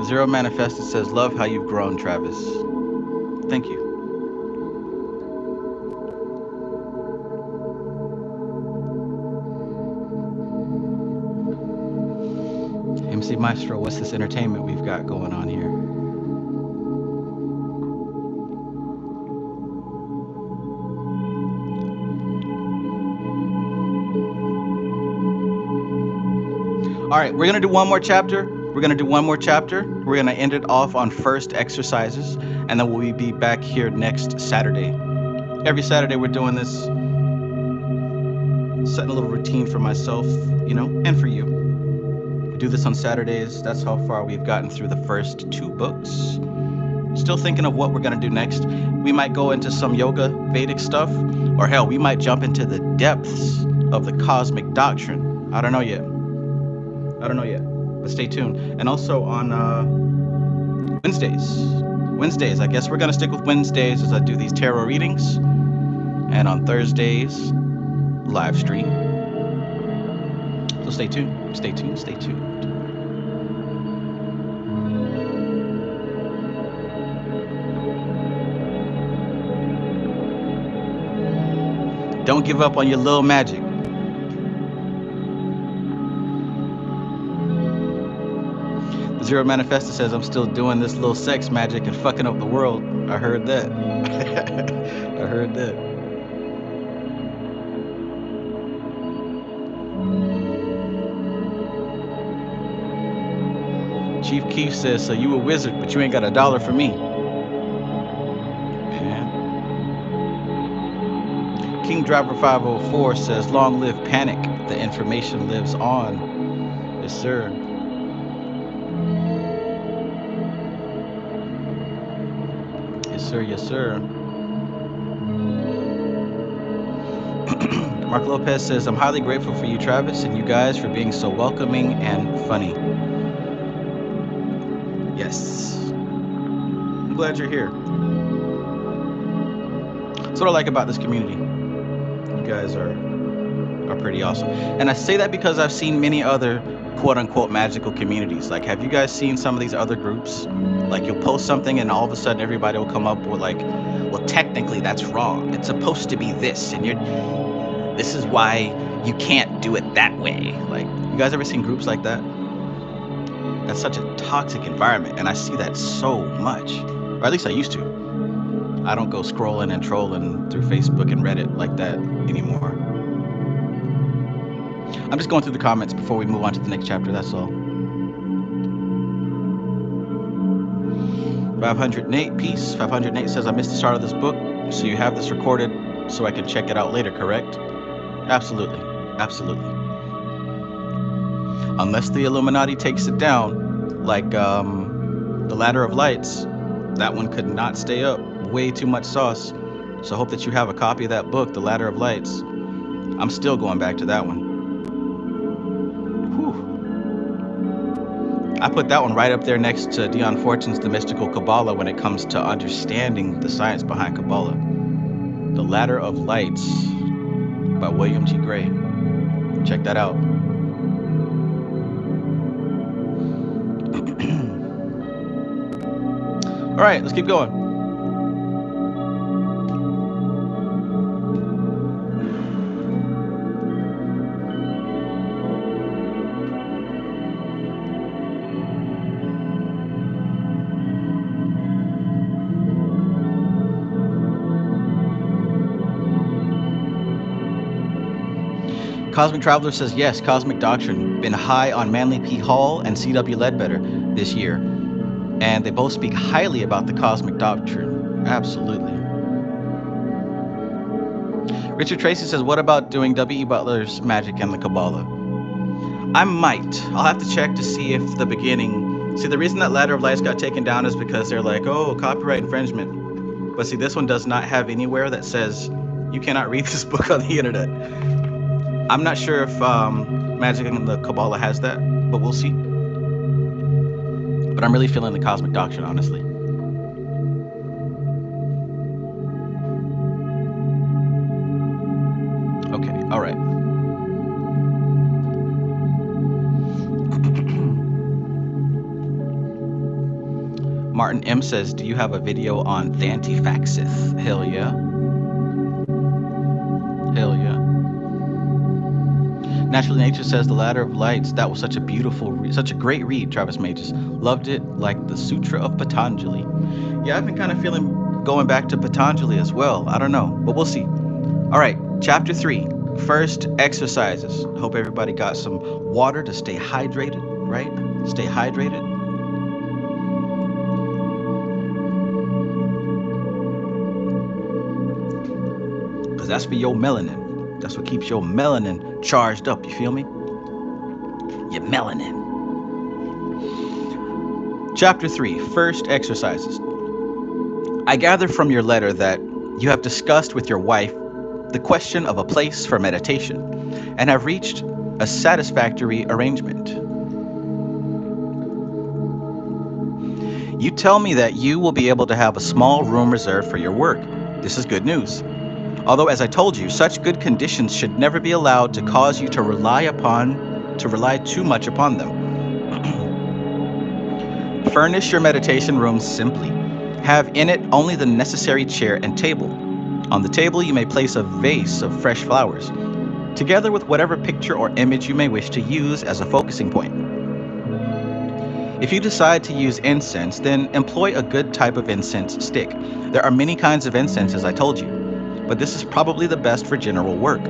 Zero Manifested says, love how you've grown, Travis. Thank you. MC Maestro, what's this entertainment we've got going on here? All right, we're going to do one more chapter. We're going to end it off on first exercises, and then we'll be back here next Saturday. Every Saturday we're doing this, setting a little routine for myself, and for you. We do this on Saturdays. That's how far we've gotten through the first 2 books. Still thinking of what we're going to do next. We might go into some yoga, Vedic stuff, or hell, we might jump into the depths of the cosmic doctrine. I don't know yet. But stay tuned. And also on Wednesdays, I guess we're going to stick with Wednesdays as I do these tarot readings. And on Thursdays, live stream. So stay tuned. Don't give up on your little magic. Zero Manifestor says, I'm still doing this little sex magic and fucking up the world. I heard that. Chief Keef says, so you a wizard, but you ain't got $1 for me. Man. King Driver 504 says, long live panic. The information lives on. Yes, sir. Yes, sir. Mark Lopez says, I'm highly grateful for you, Travis, and you guys for being so welcoming and funny. Yes. I'm glad you're here. That's what I like about this community. You guys are pretty awesome. And I say that because I've seen many other quote-unquote magical communities. Like, have you guys seen some of these other groups? Like, you'll post something and all of a sudden everybody will come up with like, well, technically that's wrong. It's supposed to be this, and this is why you can't do it that way. Like, you guys ever seen groups like that? That's such a toxic environment, and I see that so much. Or at least I used to. I don't go scrolling and trolling through Facebook and Reddit like that anymore. I'm just going through the comments before we move on to the next chapter, that's all. 500 Nate, peace. 500 Nate says, I missed the start of this book, so you have this recorded so I can check it out later, correct? Absolutely. Absolutely. Unless the Illuminati takes it down, like the Ladder of Lights, that one could not stay up. Way too much sauce. So I hope that you have a copy of that book, The Ladder of Lights. I'm still going back to that one. Whew. I put that one right up there next to Dion Fortune's The Mystical Kabbalah when it comes to understanding the science behind Kabbalah. The Ladder of Lights by William T. Gray. Check that out. All right, let's keep going. Cosmic Traveler says, yes, Cosmic Doctrine. Been high on Manly P. Hall and C.W. Ledbetter this year. And they both speak highly about the Cosmic Doctrine. Absolutely. Richard Tracy says, what about doing W.E. Butler's Magick and the Kabbalah? I might. I'll have to check to see if the beginning... See, the reason that Ladder of Lights got taken down is because they're like, oh, copyright infringement. But see, this one does not have anywhere that says you cannot read this book on the internet. I'm not sure if Magick and the Kabbalah has that, but we'll see. But I'm really feeling the Cosmic Doctrine, honestly. Okay, all right. Martin M says, do you have a video on Thantifaxith? Hell yeah. Hell yeah. Naturally Nature says, The Ladder of Lights, that was such a beautiful, such a great read, Travis Mages. Loved it like the Sutra of Patanjali. Yeah, I've been kind of feeling going back to Patanjali as well. I don't know, but we'll see. All right, chapter 3, first exercises. Hope everybody got some water to stay hydrated, right? Stay hydrated. Because that's for your melanin. That's what keeps your melanin charged up, you feel me? Your melanin. Chapter 3, first exercises. I gather from your letter that you have discussed with your wife the question of a place for meditation and have reached a satisfactory arrangement. You tell me that you will be able to have a small room reserved for your work. This is good news. Although, as I told you, such good conditions should never be allowed to cause you to rely too much upon them. Furnish your meditation room simply. Have in it only the necessary chair and table. On the table, you may place a vase of fresh flowers, together with whatever picture or image you may wish to use as a focusing point. If you decide to use incense, then employ a good type of incense stick. There are many kinds of incense, as I told you, but this is probably the best for general work.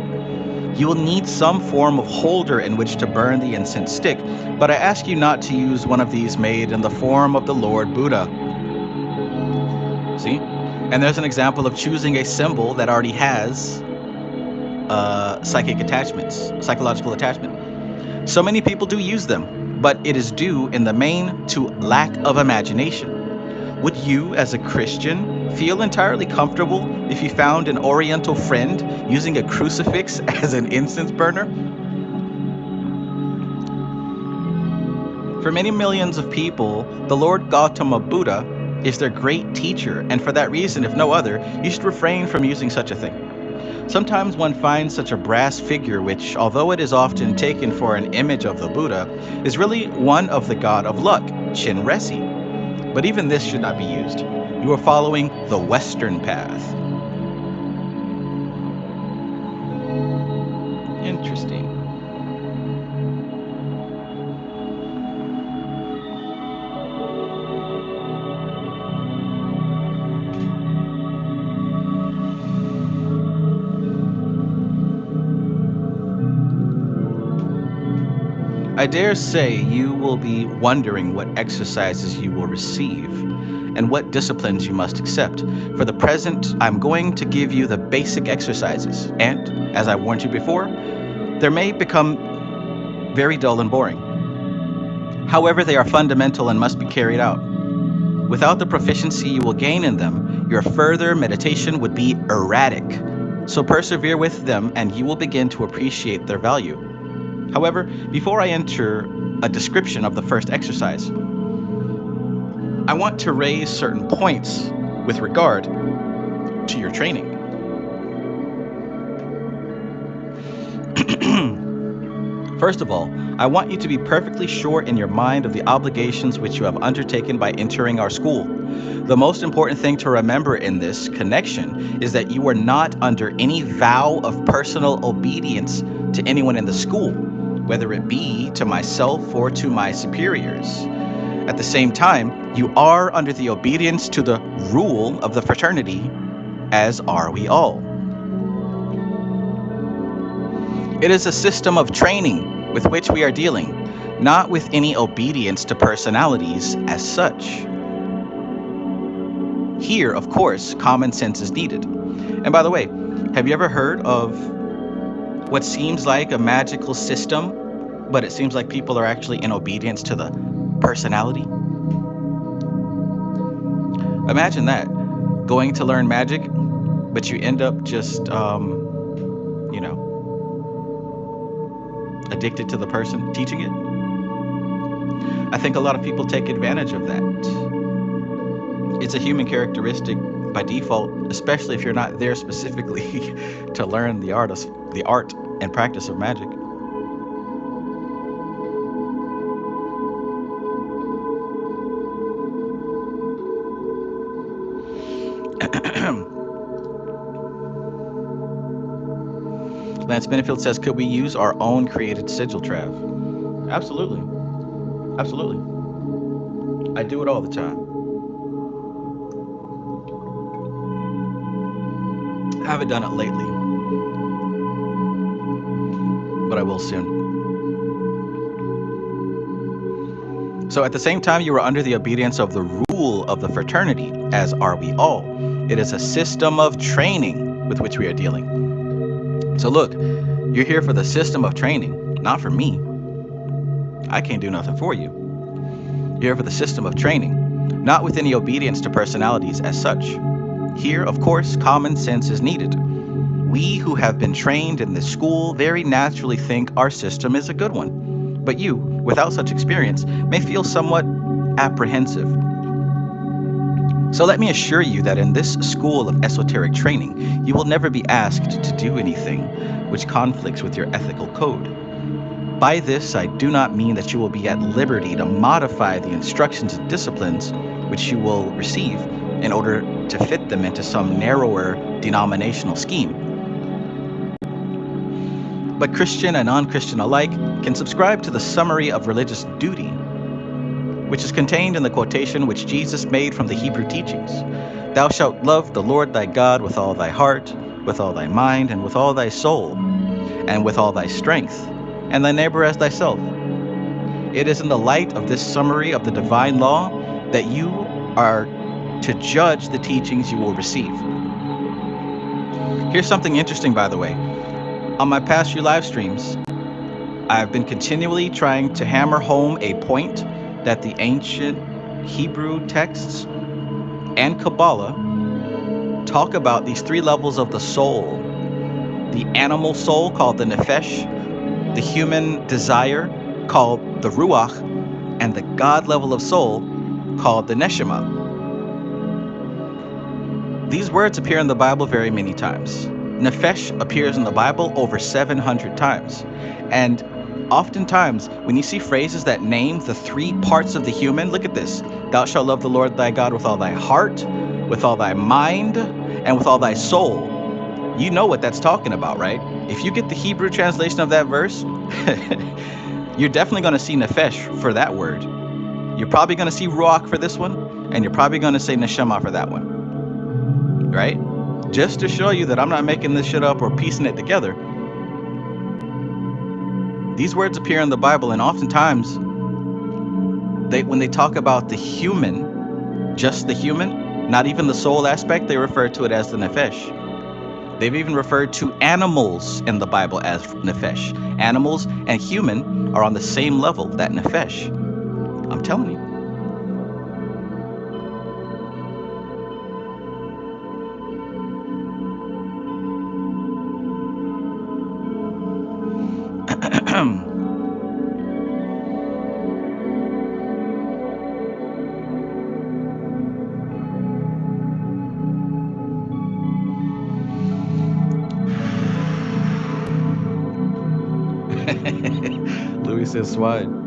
You will need some form of holder in which to burn the incense stick, but I ask you not to use one of these made in the form of the Lord Buddha. See? And there's an example of choosing a symbol that already has psychological attachment. So many people do use them, but it is due in the main to lack of imagination. Would you, as a Christian, feel entirely comfortable if you found an Oriental friend using a crucifix as an incense burner? For many millions of people, the Lord Gautama Buddha is their great teacher, and for that reason, if no other, you should refrain from using such a thing. Sometimes one finds such a brass figure which, although it is often taken for an image of the Buddha, is really one of the god of luck, Chinresi. But even this should not be used. You are following the Western path. Interesting. I dare say you will be wondering what exercises you will receive and what disciplines you must accept. For the present, I'm going to give you the basic exercises, and, as I warned you before, they may become very dull and boring. However, they are fundamental and must be carried out. Without the proficiency you will gain in them, your further meditation would be erratic. So persevere with them, and you will begin to appreciate their value. However, before I enter a description of the first exercise, I want to raise certain points with regard to your training. First of all, I want you to be perfectly sure in your mind of the obligations which you have undertaken by entering our school. The most important thing to remember in this connection is that you are not under any vow of personal obedience to anyone in the school, whether it be to myself or to my superiors. At the same time, you are under the obedience to the rule of the fraternity, as are we all. It is a system of training with which we are dealing, not with any obedience to personalities as such. Here, of course, common sense is needed. And by the way, have you ever heard of what seems like a magical system, but it seems like people are actually in obedience to the personality? Imagine that, going to learn magic, but you end up just, addicted to the person teaching it. I think a lot of people take advantage of that. It's a human characteristic by default, especially if you're not there specifically to learn the art and practice of magic. Lance Benefield says, could we use our own created sigil, Trav? Absolutely. Absolutely. I do it all the time. I haven't done it lately, but I will soon. So at the same time, you are under the obedience of the rule of the fraternity, as are we all. It is a system of training with which we are dealing. So look, you're here for the system of training, not for me. I can't do nothing for you. You're here for the system of training, not with any obedience to personalities as such. Here, of course, common sense is needed. We who have been trained in this school very naturally think our system is a good one. But you, without such experience, may feel somewhat apprehensive. So let me assure you that in this school of esoteric training, you will never be asked to do anything which conflicts with your ethical code. By this, I do not mean that you will be at liberty to modify the instructions and disciplines which you will receive in order to fit them into some narrower denominational scheme. But Christian and non-Christian alike can subscribe to the summary of religious duty, which is contained in the quotation which Jesus made from the Hebrew teachings. Thou shalt love the Lord thy God with all thy heart, with all thy mind, and with all thy soul, and with all thy strength, and thy neighbor as thyself. It is in the light of this summary of the divine law that you are to judge the teachings you will receive. Here's something interesting, by the way. On my past few live streams, I've been continually trying to hammer home a point that the ancient Hebrew texts and Kabbalah talk about these three levels of the soul. The animal soul, called the nefesh, the human desire, called the ruach, and the God level of soul, called the neshama. These words appear in the Bible very many times. Nefesh appears in the Bible over 700 times. And oftentimes, when you see phrases that name the three parts of the human, look at this. Thou shalt love the Lord thy God with all thy heart, with all thy mind, and with all thy soul. You know what that's talking about, right? If you get the Hebrew translation of that verse, you're definitely going to see nefesh for that word. You're probably going to see ruach for this one, and you're probably going to say neshama for that one, right? Just to show you that I'm not making this shit up or piecing it together. These words appear in the Bible, and oftentimes, when they talk about the human, just the human, not even the soul aspect, they refer to it as the nefesh. They've even referred to animals in the Bible as nefesh. Animals and human are on the same level, that nefesh. I'm telling you. Louis says swine.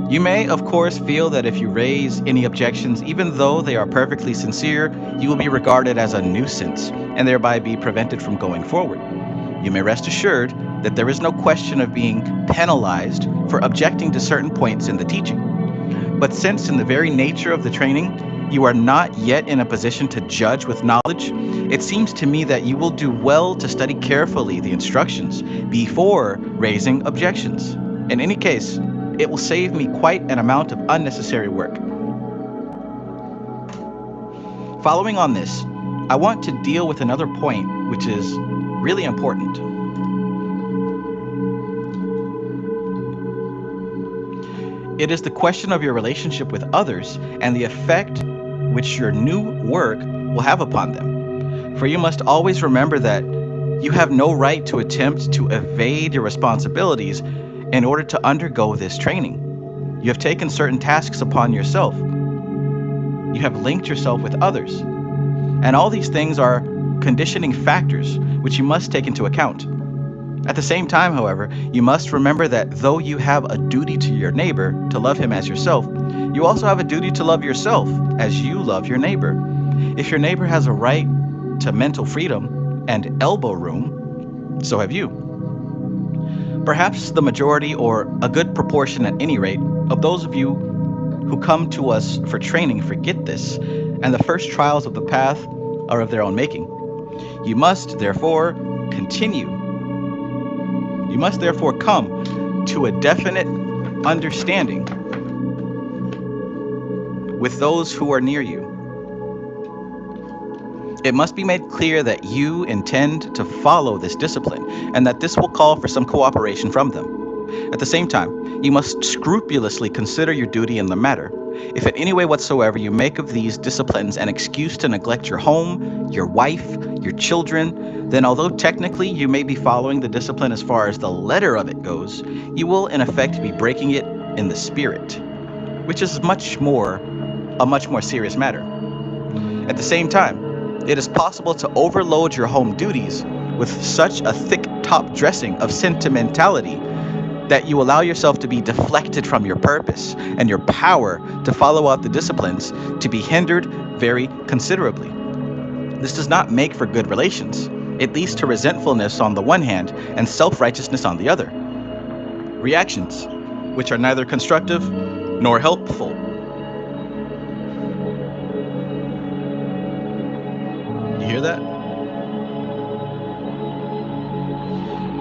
You may, of course, feel that if you raise any objections, even though they are perfectly sincere, you will be regarded as a nuisance and thereby be prevented from going forward. You may rest assured that there is no question of being penalized for objecting to certain points in the teaching. But since in the very nature of the training, you are not yet in a position to judge with knowledge, it seems to me that you will do well to study carefully the instructions before raising objections. In any case, it will save me quite an amount of unnecessary work. Following on this, I want to deal with another point which is really important. It is the question of your relationship with others and the effect which your new work will have upon them. For you must always remember that you have no right to attempt to evade your responsibilities in order to undergo this training. You have taken certain tasks upon yourself. You have linked yourself with others. And all these things are conditioning factors which you must take into account. At the same time, however, you must remember that though you have a duty to your neighbor to love him as yourself, you also have a duty to love yourself as you love your neighbor. If your neighbor has a right to mental freedom and elbow room, so have you. Perhaps the majority, or a good proportion at any rate, of those of you who come to us for training forget this, and the first trials of the path are of their own making. You must therefore come to a definite understanding with those who are near you. It must be made clear that you intend to follow this discipline and that this will call for some cooperation from them. At the same time, you must scrupulously consider your duty in the matter. If in any way whatsoever you make of these disciplines an excuse to neglect your home, your wife, your children, then although technically you may be following the discipline as far as the letter of it goes, you will in effect be breaking it in the spirit, which is a much more serious matter. At the same time, it is possible to overload your home duties with such a thick top dressing of sentimentality that you allow yourself to be deflected from your purpose and your power to follow out the disciplines to be hindered very considerably. This does not make for good relations. It leads to resentfulness on the one hand and self-righteousness on the other. Reactions, which are neither constructive nor helpful. You hear that?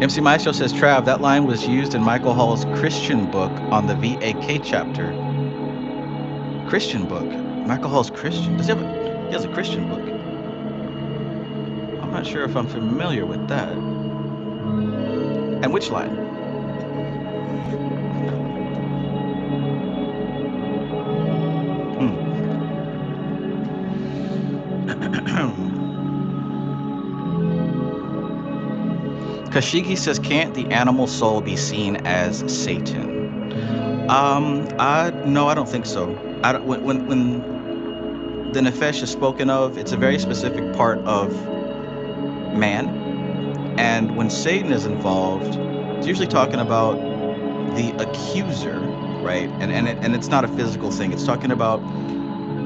MC Maestro says, Trav, that line was used in Michael Hall's Christian book on the VAK chapter. Christian book? Michael Hall's Christian? He has a Christian book. I'm not sure if I'm familiar with that. And which line? Kashigi says, can't the animal soul be seen as Satan? No, I don't think so. When the nefesh is spoken of, it's a very specific part of man. And when Satan is involved, it's usually talking about the accuser, right? And it's not a physical thing. It's talking about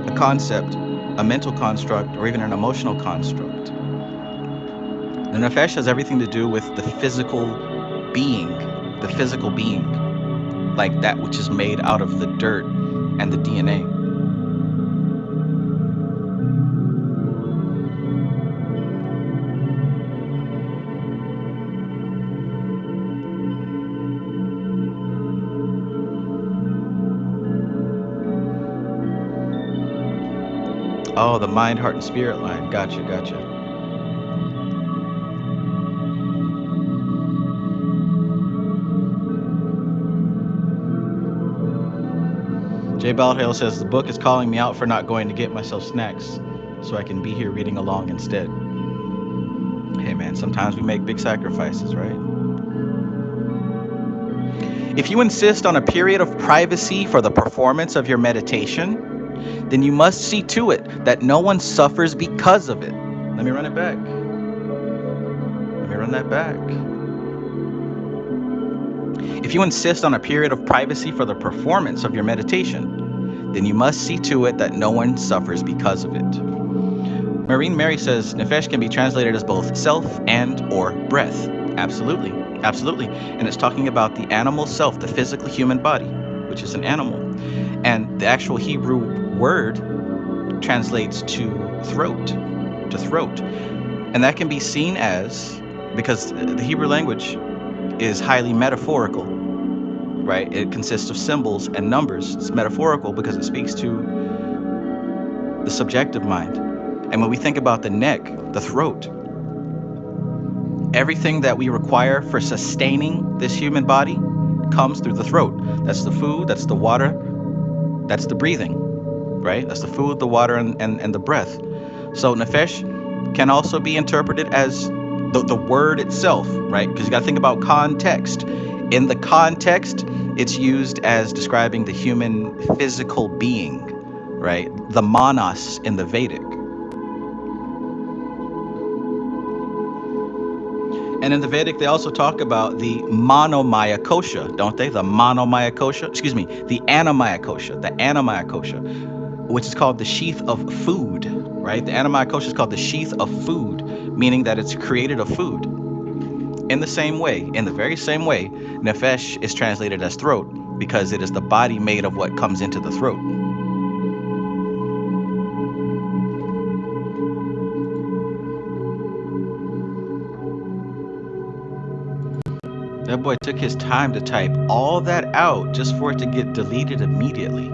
a concept, a mental construct, or even an emotional construct. The nefesh has everything to do with the physical being, like that which is made out of the dirt and the DNA. Oh, the mind, heart, and spirit line. Gotcha, gotcha. Jay Baldhill says the book is calling me out for not going to get myself snacks so I can be here reading along instead. Hey man, sometimes we make big sacrifices, right? If you insist on a period of privacy for the performance of your meditation, then you must see to it that no one suffers because of it. Let me run it back. Let me run that back. If you insist on a period of privacy for the performance of your meditation, then you must see to it that no one suffers because of it. Marine Mary says Nefesh can be translated as both self and or breath. Absolutely, absolutely. And it's talking about the animal self, the physical human body, which is an animal. And the actual Hebrew word translates to throat, And that can be seen as, because the Hebrew language is highly metaphorical, right? It consists of symbols and numbers. It's metaphorical because it speaks to the subjective mind. And when we think about the neck, the throat, everything that we require for sustaining this human body comes through the throat. That's the food, that's the water, that's the breathing, right? That's the food, the water, and the breath. So Nefesh can also be interpreted as the word itself, right? Because you got to think about context. In the context, it's used as describing the human physical being, right? The manas in the Vedic. And in the Vedic, they also talk about the manomaya kosha, don't they? The manomaya kosha, the anamaya kosha, which is called the sheath of food, right? The anamaya kosha is called the sheath of food, meaning that it's created of food. In the very same way, Nefesh is translated as throat because it is the body made of what comes into the throat. That boy took his time to type all that out just for it to get deleted immediately.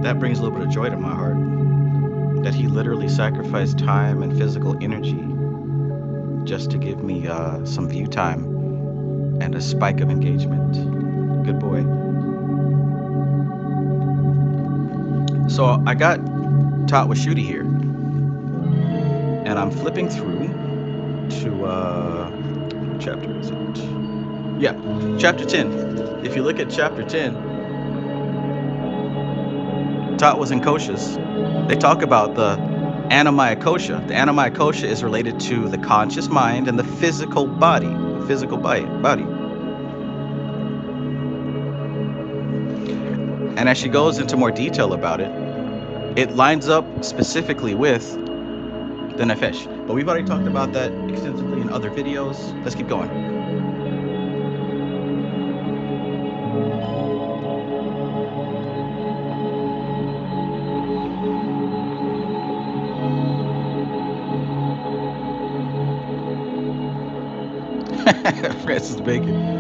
That brings a little bit of joy to my heart, that he literally sacrificed time and physical energy just to give me some view time and a spike of engagement. Good boy. So I got taught with Shooty here, and I'm flipping through to what chapter is it? Yeah, chapter 10. If you look at chapter 10, Tatwas and Koshas, they talk about the anamaya kosha. The anamaya kosha is related to the conscious mind and the physical body. And as she goes into more detail about it, it lines up specifically with the Nefesh. But we've already talked about that extensively in other videos. Let's keep going. Francis Bacon.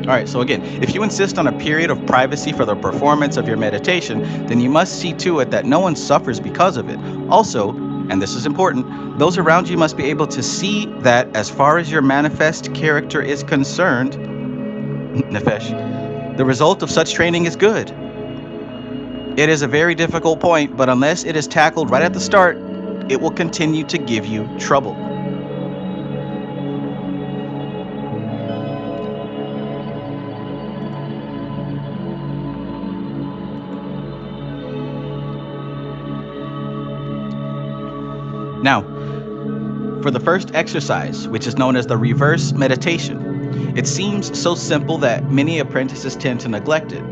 All right, so again, if you insist on a period of privacy for the performance of your meditation, then you must see to it that no one suffers because of it. Also, and this is important, those around you must be able to see that as far as your manifest character is concerned, Nefesh, the result of such training is good. It is a very difficult point, but unless it is tackled right at the start, it will continue to give you trouble. Now, for the first exercise, which is known as the reverse meditation, it seems so simple that many apprentices tend to neglect it.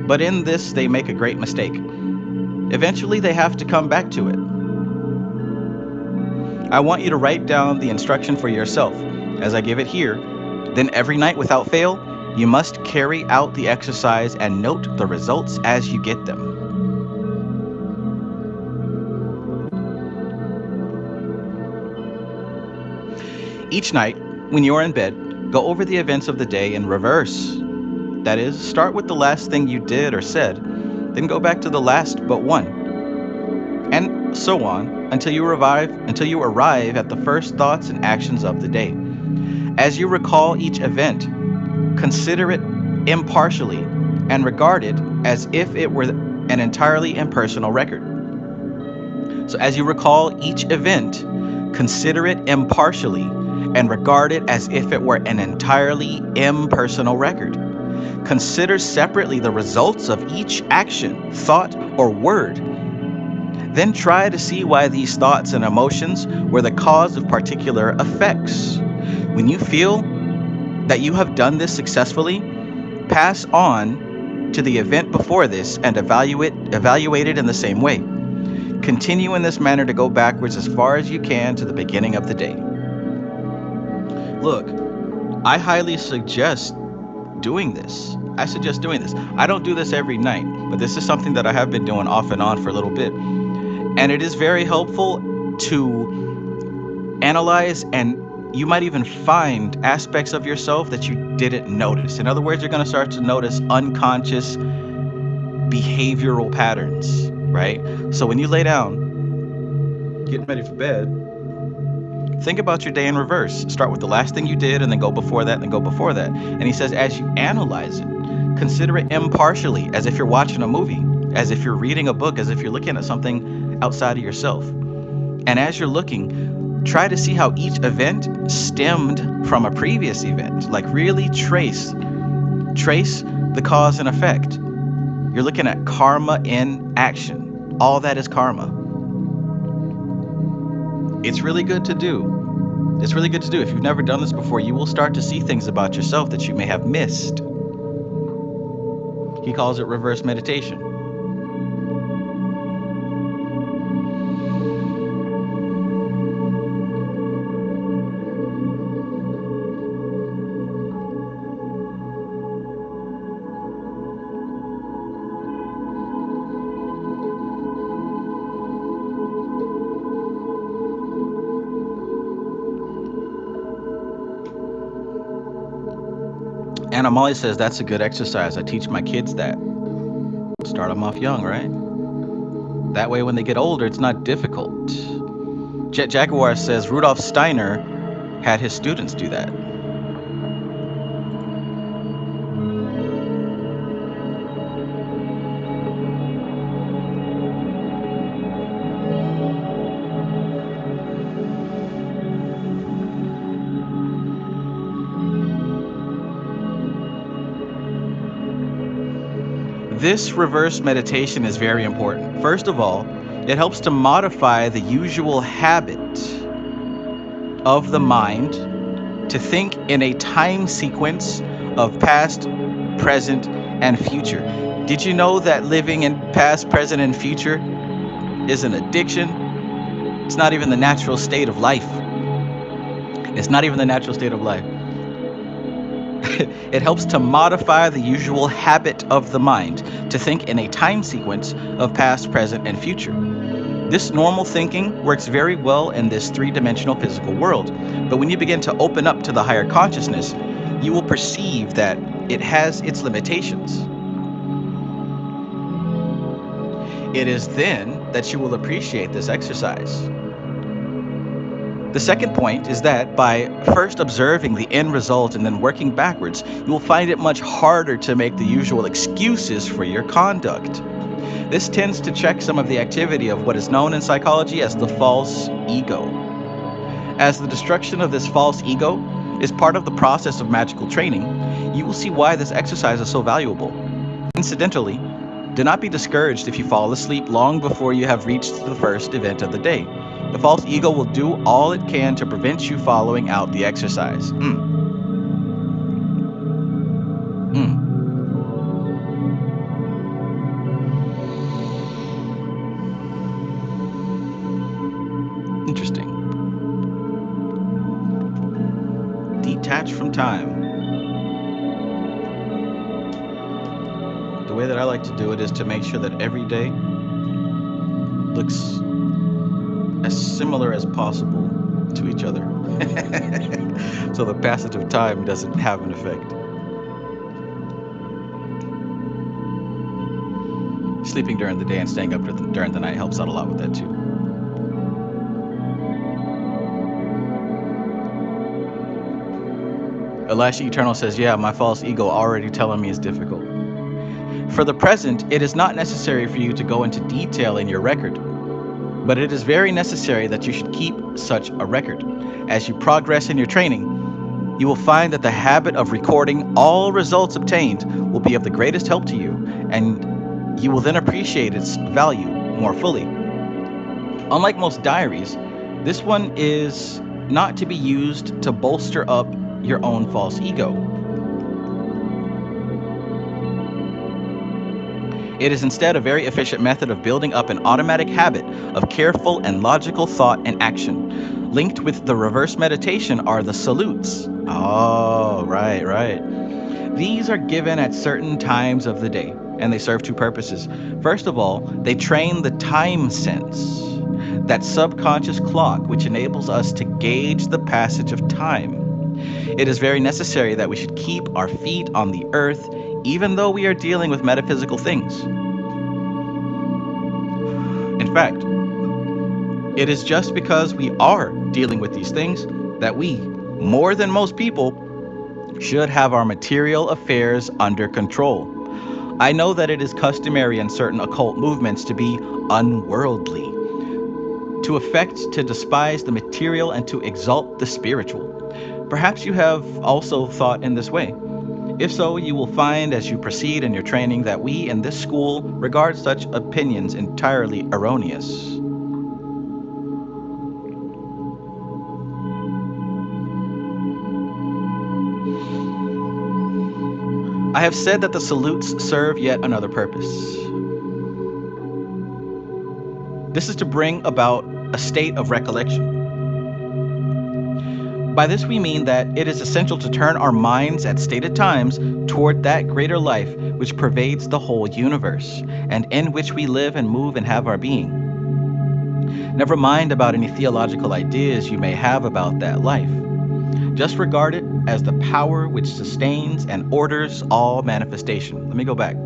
But in this, they make a great mistake. Eventually, they have to come back to it. I want you to write down the instruction for yourself, as I give it here. Then every night without fail, You must carry out the exercise and note the results as you get them. Each night, when you're in bed, go over the events of the day in reverse. That is, start with the last thing you did or said, then go back to the last but one, and so on until you arrive at the first thoughts and actions of the day. As you recall each event, consider it impartially and regard it as if it were an entirely impersonal record. So as you recall each event, consider it impartially and regard it as if it were an entirely impersonal record. Consider separately the results of each action, thought, or word. Then try to see why these thoughts and emotions were the cause of particular effects. When you feel that you have done this successfully, pass on to the event before this and evaluate it in the same way. Continue in this manner to go backwards as far as you can to the beginning of the day. Look, I highly suggest doing this. I don't do this every night, but this is something that I have been doing off and on for a little bit. And it is very helpful to analyze, and you might even find aspects of yourself that you didn't notice. In other words, you're going to start to notice unconscious behavioral patterns, right? So when you lay down, getting ready for bed, think about your day in reverse. Start with the last thing you did and then go before that and then go before that. And he says, as you analyze it, consider it impartially, as if you're watching a movie, as if you're reading a book, as if you're looking at something outside of yourself. And as you're looking, try to see how each event stemmed from a previous event. Like really trace the cause and effect. You're looking at karma in action. All that is karma. It's really good to do. It's really good to do. If you've never done this before, you will start to see things about yourself that you may have missed. He calls it reverse meditation. Anna Molly says that's a good exercise. I teach my kids that. Start them off young, right? That way when they get older, it's not difficult. Jet Jaguar says Rudolf Steiner had his students do that. This reverse meditation is very important. First of all, it helps to modify the usual habit of the mind to think in a time sequence of past, present, and future. Did you know that living in past, present, and future is an addiction? It's not even the natural state of life. It's not even the natural state of life. It helps to modify the usual habit of the mind to think in a time sequence of past, present, and future. This normal thinking works very well in this three-dimensional physical world, but when you begin to open up to the higher consciousness, you will perceive that it has its limitations. It is then that you will appreciate this exercise. The second point is that by first observing the end result and then working backwards, you will find it much harder to make the usual excuses for your conduct. This tends to check some of the activity of what is known in psychology as the false ego. As the destruction of this false ego is part of the process of magical training, you will see why this exercise is so valuable. Incidentally, do not be discouraged if you fall asleep long before you have reached the first event of the day. The false ego will do all it can to prevent you following out the exercise. Interesting. Detach from time. way that I like to do it is to make sure that every day looks as similar as possible to each other. So the passage of time doesn't have an effect. Sleeping during the day and staying up during the night helps out a lot with that too. Elisha Eternal says, yeah, my false ego already telling me it's difficult. For the present, it is not necessary for you to go into detail in your record, but it is very necessary that you should keep such a record. As you progress in your training, you will find that the habit of recording all results obtained will be of the greatest help to you, and you will then appreciate its value more fully. Unlike most diaries, this one is not to be used to bolster up your own false ego. It is instead a very efficient method of building up an automatic habit of careful and logical thought and action. Linked with the reverse meditation are the salutes. Oh, right. These are given at certain times of the day, and they serve two purposes. First of all, they train the time sense, that subconscious clock which enables us to gauge the passage of time. It is very necessary that we should keep our feet on the earth, even though we are dealing with metaphysical things. In fact, it is just because we are dealing with these things that we, more than most people, should have our material affairs under control. I know that it is customary in certain occult movements to be unworldly, to affect to despise the material and to exalt the spiritual. Perhaps you have also thought in this way. If so, you will find as you proceed in your training that we in this school regard such opinions entirely erroneous. I have said that the salutes serve yet another purpose. This is to bring about a state of recollection. By this we mean that it is essential to turn our minds at stated times toward that greater life which pervades the whole universe, and in which we live and move and have our being. Never mind about any theological ideas you may have about that life. Just regard it as the power which sustains and orders all manifestation. Let me go back.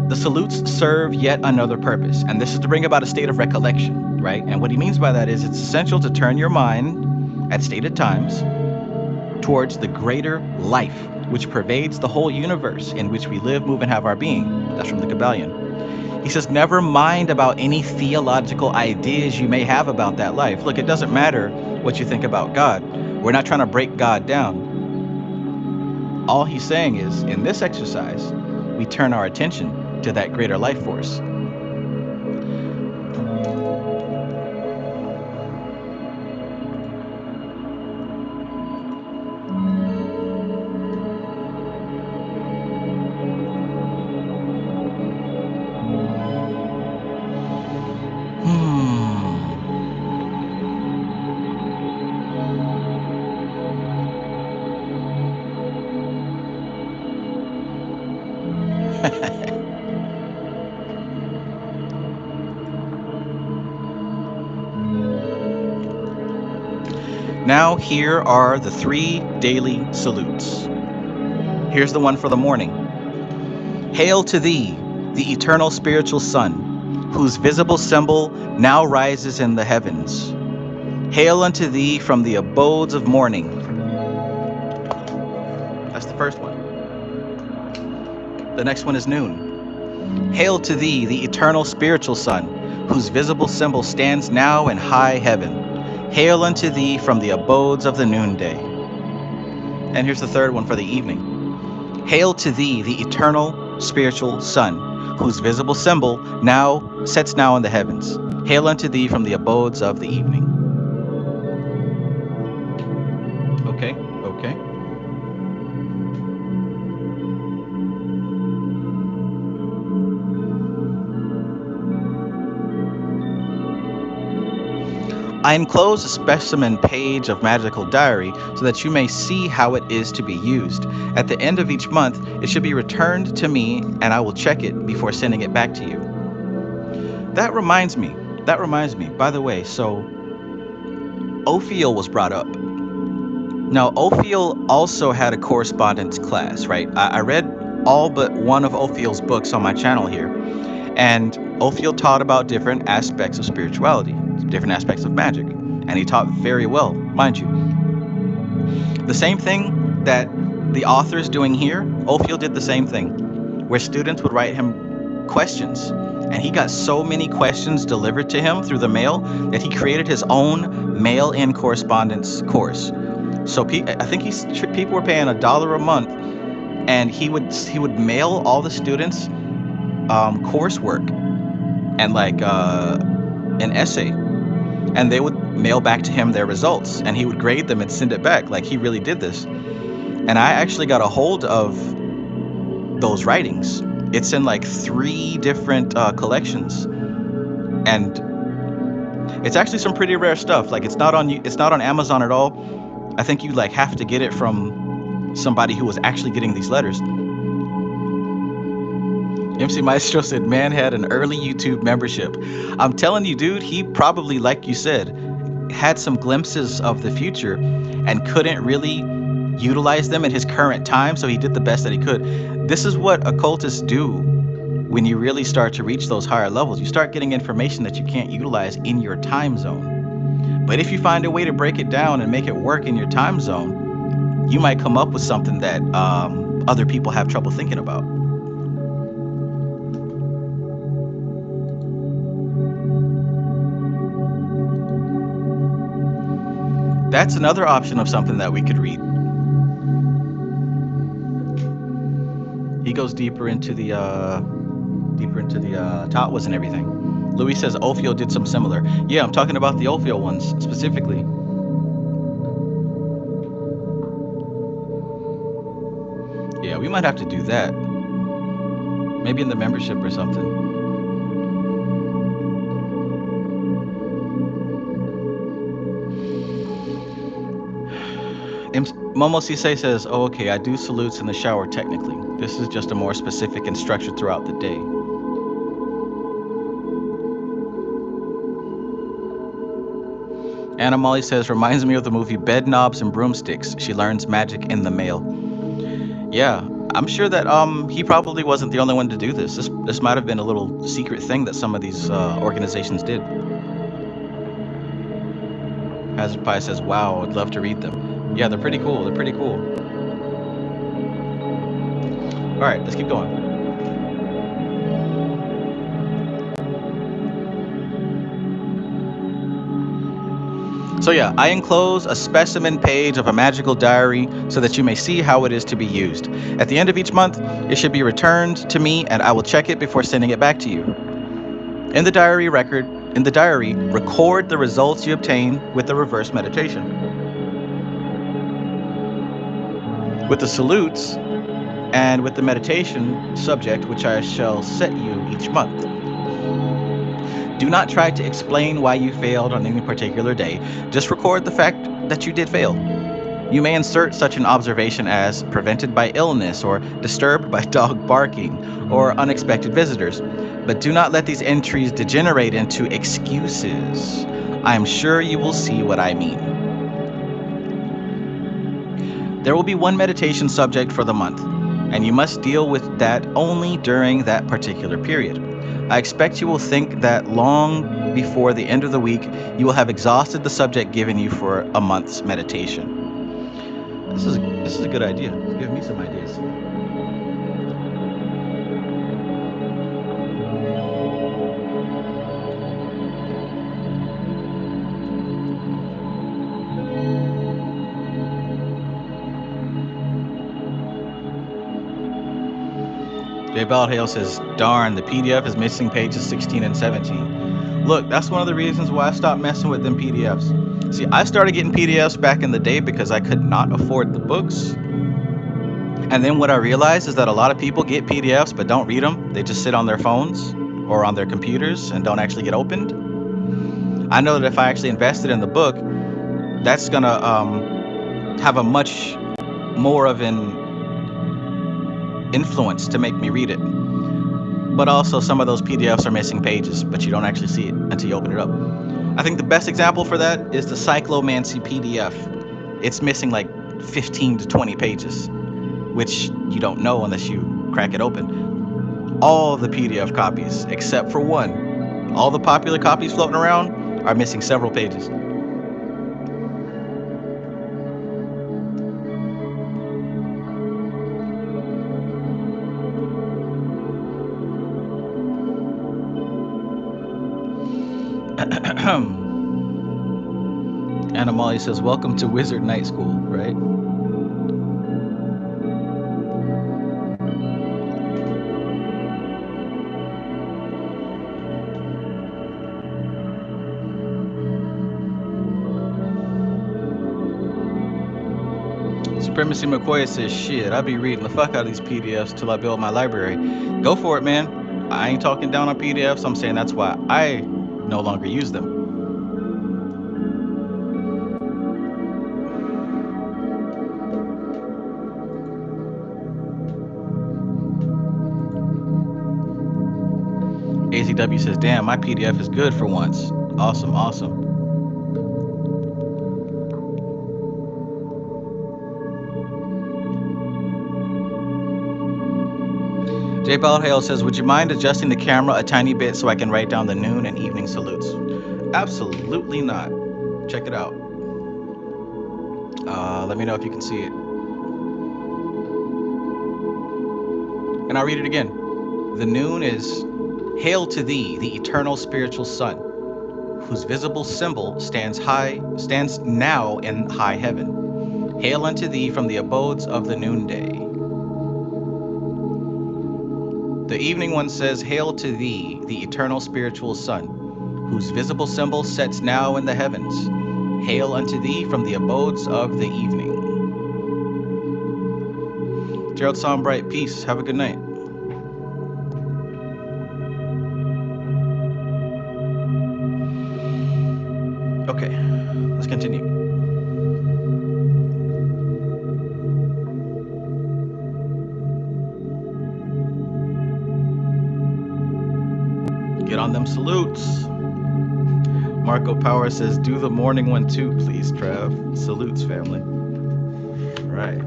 The salutes serve yet another purpose, and this is to bring about a state of recollection, right? And what he means by that is it's essential to turn your mind at stated times towards the greater life which pervades the whole universe, in which we live, move, and have our being. That's from the Kabbalion. He says, never mind about any theological ideas you may have about that life. Look, it doesn't matter what you think about God. We're not trying to break God down. All he's saying is, in this exercise, we turn our attention to that greater life force. Now here are the 3 daily salutes. Here's the one for the morning. Hail to thee, the eternal spiritual sun, whose visible symbol now rises in the heavens. Hail unto thee from the abodes of morning. That's the first one. The next one is noon. Hail to thee, the eternal spiritual sun, whose visible symbol stands now in high heaven. Hail unto thee from the abodes of the noonday. And here's the third one for the evening. Hail to thee, the eternal spiritual sun, whose visible symbol sets now in the heavens. Hail unto thee from the abodes of the evening. Okay. I enclose a specimen page of Magical Diary so that you may see how it is to be used. At the end of each month, it should be returned to me and I will check it before sending it back to you. That reminds me. By the way, so Ophiel was brought up. Now, Ophiel also had a correspondence class, right? I read all but one of Ophiel's books on my channel here. And Ophiel taught about different aspects of spirituality, different aspects of magic. And he taught very well, mind you. The same thing that the author's doing here, Ophiel did the same thing, where students would write him questions. And he got so many questions delivered to him through the mail that he created his own mail-in correspondence course. So I think people were paying $1 a month, and he would mail all the students coursework and like an essay, and they would mail back to him their results, and he would grade them and send it back. Like, he really did this. And I actually got a hold of those writings. It's in like 3 different collections, and it's actually some pretty rare stuff. Like, it's not on Amazon at all. I think you like have to get it from somebody who was actually getting these letters. MC Maestro said, man had an early YouTube membership. I'm telling you, dude, he probably, like you said, had some glimpses of the future and couldn't really utilize them in his current time, so he did the best that he could. This is what occultists do when you really start to reach those higher levels. You start getting information that you can't utilize in your time zone. But if you find a way to break it down and make it work in your time zone, you might come up with something that other people have trouble thinking about. That's another option of something that we could read. He goes deeper into the Tatwas and everything. Louis says Ophiel did some similar. Yeah, I'm talking about the Ophiel ones specifically. Yeah, we might have to do that. Maybe in the membership or something. Momo Sisei says, oh, okay, I do salutes in the shower technically. This is just a more specific and structured throughout the day. Anna Molly says, reminds me of the movie Bed Knobs and Broomsticks. She learns magic in the mail. Yeah, I'm sure that he probably wasn't the only one to do this. This might have been a little secret thing that some of these organizations did. Hazard Pie says, wow, I'd love to read them. Yeah, they're pretty cool. All right, let's keep going. So yeah, I enclose a specimen page of a magical diary so that you may see how it is to be used. At the end of each month, it should be returned to me and I will check it before sending it back to you. In the diary, record the results you obtain with the reverse meditation, with the salutes, and with the meditation subject which I shall set you each month. Do not try to explain why you failed on any particular day. Just record the fact that you did fail. You may insert such an observation as prevented by illness or disturbed by dog barking or unexpected visitors. But do not let these entries degenerate into excuses. I am sure you will see what I mean. There will be one meditation subject for the month, and you must deal with that only during that particular period. I expect you will think that long before the end of the week, you will have exhausted the subject given you for a month's meditation. This is a good idea. It's giving me some ideas. J. Baldhale says, darn, the PDF is missing pages 16 and 17. Look, that's one of the reasons why I stopped messing with them PDFs. See, I started getting PDFs back in the day because I could not afford the books. And then what I realized is that a lot of people get PDFs but don't read them. They just sit on their phones or on their computers and don't actually get opened. I know that if I actually invested in the book, that's gonna have a much more of an influence to make me read it. But also some of those PDFs are missing pages, but you don't actually see it until you open it up. I think the best example for that is the Cyclomancy PDF. It's missing like 15 to 20 pages, which you don't know unless you crack it open. All the PDF copies, except for one, all the popular copies floating around are missing several pages. Anna Molly says, welcome to Wizard Night School, right? Supremacy McCoy says, shit, I be reading the fuck out of these PDFs till I build my library. Go for it, man. I ain't talking down on PDFs. I'm saying that's why I no longer use them. AZW says, damn, my PDF is good for once. Awesome, awesome. J. Baldhale says, would you mind adjusting the camera a tiny bit so I can write down the noon and evening salutes? Absolutely not. Check it out. Let me know if you can see it. And I'll read it again. The noon is, hail to thee, the eternal spiritual sun, whose visible symbol stands now in high heaven. Hail unto thee from the abodes of the noonday. The evening one says, hail to thee, the eternal spiritual sun, whose visible symbol sets now in the heavens. Hail unto thee from the abodes of the evening. Gerald Sombright, peace. Have a good night. Okay, let's continue. Get on them salutes. Marco Power says, do the morning one too, please, Trav. Salutes, family. All right.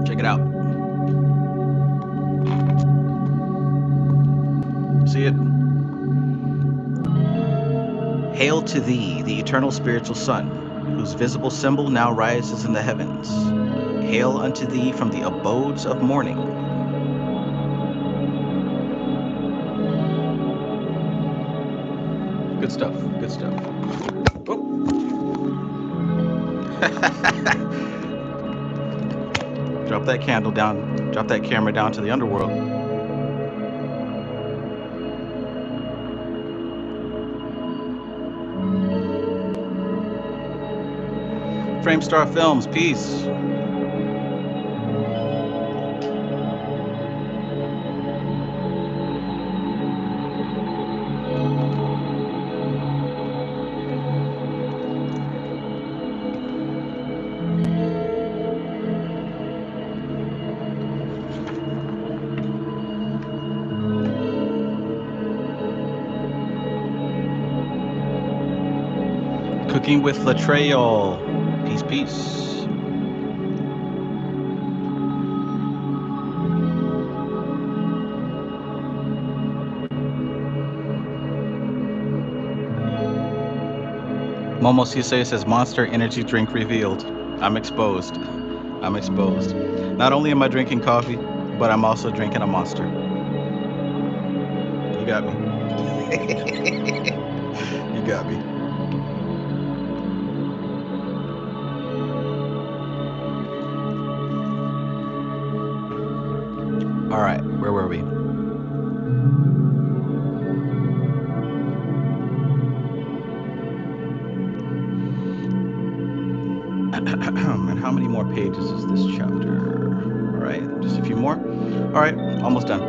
Check it out. See it? Hail to thee, the eternal spiritual sun, whose visible symbol now rises in the heavens. Hail unto thee from the abodes of morning. Good stuff, good stuff. Oh. Drop that candle down, drop that camera down to the underworld. Framestar Films, peace. Cooking with Latrell. Peace, peace. Momo Cisse says, Monster energy drink revealed. I'm exposed. I'm exposed. Not only am I drinking coffee, but I'm also drinking a Monster. You got me. You got me. All right, where were we? And how many more pages is this chapter? All right, just a few more. All right, almost done.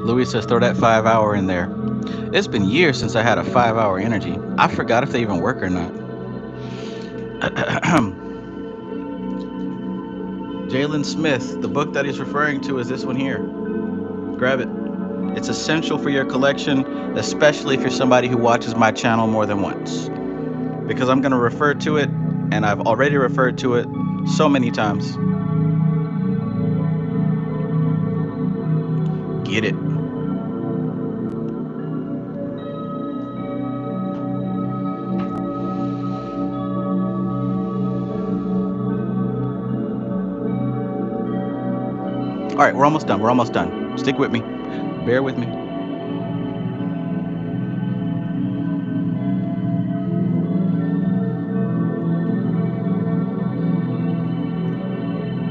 Louis says, throw that 5 hour in there. It's been years since I had a 5 hour energy. I forgot if they even work or not. Jalen Smith, the book that he's referring to is this one here. Grab it. It's essential for your collection, especially if you're somebody who watches my channel more than once. Because I'm going to refer to it, and I've already referred to it so many times. Get it. All right, we're almost done. We're almost done. Stick with me. Bear with me.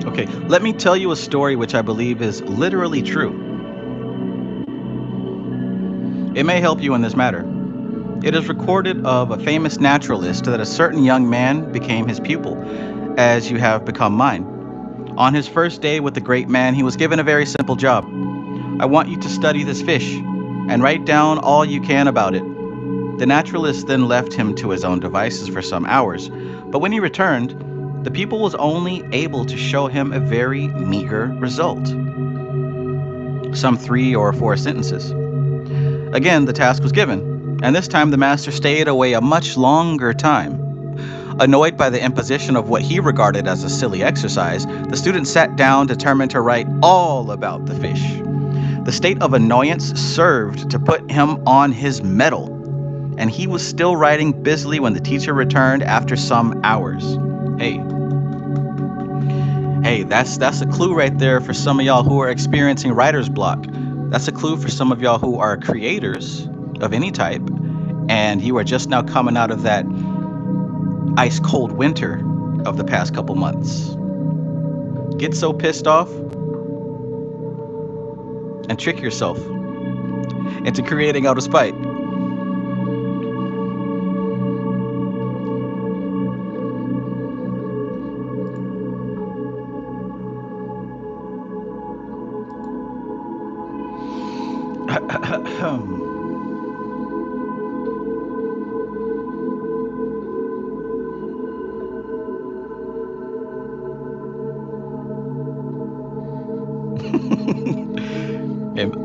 Okay, let me tell you a story which I believe is literally true. It may help you in this matter. It is recorded of a famous naturalist that a certain young man became his pupil, as you have become mine. On his first day with the great man, he was given a very simple job. I want you to study this fish and write down all you can about it. The naturalist then left him to his own devices for some hours, but when he returned, the pupil was only able to show him a very meager result. Some 3 or 4 sentences. Again, the task was given, and this time the master stayed away a much longer time. Annoyed by the imposition of what he regarded as a silly exercise, the student sat down determined to write all about the fish. The state of annoyance served to put him on his mettle, and he was still writing busily when the teacher returned after some hours. Hey, that's a clue right there for some of y'all who are experiencing writer's block. That's a clue for some of y'all who are creators of any type, and you are just now coming out of that ice cold winter of the past couple months. Get so pissed off and trick yourself into creating out of spite.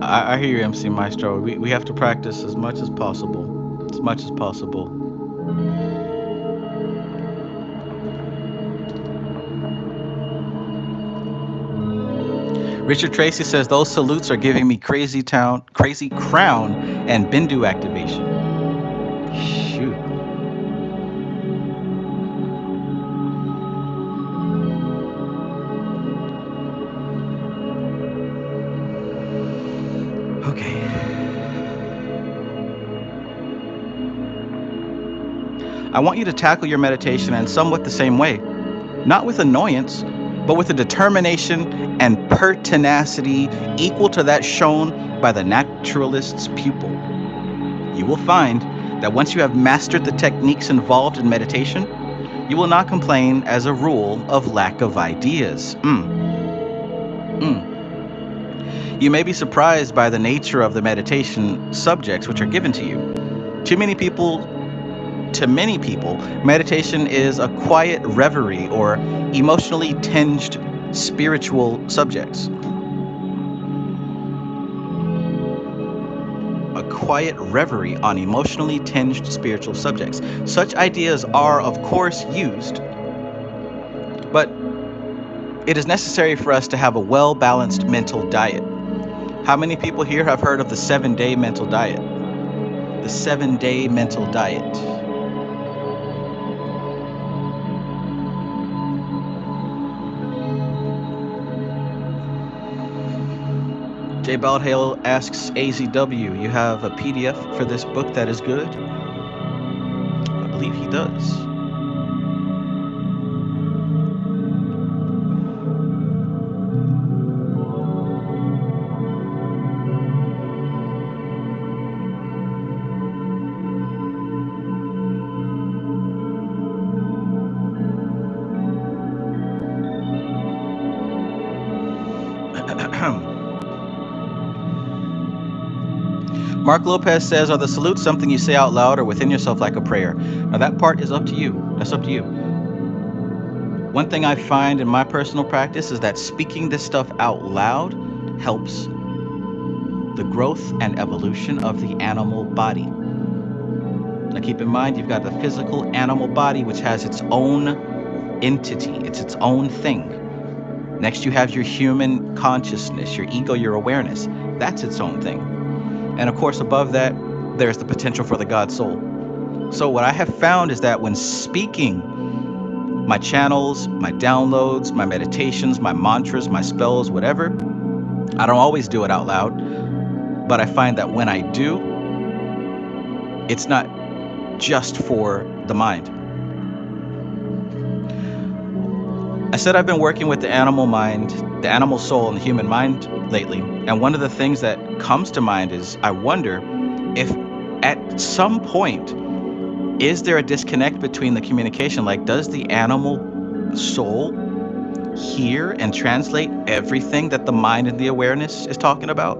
I hear you, MC Maestro. We have to practice as much as possible. As much as possible. Richard Tracy says those salutes are giving me crazy crown, and Bindu activation. Shoot. Okay. I want you to tackle your meditation in somewhat the same way, not with annoyance, but with a determination and pertinacity equal to that shown by the naturalist's pupil. You will find that once you have mastered the techniques involved in meditation, you will not complain as a rule of lack of ideas. You may be surprised by the nature of the meditation subjects which are given to you. To many people, meditation is a quiet reverie or emotionally tinged spiritual subjects. A quiet reverie on emotionally tinged spiritual subjects. Such ideas are, of course, used, but it is necessary for us to have a well-balanced mental diet. How many people here have heard of the 7-day mental diet? The 7-day mental diet. J. Baldhale asks AZW, you have a PDF for this book that is good? I believe he does. Mark Lopez says, are the salutes something you say out loud or within yourself like a prayer? Now that part is up to you. That's up to you. One thing I find in my personal practice is that speaking this stuff out loud helps the growth and evolution of the animal body. Now keep in mind, you've got the physical animal body, which has its own entity. It's its own thing. Next, you have your human consciousness, your ego, your awareness. That's its own thing. And of course, above that, there's the potential for the God soul. So what I have found is that when speaking my channels, my downloads, my meditations, my mantras, my spells, whatever, I don't always do it out loud, but I find that when I do, it's not just for the mind. I said I've been working with the animal mind, the animal soul, and the human mind lately. And one of the things that comes to mind is I wonder if at some point, is there a disconnect between the communication? Like, does the animal soul hear and translate everything that the mind and the awareness is talking about?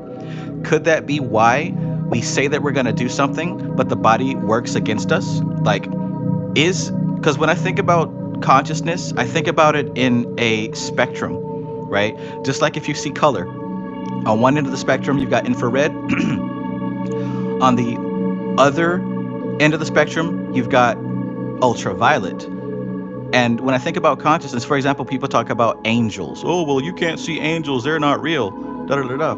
Could that be why we say that we're going to do something, but the body works against us? Like, because when I think about consciousness, I think about it in a spectrum, right? Just like if you see color, on one end of the spectrum, you've got infrared. On the other end of the spectrum, you've got ultraviolet. And when I think about consciousness, for example, people talk about angels. Oh, well, you can't see angels. They're not real. Da, da, da, da.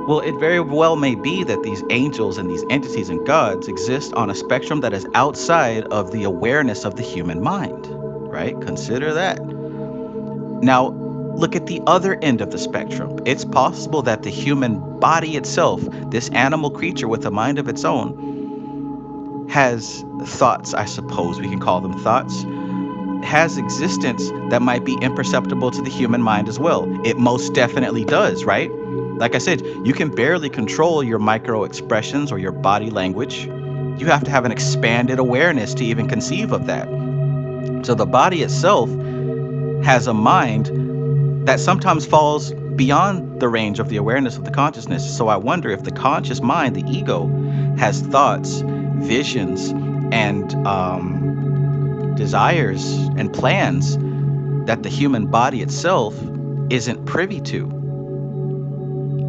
Well, it very well may be that these angels and these entities and gods exist on a spectrum that is outside of the awareness of the human mind, right? Consider that. Now, look at the other end of the spectrum. It's possible that the human body itself, this animal creature with a mind of its own, has thoughts, I suppose we can call them thoughts, has existence that might be imperceptible to the human mind as well. It most definitely does, right? Like I said, you can barely control your micro expressions or your body language. You have to have an expanded awareness to even conceive of that. So the body itself has a mind that sometimes falls beyond the range of the awareness of the consciousness. So I wonder if the conscious mind, the ego, has thoughts, visions, and desires and plans that the human body itself isn't privy to.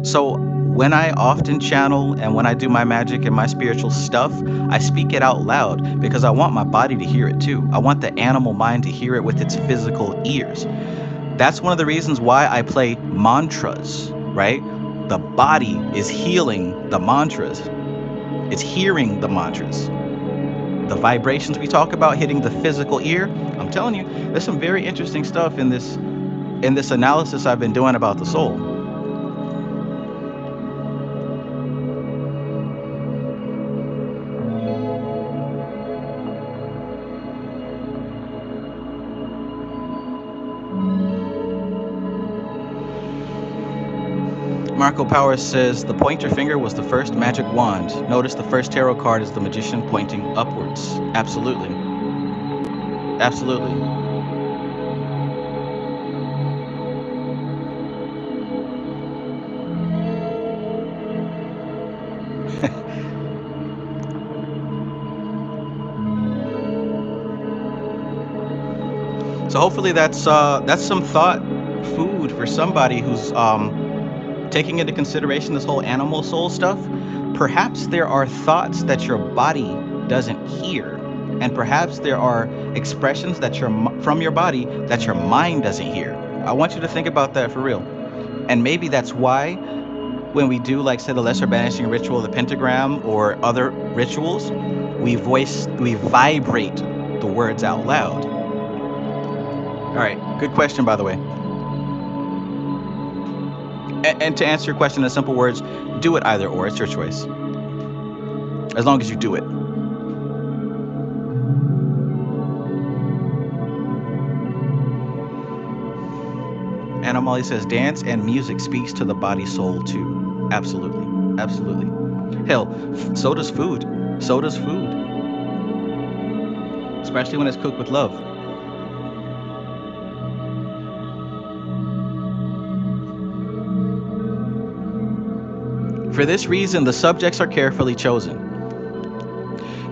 So when I often channel and when I do my magic and my spiritual stuff, I speak it out loud because I want my body to hear it too. I want the animal mind to hear it with its physical ears. That's one of the reasons why I play mantras, right? The body is healing the mantras. It's hearing the mantras. The vibrations we talk about hitting the physical ear, I'm telling you, there's some very interesting stuff in this analysis I've been doing about the soul. Marco Powers says the pointer finger was the first magic wand. Notice the first tarot card is the magician pointing upwards. Absolutely. Absolutely. So hopefully that's some thought food for somebody who's taking into consideration this whole animal soul stuff. Perhaps there are thoughts that your body doesn't hear, and perhaps there are expressions that from your body that your mind doesn't hear. I want you to think about that for real. And maybe that's why when we do, like, say, the lesser banishing ritual, the pentagram, or other rituals, we vibrate the words out loud. All right, good question, by the way. And to answer your question in simple words, do it either or. It's your choice. As long as you do it. Anna Molly says, dance and music speaks to the body soul too. Absolutely. Absolutely. Hell, so does food. So does food. Especially when it's cooked with love. For this reason, the subjects are carefully chosen.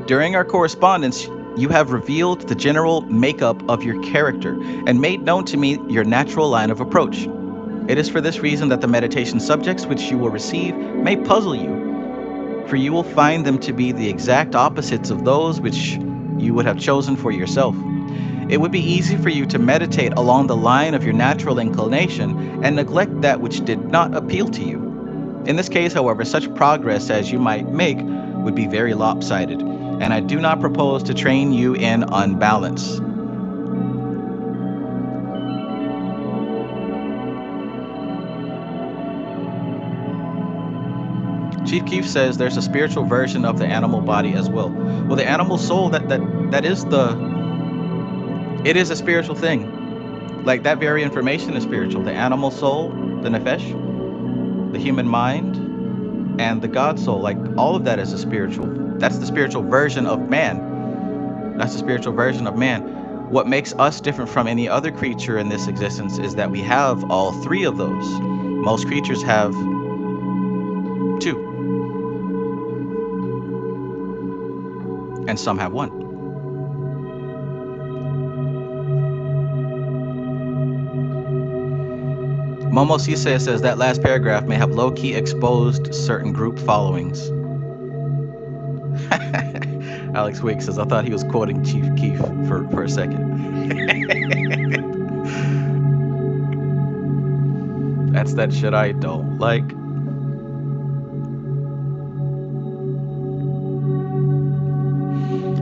During our correspondence, you have revealed the general makeup of your character and made known to me your natural line of approach. It is for this reason that the meditation subjects which you will receive may puzzle you, for you will find them to be the exact opposites of those which you would have chosen for yourself. It would be easy for you to meditate along the line of your natural inclination and neglect that which did not appeal to you. In this case, however, such progress as you might make would be very lopsided, and I do not propose to train you in unbalance. Chief Keef says there's a spiritual version of the animal body as well. Well, the animal soul, that is it is a spiritual thing. Like, that very information is spiritual. The animal soul, the nefesh, the human mind, and the God soul, like, all of that is a spiritual. That's the spiritual version of man. That's the spiritual version of man. What makes us different from any other creature in this existence is that we have all three of those. Most creatures have two, and some have one. Momo Sise says that last paragraph may have low-key exposed certain group followings. Alex Wick says, I thought he was quoting Chief Keef for a second. That's that shit I don't like.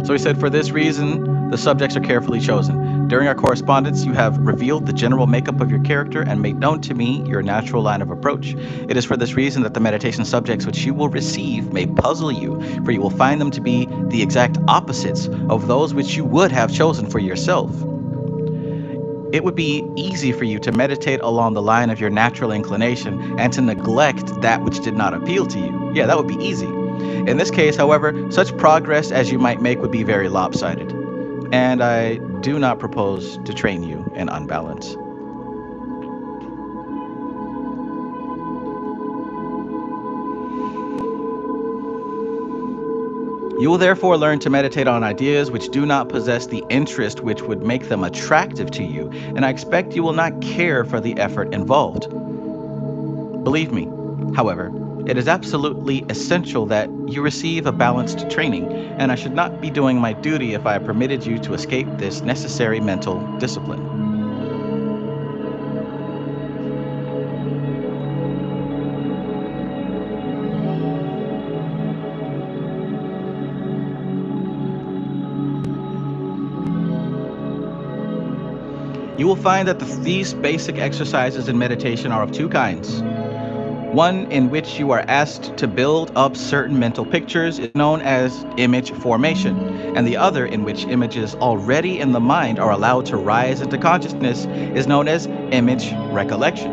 So he said, for this reason, the subjects are carefully chosen. During our correspondence, you have revealed the general makeup of your character and made known to me your natural line of approach. It is for this reason that the meditation subjects which you will receive may puzzle you, for you will find them to be the exact opposites of those which you would have chosen for yourself. It would be easy for you to meditate along the line of your natural inclination and to neglect that which did not appeal to you. Yeah, that would be easy. In this case, however, such progress as you might make would be very lopsided, and I do not propose to train you in unbalance. You will therefore learn to meditate on ideas which do not possess the interest which would make them attractive to you, and I expect you will not care for the effort involved. Believe me, however, it is absolutely essential that you receive a balanced training, and I should not be doing my duty if I permitted you to escape this necessary mental discipline. You will find that these basic exercises in meditation are of two kinds. One in which you are asked to build up certain mental pictures is known as image formation, and the other in which images already in the mind are allowed to rise into consciousness is known as image recollection.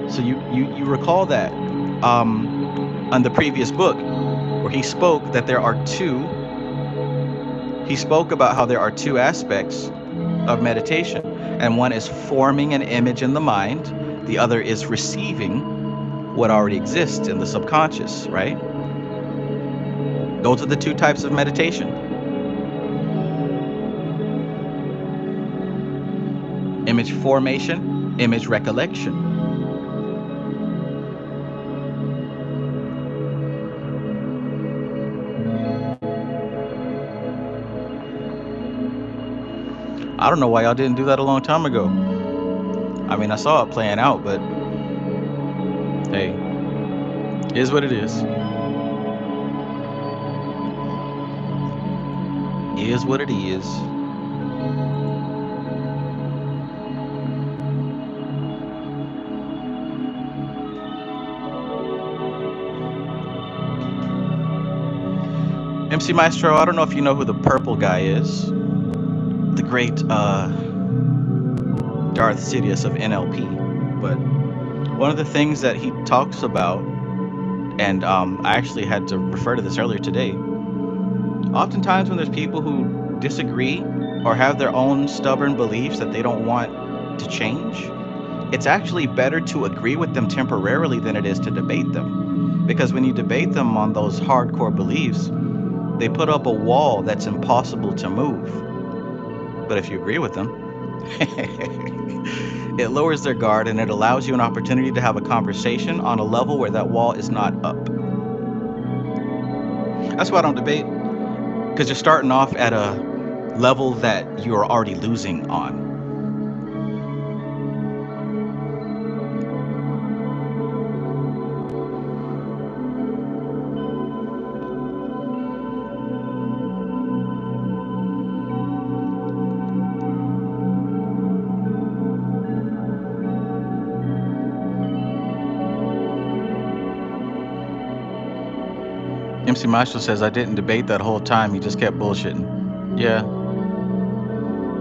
So you recall that on the previous book where he spoke that there are two, he spoke about how there are two aspects of meditation, and one is forming an image in the mind, the other is receiving what already exists in the subconscious, right? Those are the two types of meditation. Image formation, image recollection. I don't know why y'all didn't do that a long time ago. I mean, I saw it playing out, but hey, is what it is. Is what it is. MC Maestro, I don't know if you know who the purple guy is. The great Darth Sidious of NLP, but one of the things that he talks about, and I actually had to refer to this earlier today, oftentimes when there's people who disagree or have their own stubborn beliefs that they don't want to change, it's actually better to agree with them temporarily than it is to debate them. Because when you debate them on those hardcore beliefs, they put up a wall that's impossible to move. But if you agree with them, it lowers their guard and it allows you an opportunity to have a conversation on a level where that wall is not up. That's why I don't debate, because you're starting off at a level that you're already losing on. MC Marshall says, I didn't debate that whole time. He just kept bullshitting. Yeah.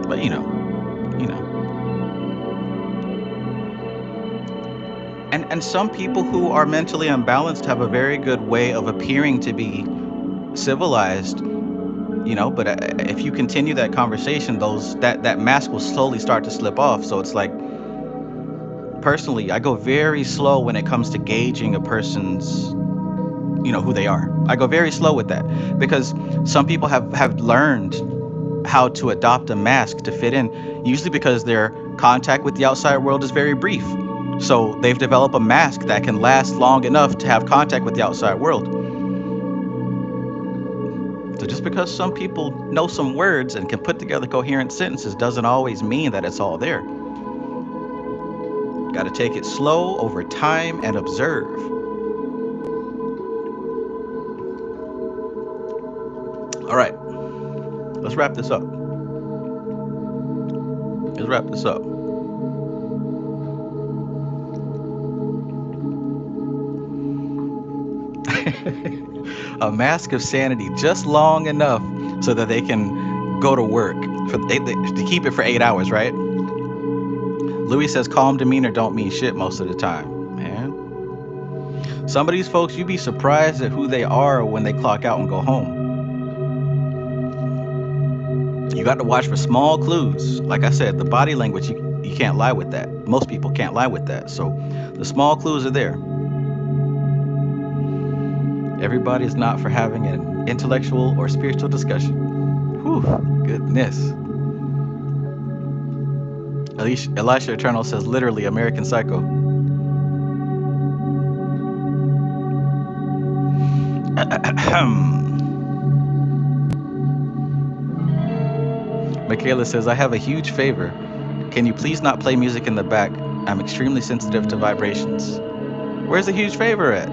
But you know. And some people who are mentally unbalanced have a very good way of appearing to be civilized, but if you continue that conversation, that mask will slowly start to slip off. So it's like, personally, I go very slow when it comes to gauging a person's, who they are. I go very slow with that because some people have learned how to adopt a mask to fit in, usually because their contact with the outside world is very brief. So they've developed a mask that can last long enough to have contact with the outside world. So just because some people know some words and can put together coherent sentences doesn't always mean that it's all there. Got to take it slow over time and observe. All right, let's wrap this up. A mask of sanity, just long enough so that they can go to work to keep it for 8 hours, right? Louis says calm demeanor don't mean shit most of the time, man. Some of these folks, you'd be surprised at who they are when they clock out and go home. You got to watch for small clues. Like I said, the body language, you can't lie with that. Most people can't lie with that. So the small clues are there. Everybody's not for having an intellectual or spiritual discussion. Whew, goodness. Elisha Eternal says literally American Psycho. Michaela says, I have a huge favor. Can you please not play music in the back? I'm extremely sensitive to vibrations. Where's the huge favor at?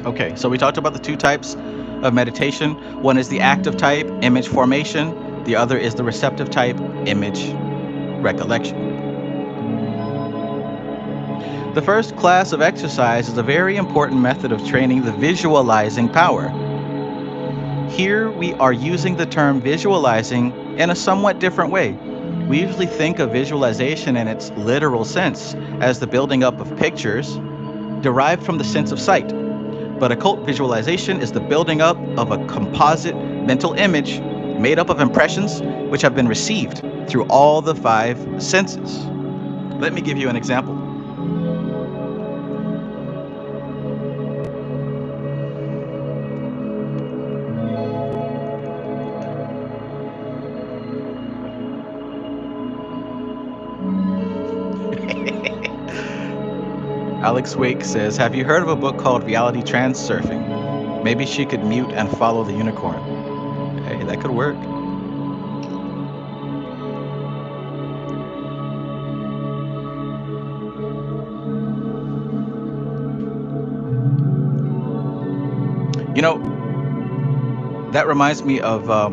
Okay, so we talked about the two types of meditation. One is the active type, image formation. The other is the receptive type, image recollection. The first class of exercise is a very important method of training the visualizing power. Here we are using the term visualizing in a somewhat different way. We usually think of visualization in its literal sense as the building up of pictures derived from the sense of sight. But occult visualization is the building up of a composite mental image made up of impressions which have been received through all the 5 senses. Let me give you an example. Alex Wake says, have you heard of a book called Reality Transurfing? Maybe she could mute and follow the unicorn. Hey, that could work. That reminds me of a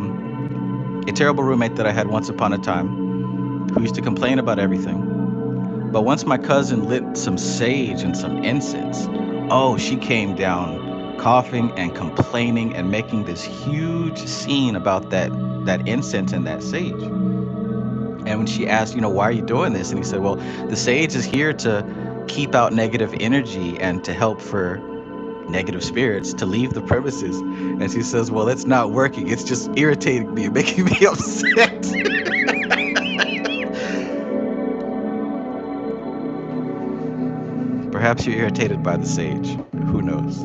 terrible roommate that I had once upon a time who used to complain about everything. But once my cousin lit some sage and some incense, she came down coughing and complaining and making this huge scene about that incense and that sage. And when she asked, why are you doing this? And he said, well, the sage is here to keep out negative energy and to help for negative spirits to leave the premises. And she says, well, it's not working. It's just irritating me and making me upset. Perhaps you're irritated by the sage. Who knows?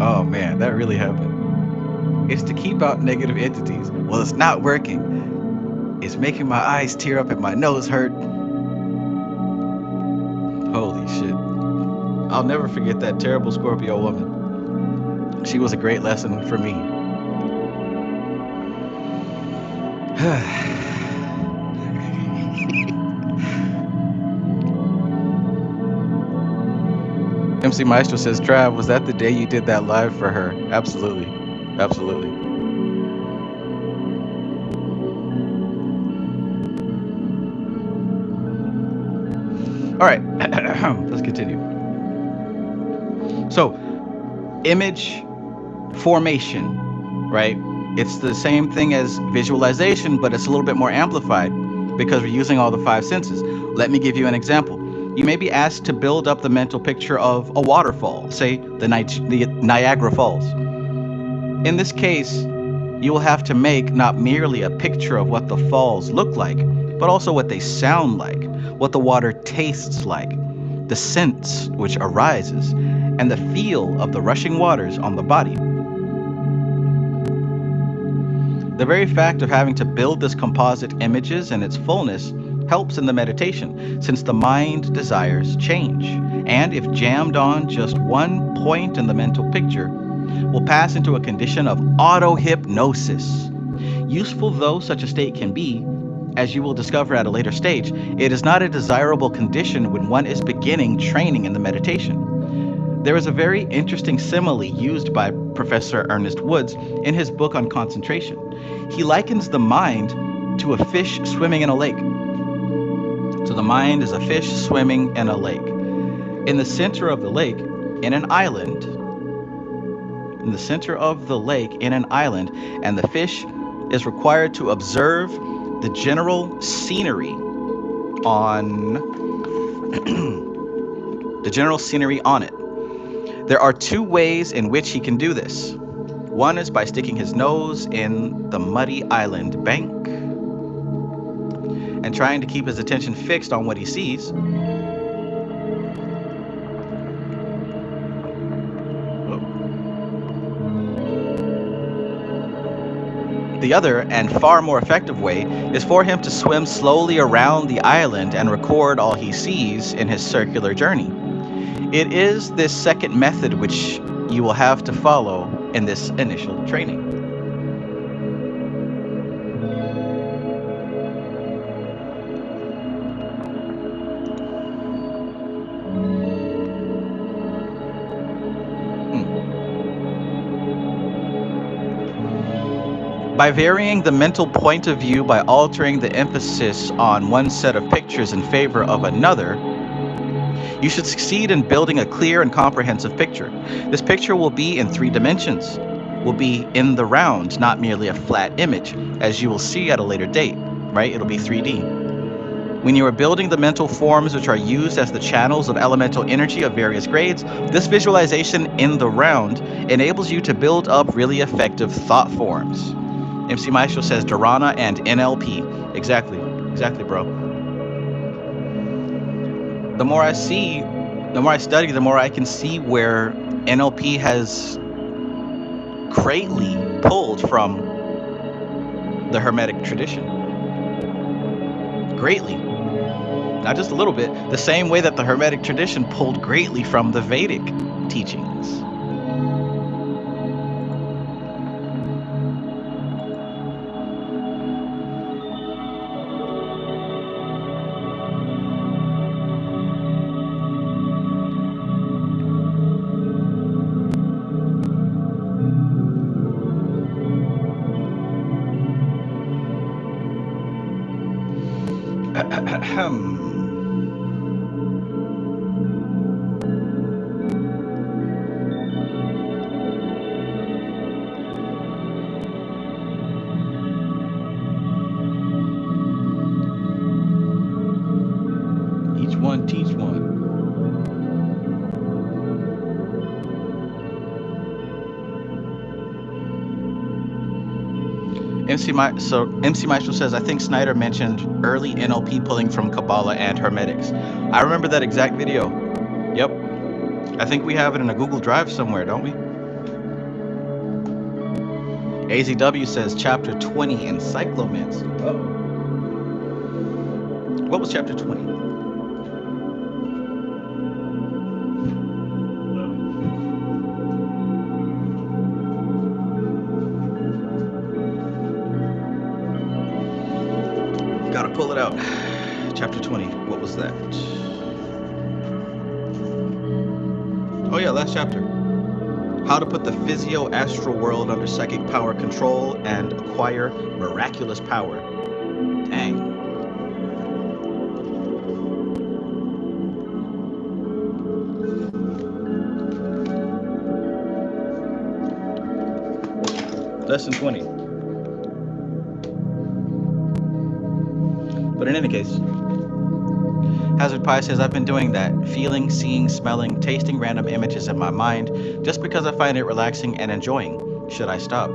Oh man, that really happened. It's to keep out negative entities. Well, it's not working. It's making my eyes tear up and my nose hurt. Holy shit. I'll never forget that terrible Scorpio woman. She was a great lesson for me. MC Maestro says, Trav, was that the day you did that live for her? Absolutely. Absolutely. All right. Let's continue. So, image formation, right? It's the same thing as visualization, but it's a little bit more amplified because we're using all the 5 senses. Let me give you an example. You may be asked to build up the mental picture of a waterfall, say the Niagara Falls. In this case, you will have to make not merely a picture of what the falls look like, but also what they sound like, what the water tastes like, the sense which arises, and the feel of the rushing waters on the body. The very fact of having to build this composite images in its fullness helps in the meditation, since the mind desires change, and if jammed on just one point in the mental picture, will pass into a condition of auto-hypnosis. Useful though such a state can be, as you will discover at a later stage, it is not a desirable condition when one is beginning training in the meditation. There is a very interesting simile used by Professor Ernest Woods in his book on concentration. He likens the mind to a fish swimming in a lake. So the mind is a fish swimming in a lake. In the center of the lake, in an island, and the fish is required to observe the general scenery on it. There are 2 ways in which he can do this. One is by sticking his nose in the muddy island bank and trying to keep his attention fixed on what he sees. The other, and far more effective way, is for him to swim slowly around the island and record all he sees in his circular journey. It is this second method which you will have to follow in this initial training. By varying the mental point of view by altering the emphasis on one set of pictures in favor of another, you should succeed in building a clear and comprehensive picture. This picture will be in 3 dimensions, will be in the round, not merely a flat image, as you will see at a later date, right? It'll be 3D. When you are building the mental forms which are used as the channels of elemental energy of various grades, this visualization in the round enables you to build up really effective thought forms. MC Maestro says Dharana and NLP. Exactly, bro. The more I study, the more I can see where NLP has greatly pulled from the Hermetic tradition. Greatly. Not just a little bit. The same way that the Hermetic tradition pulled greatly from the Vedic teachings. Each one one, teach one. MC Maestro says, I think Snyder mentioned early NLP pulling from Kabbalah and Hermetics. I remember that exact video. Yep. I think we have it in a Google Drive somewhere, don't we? AZW says chapter 20, Encyclomancy. Uh-oh. What was chapter 20? Gotta pull it out. Chapter 20. What was that? Oh yeah, last chapter. How to put the physio-astral world under psychic power control and acquire miraculous power. Dang. Lesson 20. But in any case, Hazard Pie says, I've been doing that, feeling, seeing, smelling, tasting random images in my mind just because I find it relaxing and enjoying. Should I stop?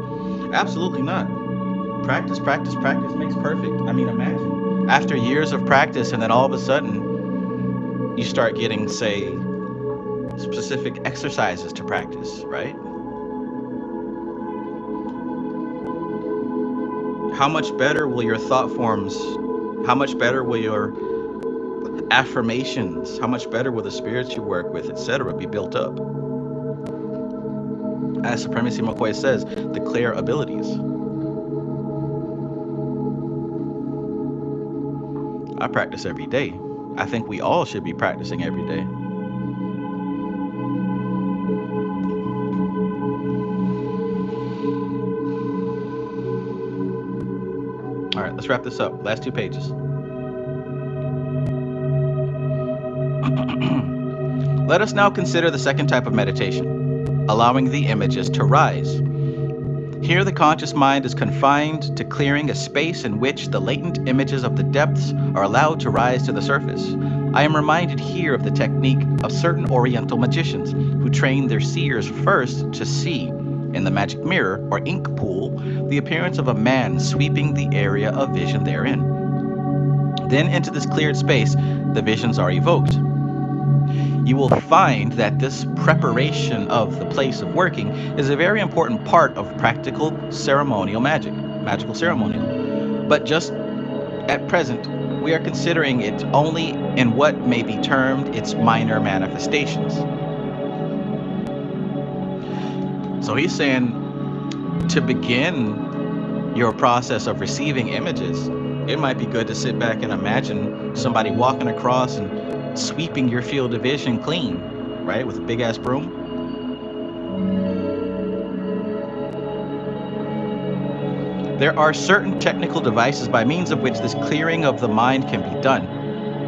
Absolutely not. Practice, practice, practice makes perfect. I mean, imagine after years of practice and then all of a sudden you start getting, say, specific exercises to practice, right? How much better will your thought forms, how much better will your affirmations, how much better will the spirits you work with, etc., be built up? As Supremacy McCoy says, declare abilities. I practice every day. I think we all should be practicing every day. All right, let's wrap this up. Last 2 pages. Let us now consider the second type of meditation, allowing the images to rise. Here the conscious mind is confined to clearing a space in which the latent images of the depths are allowed to rise to the surface. I am reminded here of the technique of certain Oriental magicians who train their seers first to see, in the magic mirror or ink pool, the appearance of a man sweeping the area of vision therein. Then into this cleared space, the visions are evoked. You will find that this preparation of the place of working is a very important part of practical ceremonial magical ceremonial. But just at present, we are considering it only in what may be termed its minor manifestations. So he's saying to begin your process of receiving images, it might be good to sit back and imagine somebody walking across and sweeping your field of vision clean, right, with a big ass broom. There are certain technical devices by means of which this clearing of the mind can be done,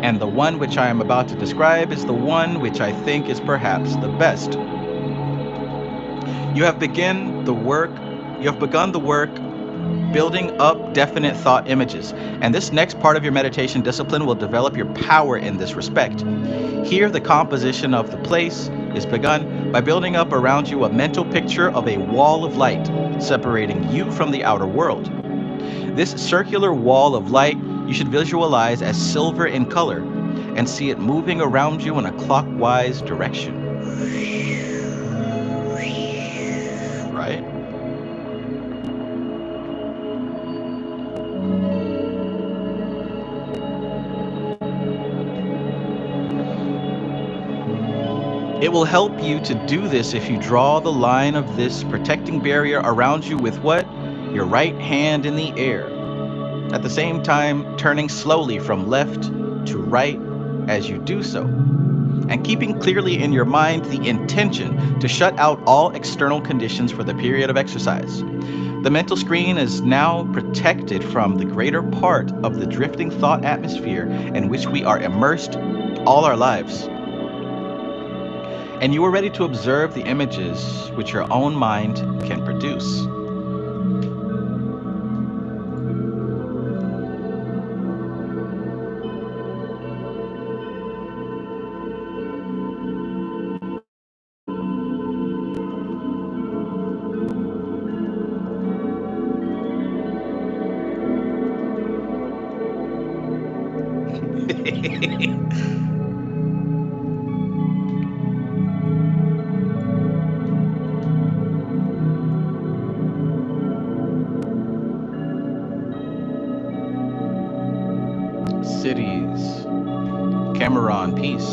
and the one which I am about to describe is the one which I think is perhaps the best. You have begun the work building up definite thought images, and this next part of your meditation discipline will develop your power in this respect. Here the composition of the place is begun by building up around you a mental picture of a wall of light separating you from the outer world. This circular wall of light you should visualize as silver in color and see it moving around you in a clockwise direction. Right? It will help you to do this if you draw the line of this protecting barrier around you with what? Your right hand in the air. At the same time, turning slowly from left to right as you do so. And keeping clearly in your mind the intention to shut out all external conditions for the period of exercise. The mental screen is now protected from the greater part of the drifting thought atmosphere in which we are immersed all our lives. And you are ready to observe the images which your own mind can produce. cities. Cameron, peace.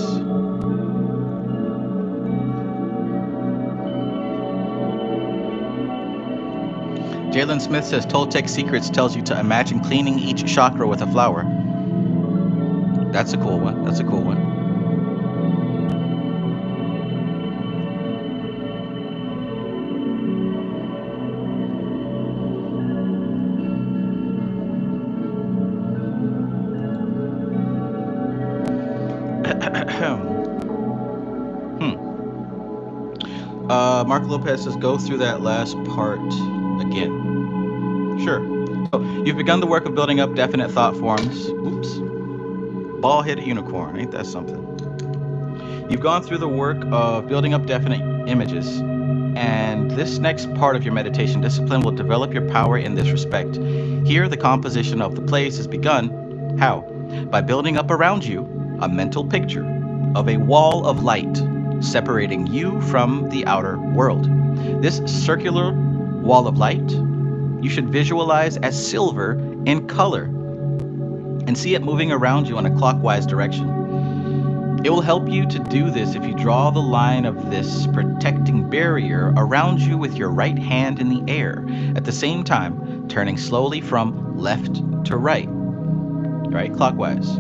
Jalen Smith says Toltec Secrets tells you to imagine cleaning each chakra with a flower. That's a cool one. That's a cool one. Mark Lopez says go through that last part again. Sure. So you've begun the work of building up definite thought forms. Oops. Ball hit unicorn. Ain't that something? You've gone through the work of building up definite images, and this next part of your meditation discipline will develop your power in this respect. Here, the composition of the place is begun. How? By building up around you a mental picture of a wall of light separating you from the outer world. This circular wall of light you should visualize as silver in color and see it moving around you in a clockwise direction. It will help you to do this if you draw the line of this protecting barrier around you with your right hand in the air, at the same time turning slowly from left to right, clockwise,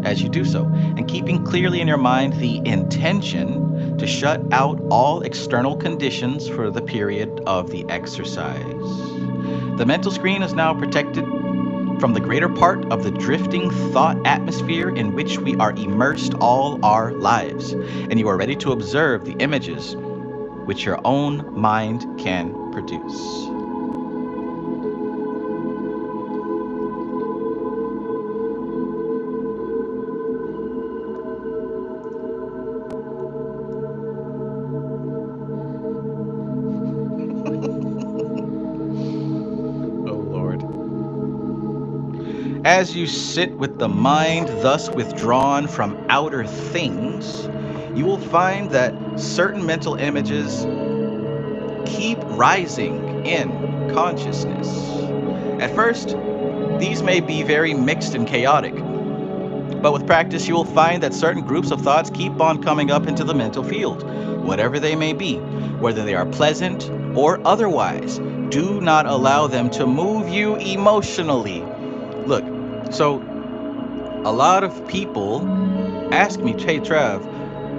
as you do so, and keeping clearly in your mind the intention to shut out all external conditions for the period of the exercise. The mental screen is now protected from the greater part of the drifting thought atmosphere in which we are immersed all our lives, and you are ready to observe the images which your own mind can produce. As you sit with the mind thus withdrawn from outer things, you will find that certain mental images keep rising in consciousness. At first, these may be very mixed and chaotic, but with practice you will find that certain groups of thoughts keep on coming up into the mental field, whatever they may be, whether they are pleasant or otherwise. Do not allow them to move you emotionally. Look, so a lot of people ask me, hey Trav,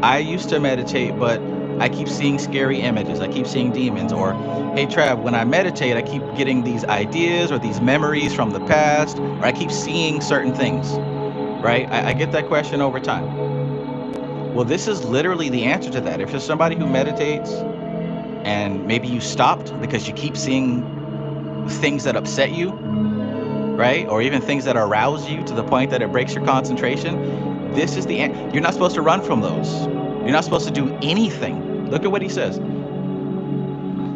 I used to meditate, but I keep seeing scary images. I keep seeing demons. Or, hey Trav, when I meditate, I keep getting these ideas or these memories from the past, or I keep seeing certain things, right? I get that question over time. Well, this is literally the answer to that. If you're somebody who meditates and maybe you stopped because you keep seeing things that upset you, right? Or even things that arouse you to the point that it breaks your concentration. This is the end. You're not supposed to run from those. You're not supposed to do anything. Look at what he says.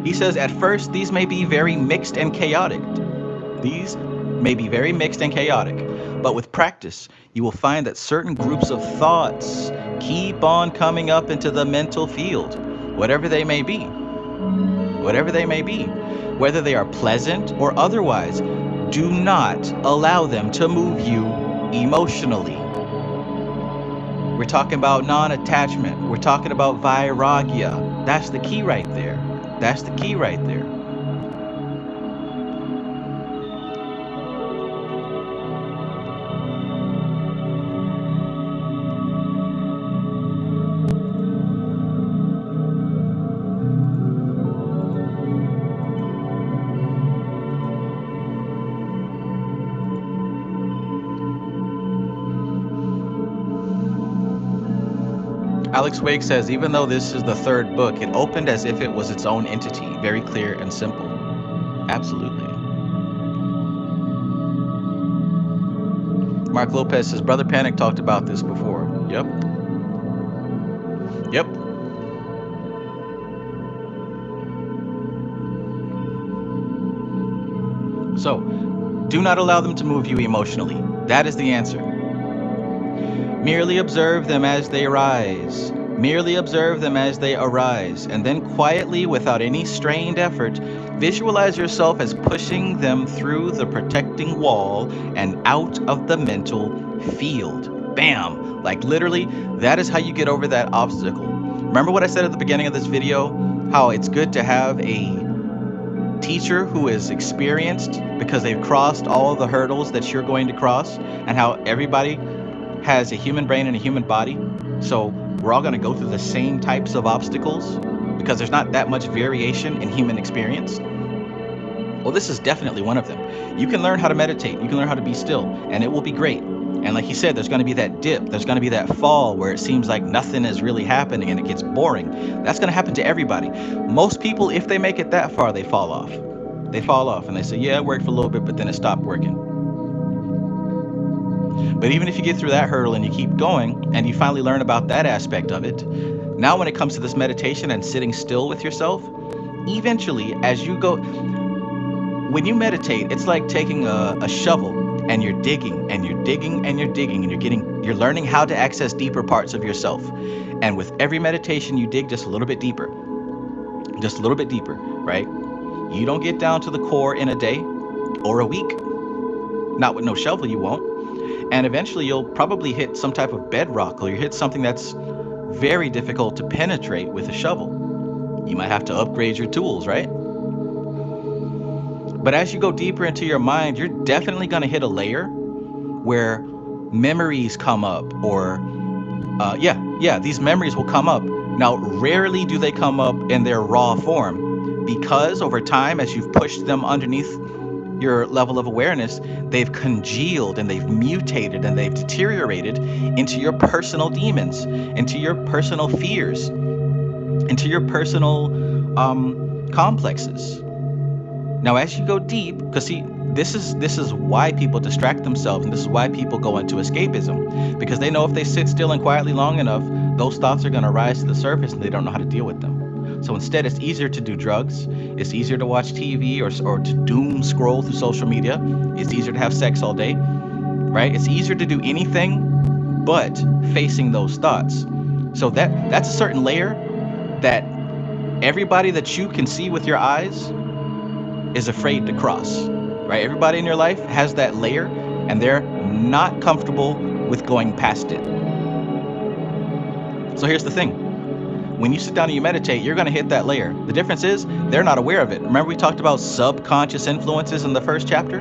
He says, at first, these may be very mixed and chaotic. These may be very mixed and chaotic. But with practice, you will find that certain groups of thoughts keep on coming up into the mental field, whatever they may be. Whatever they may be. Whether they are pleasant or otherwise. Do not allow them to move you emotionally. We're talking about non-attachment. We're talking about vairagya. That's the key right there. That's the key right there. Alex Wake says, even though this is the third book, it opened as if it was its own entity, very clear and simple. Absolutely. Mark Lopez says, Brother Panic talked about this before. Yep. Yep. So, do not allow them to move you emotionally. That is the answer. Merely observe them as they arise. Merely observe them as they arise, and then quietly, without any strained effort, Visualize yourself as pushing them through the protecting wall and out of the mental field. Bam! Like literally, that is how you get over that obstacle. Remember what I said at the beginning of this video? How it's good to have a teacher who is experienced because they've crossed all the hurdles that you're going to cross, and how everybody has a human brain and a human body. So we're all going to go through the same types of obstacles because there's not that much variation in human experience. Well, this is definitely one of them. You can learn how to meditate. You can learn how to be still, and it will be great. And like he said, there's going to be that dip. There's going to be that fall where it seems like nothing is really happening and it gets boring. That's going to happen to everybody. Most people, if they make it that far, they fall off. They fall off and they say, yeah, it worked for a little bit, but then it stopped working. But even if you get through that hurdle and you keep going and you finally learn about that aspect of it, now when it comes to this meditation and sitting still with yourself, eventually as you go, when you meditate, it's like taking a shovel and you're digging and you're digging and you're digging and you're learning how to access deeper parts of yourself. And with every meditation, you dig just a little bit deeper, right? You don't get down to the core in a day or a week. Not with no shovel, you won't. And eventually you'll probably hit some type of bedrock, or you hit something that's very difficult to penetrate with a shovel. You might have to upgrade your tools, right? But as you go deeper into your mind, you're definitely going to hit a layer where memories come up, or these memories will come up. Now, rarely do they come up in their raw form, because over time, as you've pushed them underneath your level of awareness, they've congealed and they've mutated and they've deteriorated into your personal demons, into your personal fears, into your personal complexes. Now, as you go deep, because see, this is why people distract themselves, and this is why people go into escapism, because they know if they sit still and quietly long enough, those thoughts are going to rise to the surface and they don't know how to deal with them. So instead, it's easier to do drugs, it's easier to watch TV or to doom scroll through social media, it's easier to have sex all day, right? It's easier to do anything but facing those thoughts. So that's a certain layer that everybody that you can see with your eyes is afraid to cross, right? Everybody in your life has that layer and they're not comfortable with going past it. So here's the thing. When you sit down and you meditate, you're going to hit that layer. The difference is they're not aware of it. Remember we talked about subconscious influences in the first chapter?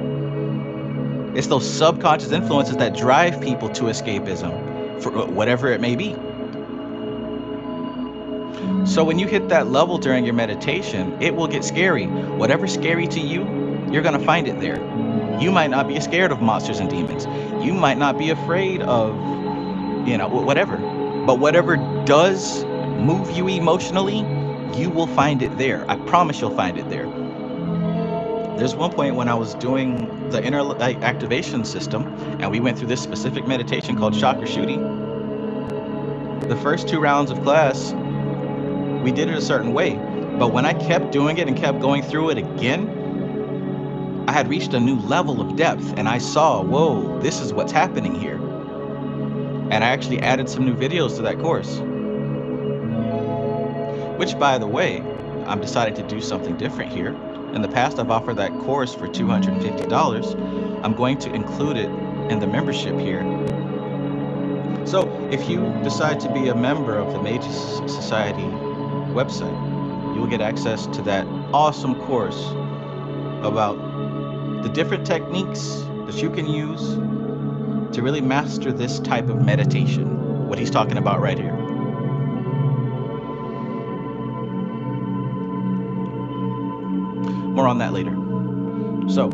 It's those subconscious influences that drive people to escapism, for whatever it may be. So when you hit that level during your meditation, it will get scary. Whatever's scary to you, you're going to find it there. You might not be scared of monsters and demons. You might not be afraid of, whatever. But whatever does move you emotionally, you will find it there. I promise you'll find it there. There's one point when I was doing the inner activation system, and we went through this specific meditation called chakra shooting. The first 2 rounds of class, we did it a certain way, but when I kept doing it and kept going through it again, I had reached a new level of depth, and I saw, whoa, this is what's happening here. And I actually added some new videos to that course. Which, by the way, I'm deciding to do something different here. In the past, I've offered that course for $250. I'm going to include it in the membership here. So if you decide to be a member of the Magick Society website, you will get access to that awesome course about the different techniques that you can use to really master this type of meditation, what he's talking about right here. More on that later. So,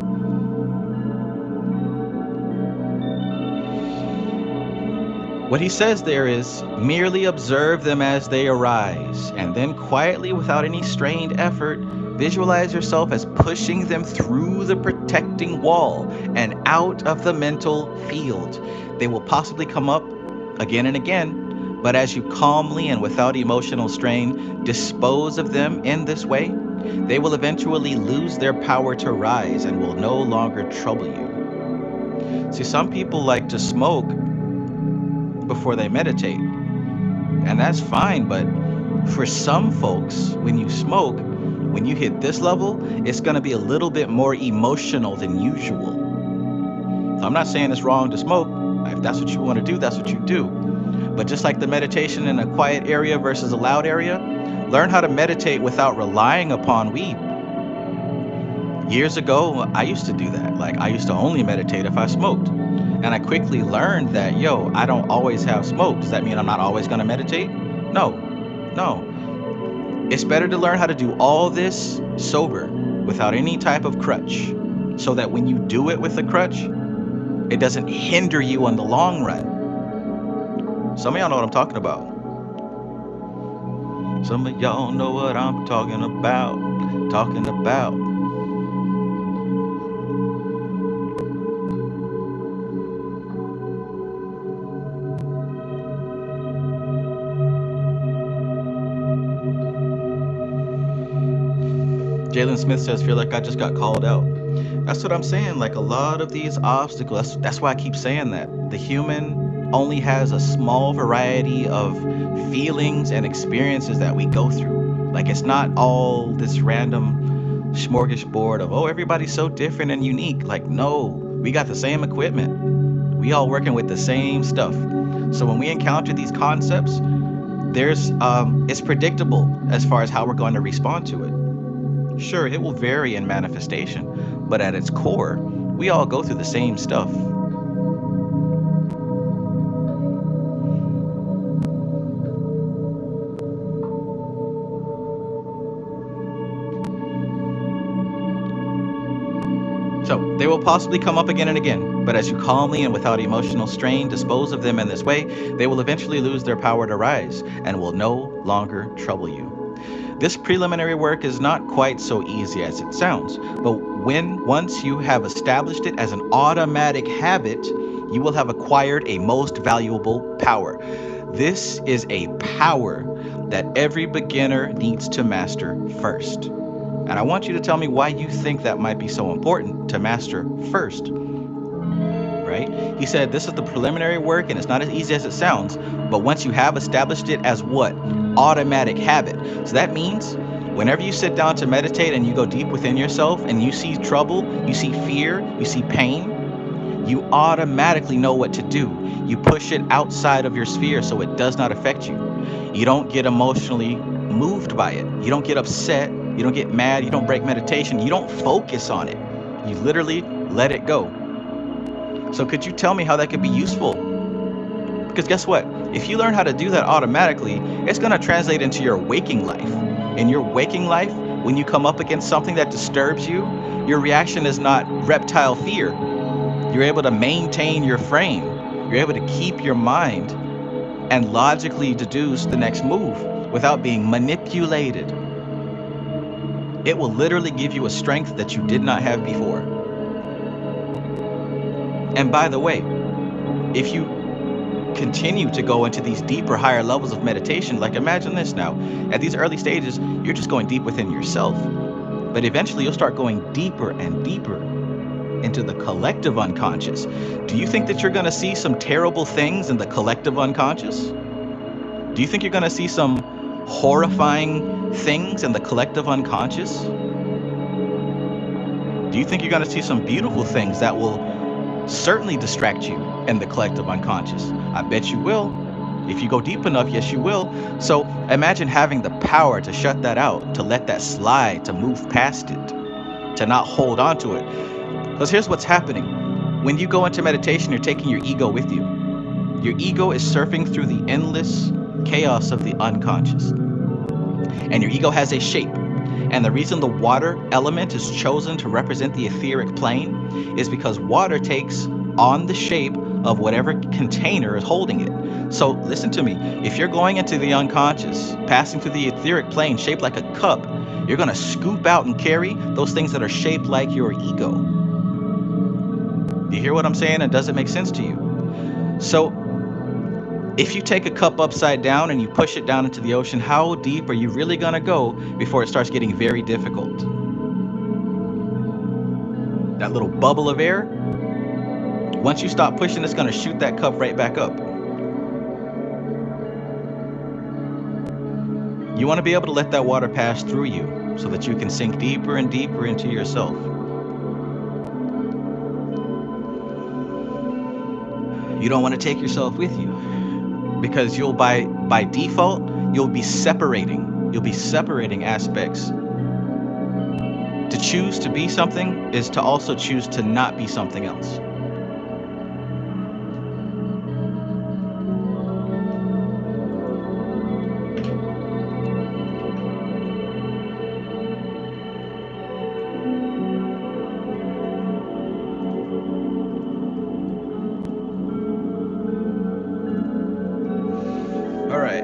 what he says there is, merely observe them as they arise, and then quietly, without any strained effort, visualize yourself as pushing them through the protecting wall and out of the mental field. They will possibly come up again and again, but as you calmly and without emotional strain dispose of them in this way, they will eventually lose their power to rise and will no longer trouble you. See, some people like to smoke before they meditate, and that's fine, but for some folks, when When you hit this level, it's going to be a little bit more emotional than usual. So I'm not saying it's wrong to smoke. If that's what you want to do, that's what you do. But just like the meditation in a quiet area versus a loud area, learn how to meditate without relying upon weed. Years ago, I used to do that. Like, I used to only meditate if I smoked. And I quickly learned that, yo, I don't always have smoke. Does that mean I'm not always going to meditate? No, no. It's better to learn how to do all this sober without any type of crutch, so that when you do it with a crutch, it doesn't hinder you in the long run. Some of y'all know what I'm talking about. Some of y'all know what I'm talking about. Jalen Smith says, feel like I just got called out. That's what I'm saying. Like, a lot of these obstacles, that's why I keep saying that. The human only has a small variety of feelings and experiences that we go through. Like, it's not all this random smorgasbord of, oh, everybody's so different and unique. Like, no, we got the same equipment. We all working with the same stuff. So when we encounter these concepts, it's predictable as far as how we're going to respond to it. Sure, it will vary in manifestation, but at its core, we all go through the same stuff. So, they will possibly come up again and again, but as you calmly and without emotional strain dispose of them in this way, they will eventually lose their power to rise and will no longer trouble you. This preliminary work is not quite so easy as it sounds, but once you have established it as an automatic habit, you will have acquired a most valuable power. This is a power that every beginner needs to master first. And I want you to tell me why you think that might be so important to master first. Right? He said this is the preliminary work and it's not as easy as it sounds, but once you have established it as what? Automatic habit. So that means whenever you sit down to meditate and you go deep within yourself and you see trouble, you see fear, you see pain, you automatically know what to do. You push it outside of your sphere so it does not affect you. You don't get emotionally moved by it. You don't get upset. You don't get mad. You don't break meditation. You don't focus on it. You literally let it go. So could you tell me how that could be useful? Because guess what? If you learn how to do that automatically, it's going to translate into your waking life. In your waking life, when you come up against something that disturbs you, your reaction is not reptile fear. You're able to maintain your frame. You're able to keep your mind and logically deduce the next move without being manipulated. It will literally give you a strength that you did not have before. And by the way, if you continue to go into these deeper, higher levels of meditation, like imagine this now, at these early stages, you're just going deep within yourself. But eventually you'll start going deeper and deeper into the collective unconscious. Do you think that you're going to see some terrible things in the collective unconscious? Do you think you're going to see some horrifying things in the collective unconscious? Do you think you're going to see some beautiful things that will certainly distract you in the collective unconscious? I bet you will. If you go deep enough, yes, you will. So imagine having the power to shut that out, to let that slide, to move past it, to not hold on to it. Because here's what's happening. When you go into meditation, you're taking your ego with you. Your ego is surfing through the endless chaos of the unconscious. And your ego has a shape. And the reason the water element is chosen to represent the etheric plane is because water takes on the shape of whatever container is holding it. So listen to me. If you're going into the unconscious, passing through the etheric plane shaped like a cup, you're going to scoop out and carry those things that are shaped like your ego. Do you hear what I'm saying? And does it make sense to you? So if you take a cup upside down and you push it down into the ocean, how deep are you really going to go before it starts getting very difficult? That little bubble of air, once you stop pushing, it's going to shoot that cup right back up. You want to be able to let that water pass through you. so that you can sink deeper and deeper into yourself. You don't want to take yourself with you, because you'll by default, you'll be separating aspects. To choose to be something is to also choose to not be something else. All right.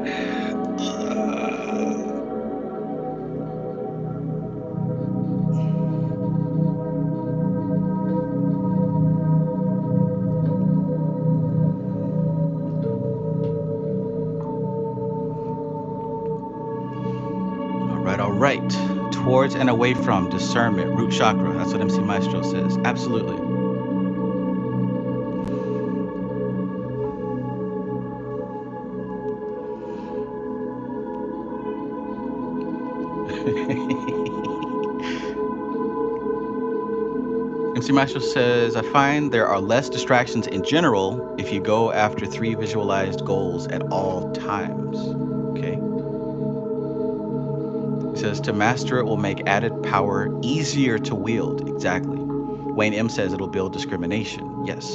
All right. Towards and away from discernment, root chakra. That's what MC Maestro says. Absolutely. MC Maestro says, I find there are less distractions in general if you go after 3 visualized goals at all times. Okay. He says, to master it will make added power easier to wield. Exactly. Wayne M says it'll build discrimination. Yes.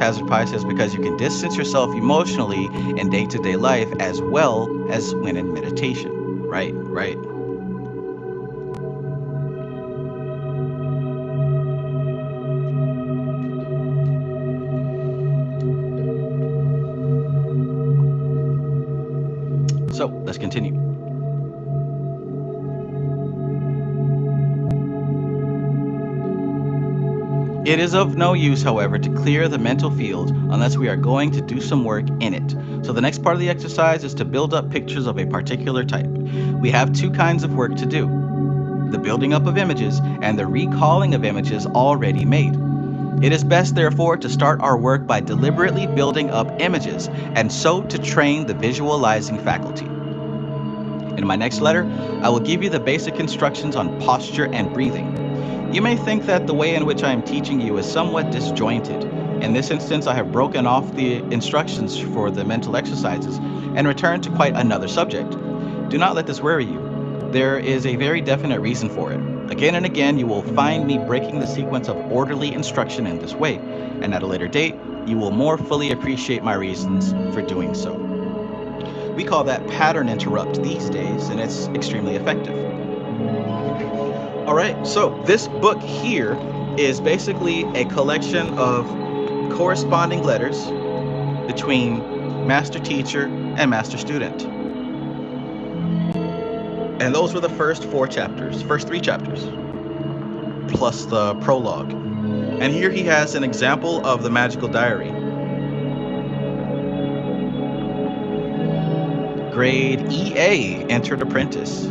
Hazard Pi says, because you can distance yourself emotionally in day-to-day life as well as when in meditation. Right. So let's continue. It is of no use, however, to clear the mental field unless we are going to do some work in it. So the next part of the exercise is to build up pictures of a particular type. We have 2 kinds of work to do: the building up of images and the recalling of images already made. It is best, therefore, to start our work by deliberately building up images, and so to train the visualizing faculty. In my next letter, I will give you the basic instructions on posture and breathing. You may think that the way in which I am teaching you is somewhat disjointed. In this instance, I have broken off the instructions for the mental exercises and returned to quite another subject. Do not let this worry you. There is a very definite reason for it. Again and again, you will find me breaking the sequence of orderly instruction in this way, and at a later date, you will more fully appreciate my reasons for doing so. We call that pattern interrupt these days, and it's extremely effective. All right, so this book here is basically a collection of corresponding letters between master teacher and master student. And those were the first 3 chapters, plus the prologue. And here he has an example of the magical diary. Grade EA, entered apprentice.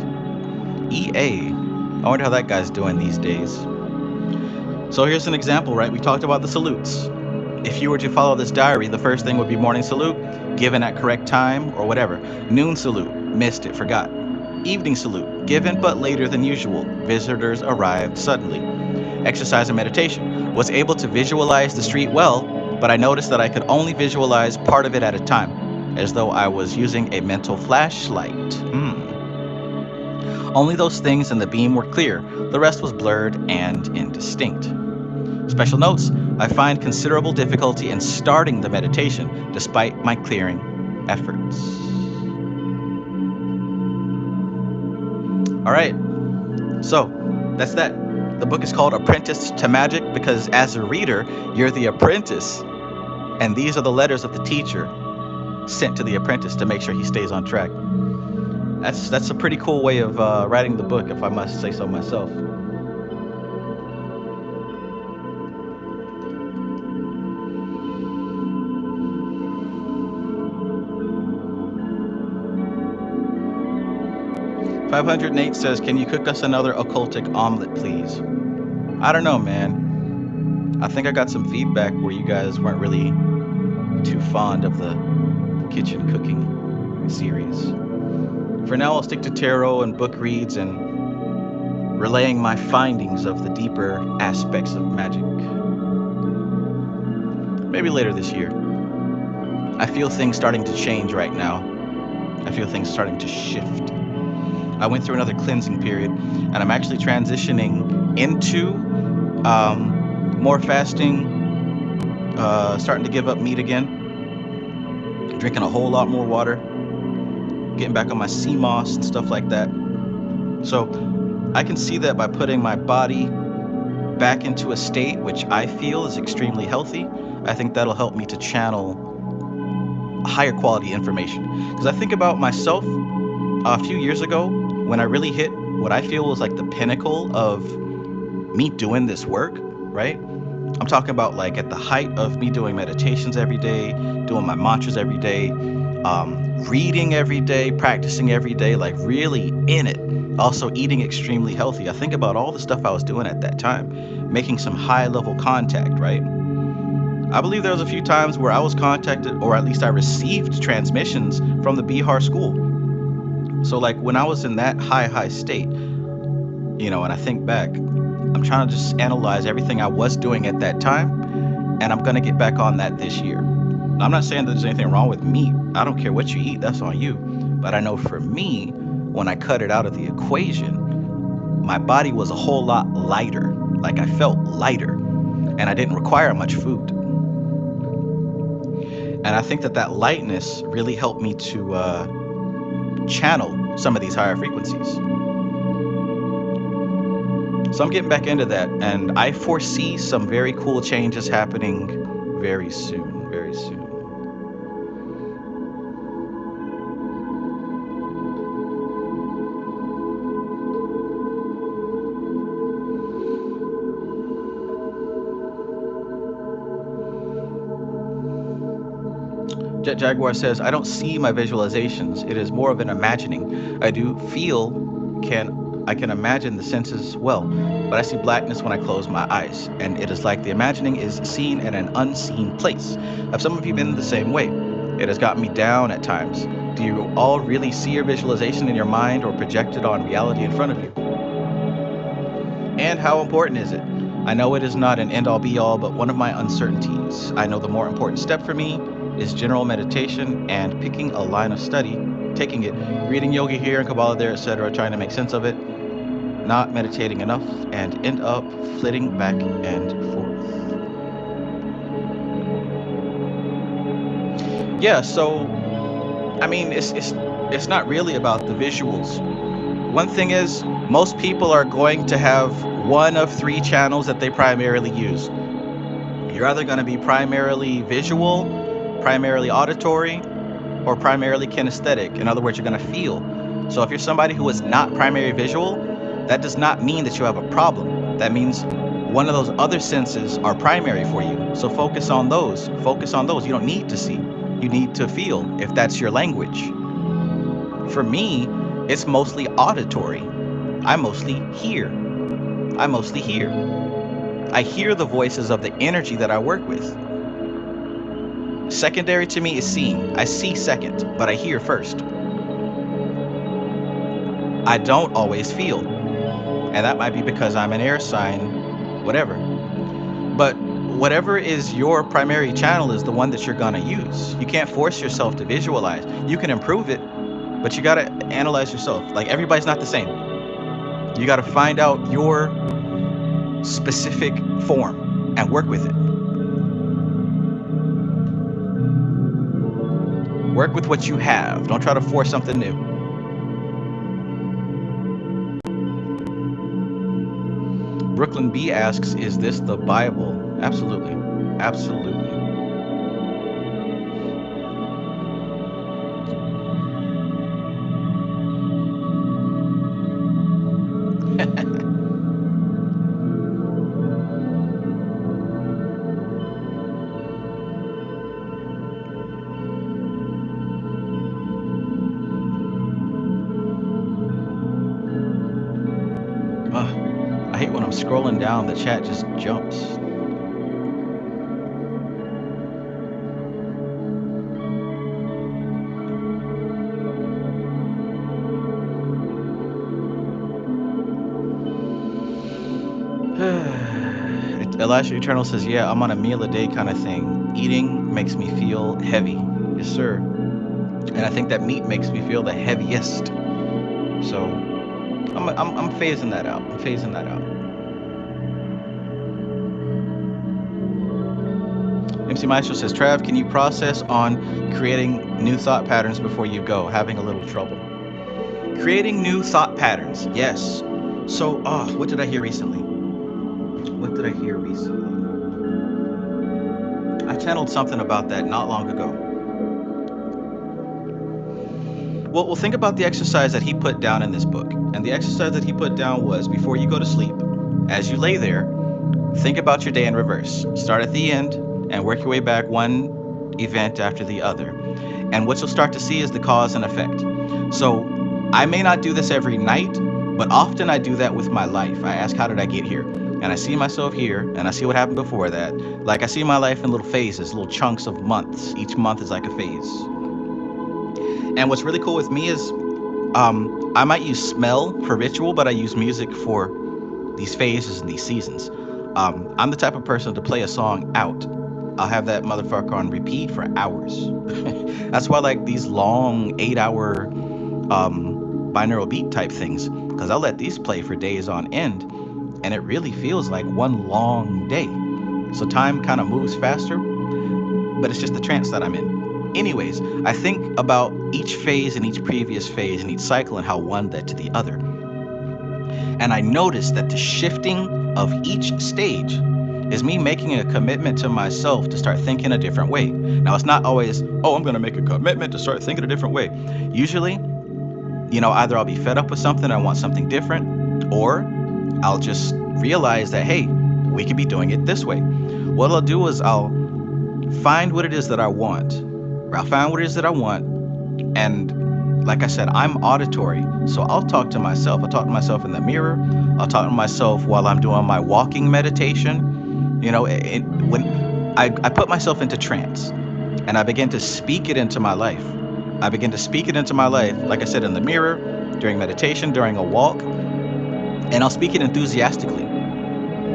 EA. I wonder how that guy's doing these days. So here's an example, right? We talked about the salutes. If you were to follow this diary, the first thing would be morning salute, given at correct time or whatever. Noon salute, missed it, forgot. Evening salute, given but later than usual. Visitors arrived suddenly. Exercise and meditation. Was able to visualize the street well, but I noticed that I could only visualize part of it at a time, as though I was using a mental flashlight. Only those things in the beam were clear. The rest was blurred and indistinct. Special notes: I find considerable difficulty in starting the meditation despite my clearing efforts. All right, so that's that. The book is called Apprenticed to Magick because as a reader, you're the apprentice, and these are the letters of the teacher sent to the apprentice to make sure he stays on track. That's a pretty cool way of writing the book, if I must say so myself. $508 says, can you cook us another occultic omelet, please? I don't know, man. I think I got some feedback where you guys weren't really too fond of the kitchen cooking series. For now, I'll stick to tarot and book reads and relaying my findings of the deeper aspects of magic. Maybe later this year. I feel things starting to change right now. I feel things starting to shift. I went through another cleansing period, and I'm actually transitioning into more fasting, starting to give up meat again, drinking a whole lot more water, getting back on my sea moss and stuff like that. So I can see that by putting my body back into a state which I feel is extremely healthy, I think that'll help me to channel higher quality information. Because I think about myself a few years ago when I really hit what I feel was like the pinnacle of me doing this work, right? I'm talking about like at the height of me doing meditations every day, doing my mantras every day, reading every day, practicing every day, like really in it. Also eating extremely healthy. I think about all the stuff I was doing at that time, making some high level contact, right? I believe there was a few times where I was contacted, or at least I received transmissions from the Bihar school. So like when I was in that high state, you know, and I think back, I'm trying to just analyze everything I was doing at that time, and I'm gonna get back on that this year. Now, I'm not saying that there's anything wrong with meat. I don't care what you eat, that's on you. But I know for me, when I cut it out of the equation, my body was a whole lot lighter. Like I felt lighter, and I didn't require much food. And I think that that lightness really helped me to channel some of these higher frequencies. So I'm getting back into that, and I foresee some very cool changes happening very soon, very soon. Jet Jaguar says, I don't see my visualizations. It is more of an imagining. I do feel I can imagine the senses well, but I see blackness when I close my eyes, and it is like the imagining is seen in an unseen place. Have some of you been the same way? It has got me down at times. Do you all really see your visualization in your mind or projected on reality in front of you? And how important is it? I know it is not an end-all be-all, but one of my uncertainties. I know the more important step for me is general meditation and picking a line of study, taking it, reading yoga here and Kabbalah there, etc., trying to make sense of it, not meditating enough, and end up flitting back and forth. Yeah, so I mean, it's not really about the visuals. One thing is, most people are going to have one of three channels that they primarily use. You're either going to be primarily visual, primarily auditory, or primarily kinesthetic. In other words, you're going to feel. So if you're somebody who is not primary visual, that does not mean that you have a problem. That means one of those other senses are primary for you. So focus on those. Focus on those. You don't need to see. You need to feel, if that's your language. For me, it's mostly auditory. I mostly hear. I mostly hear. I hear the voices of the energy that I work with. Secondary to me is seeing. I see second, but I hear first. I don't always feel. And that might be because I'm an air sign, whatever. But whatever is your primary channel is the one that you're gonna use. You can't force yourself to visualize. You can improve it, but you gotta analyze yourself. Like, everybody's not the same. You gotta find out your specific form and work with it. Work with what you have. Don't try to force something new. Brooklyn B asks, is this the Bible? Absolutely. Absolutely. I hate when I'm scrolling down, the chat just jumps. Elisha Eternal says, yeah, I'm on a meal a day kind of thing. Eating makes me feel heavy. Yes, sir. And I think that meat makes me feel the heaviest. So I'm phasing that out. I'm phasing that out. MC Maestro says, Trav, can you process on creating new thought patterns before you go? Having a little trouble. Creating new thought patterns. Yes. So, what did I hear recently? I channeled something about that not long ago. Well, think about the exercise that he put down in this book. And the exercise that he put down was, before you go to sleep, as you lay there, think about your day in reverse. Start at the end and work your way back one event after the other. And what you'll start to see is the cause and effect. So I may not do this every night, but often I do that with my life. I ask, how did I get here? And I see myself here, and I see what happened before that. Like, I see my life in little phases, little chunks of months. Each month is like a phase. And what's really cool with me is I might use smell for ritual, but I use music for these phases and these seasons. I'm the type of person to play a song out. I'll have that motherfucker on repeat for hours. That's why I like these long 8-hour binaural beat type things, because I'll let these play for days on end, and it really feels like one long day. So time kind of moves faster, but it's just the trance that I'm in. Anyways, I think about each phase and each previous phase and each cycle and how one led to the other. And I noticed that the shifting of each stage is me making a commitment to myself to start thinking a different way. Now, it's not always, oh, I'm going to make a commitment to start thinking a different way. Usually, either I'll be fed up with something, I want something different, or I'll just realize that, hey, we could be doing it this way. What I'll do is I'll find what it is that I want. And like I said, I'm auditory, so I'll talk to myself. I'll talk to myself in the mirror. I'll talk to myself while I'm doing my walking meditation. When I put myself into trance and I begin to speak it into my life. Like I said, in the mirror, during meditation, during a walk, and I'll speak it enthusiastically,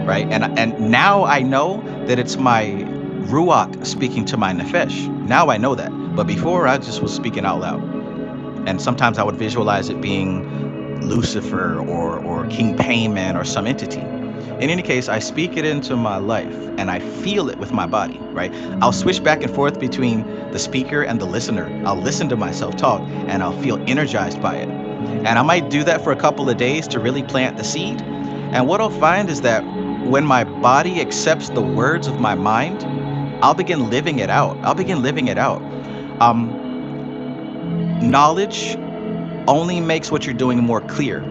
right? And now I know that it's my Ruach speaking to my Nefesh. Now I know that. But before, I just was speaking out loud. And sometimes I would visualize it being Lucifer or King Payman or some entity. In any case, I speak it into my life and I feel it with my body, right? I'll switch back and forth between the speaker and the listener. I'll listen to myself talk and I'll feel energized by it. And I might do that for a couple of days to really plant the seed. And what I'll find is that when my body accepts the words of my mind, I'll begin living it out. Knowledge only makes what you're doing more clear.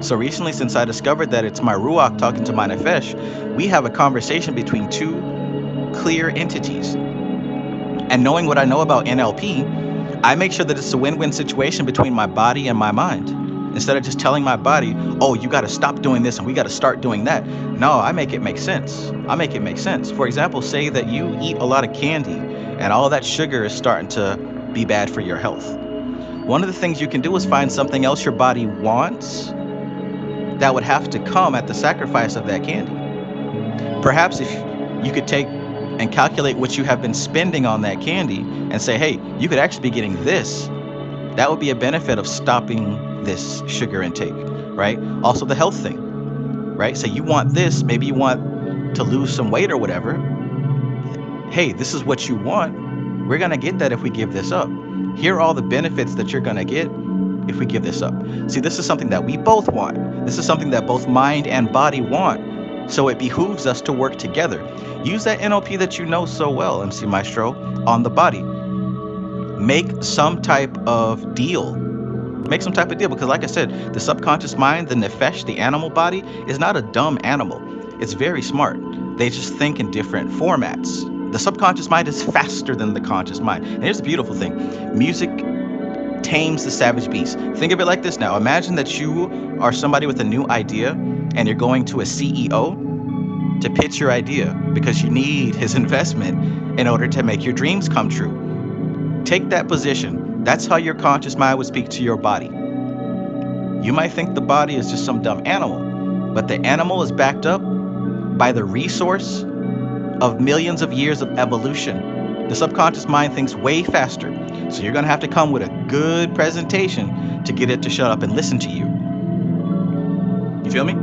So recently, since I discovered that it's my Ruach talking to my Nefesh, we have a conversation between two clear entities. And knowing what I know about NLP, I make sure that it's a win-win situation between my body and my mind. Instead of just telling my body, oh, you got to stop doing this and we got to start doing that. No, I make it make sense. For example, say that you eat a lot of candy and all that sugar is starting to be bad for your health. One of the things you can do is find something else your body wants that would have to come at the sacrifice of that candy. Perhaps if you could take and calculate what you have been spending on that candy and say, hey, you could actually be getting this. That would be a benefit of stopping this sugar intake, right? Also the health thing, right? So you want this, maybe you want to lose some weight or whatever. Hey, this is what you want. We're going to get that if we give this up. Here are all the benefits that you're going to get if we give this up. See, this is something that we both want. This is something that both mind and body want. So it behooves us to work together. Use that NLP that you know so well, MC Maestro, on the body. Make some type of deal. Because like I said, the subconscious mind, the Nefesh, the animal body, is not a dumb animal. It's very smart. They just think in different formats. The subconscious mind is faster than the conscious mind. And here's the beautiful thing. Music tames the savage beast. Think of it like this now. Imagine that you are somebody with a new idea and you're going to a CEO to pitch your idea because you need his investment in order to make your dreams come true. Take that position. That's how your conscious mind would speak to your body. You might think the body is just some dumb animal, but the animal is backed up by the resource of millions of years of evolution. The subconscious mind thinks way faster. So you're going to have to come with a good presentation to get it to shut up and listen to you. You feel me?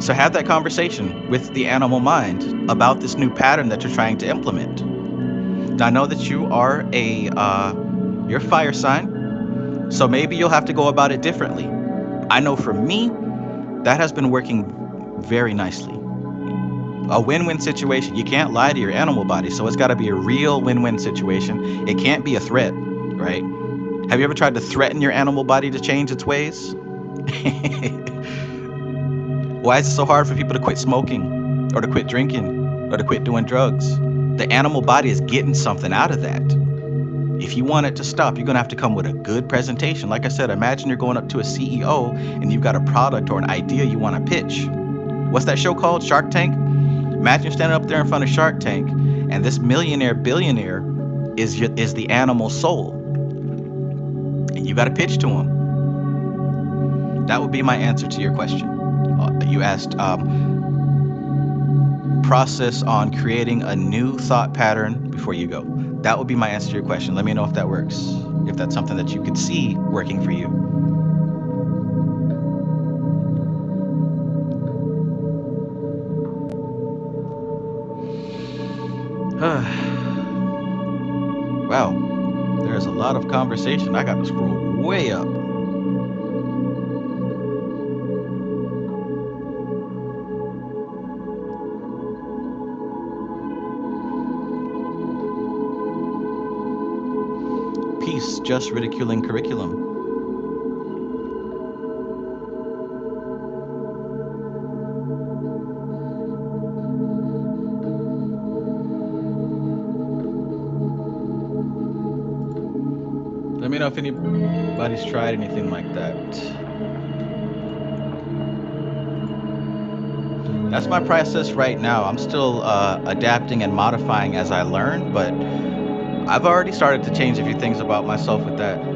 So have that conversation with the animal mind about this new pattern that you're trying to implement. Now, I know that you are you're a fire sign, so maybe you'll have to go about it differently. I know for me, that has been working very nicely. A win-win situation. You can't lie to your animal body, so it's got to be a real win-win situation. It can't be a threat, right? Have you ever tried to threaten your animal body to change its ways? Why is it so hard for people to quit smoking or to quit drinking or to quit doing drugs? The animal body is getting something out of that. If you want it to stop, you're going to have to come with a good presentation. Like I said, imagine you're going up to a CEO and you've got a product or an idea you want to pitch. What's that show called? Shark Tank? Imagine you're standing up there in front of Shark Tank and this millionaire billionaire is the animal soul. And you got to pitch to him. That would be my answer to your question. You asked process on creating a new thought pattern before you go. That would be my answer to your question. Let me know if that works, if that's something that you could see working for you. Wow, there's a lot of conversation. I got to scroll way up. Peace, just ridiculing curriculum. Let me know if anybody's tried anything like that. That's my process right now. I'm still adapting and modifying as I learn, but I've already started to change a few things about myself with that.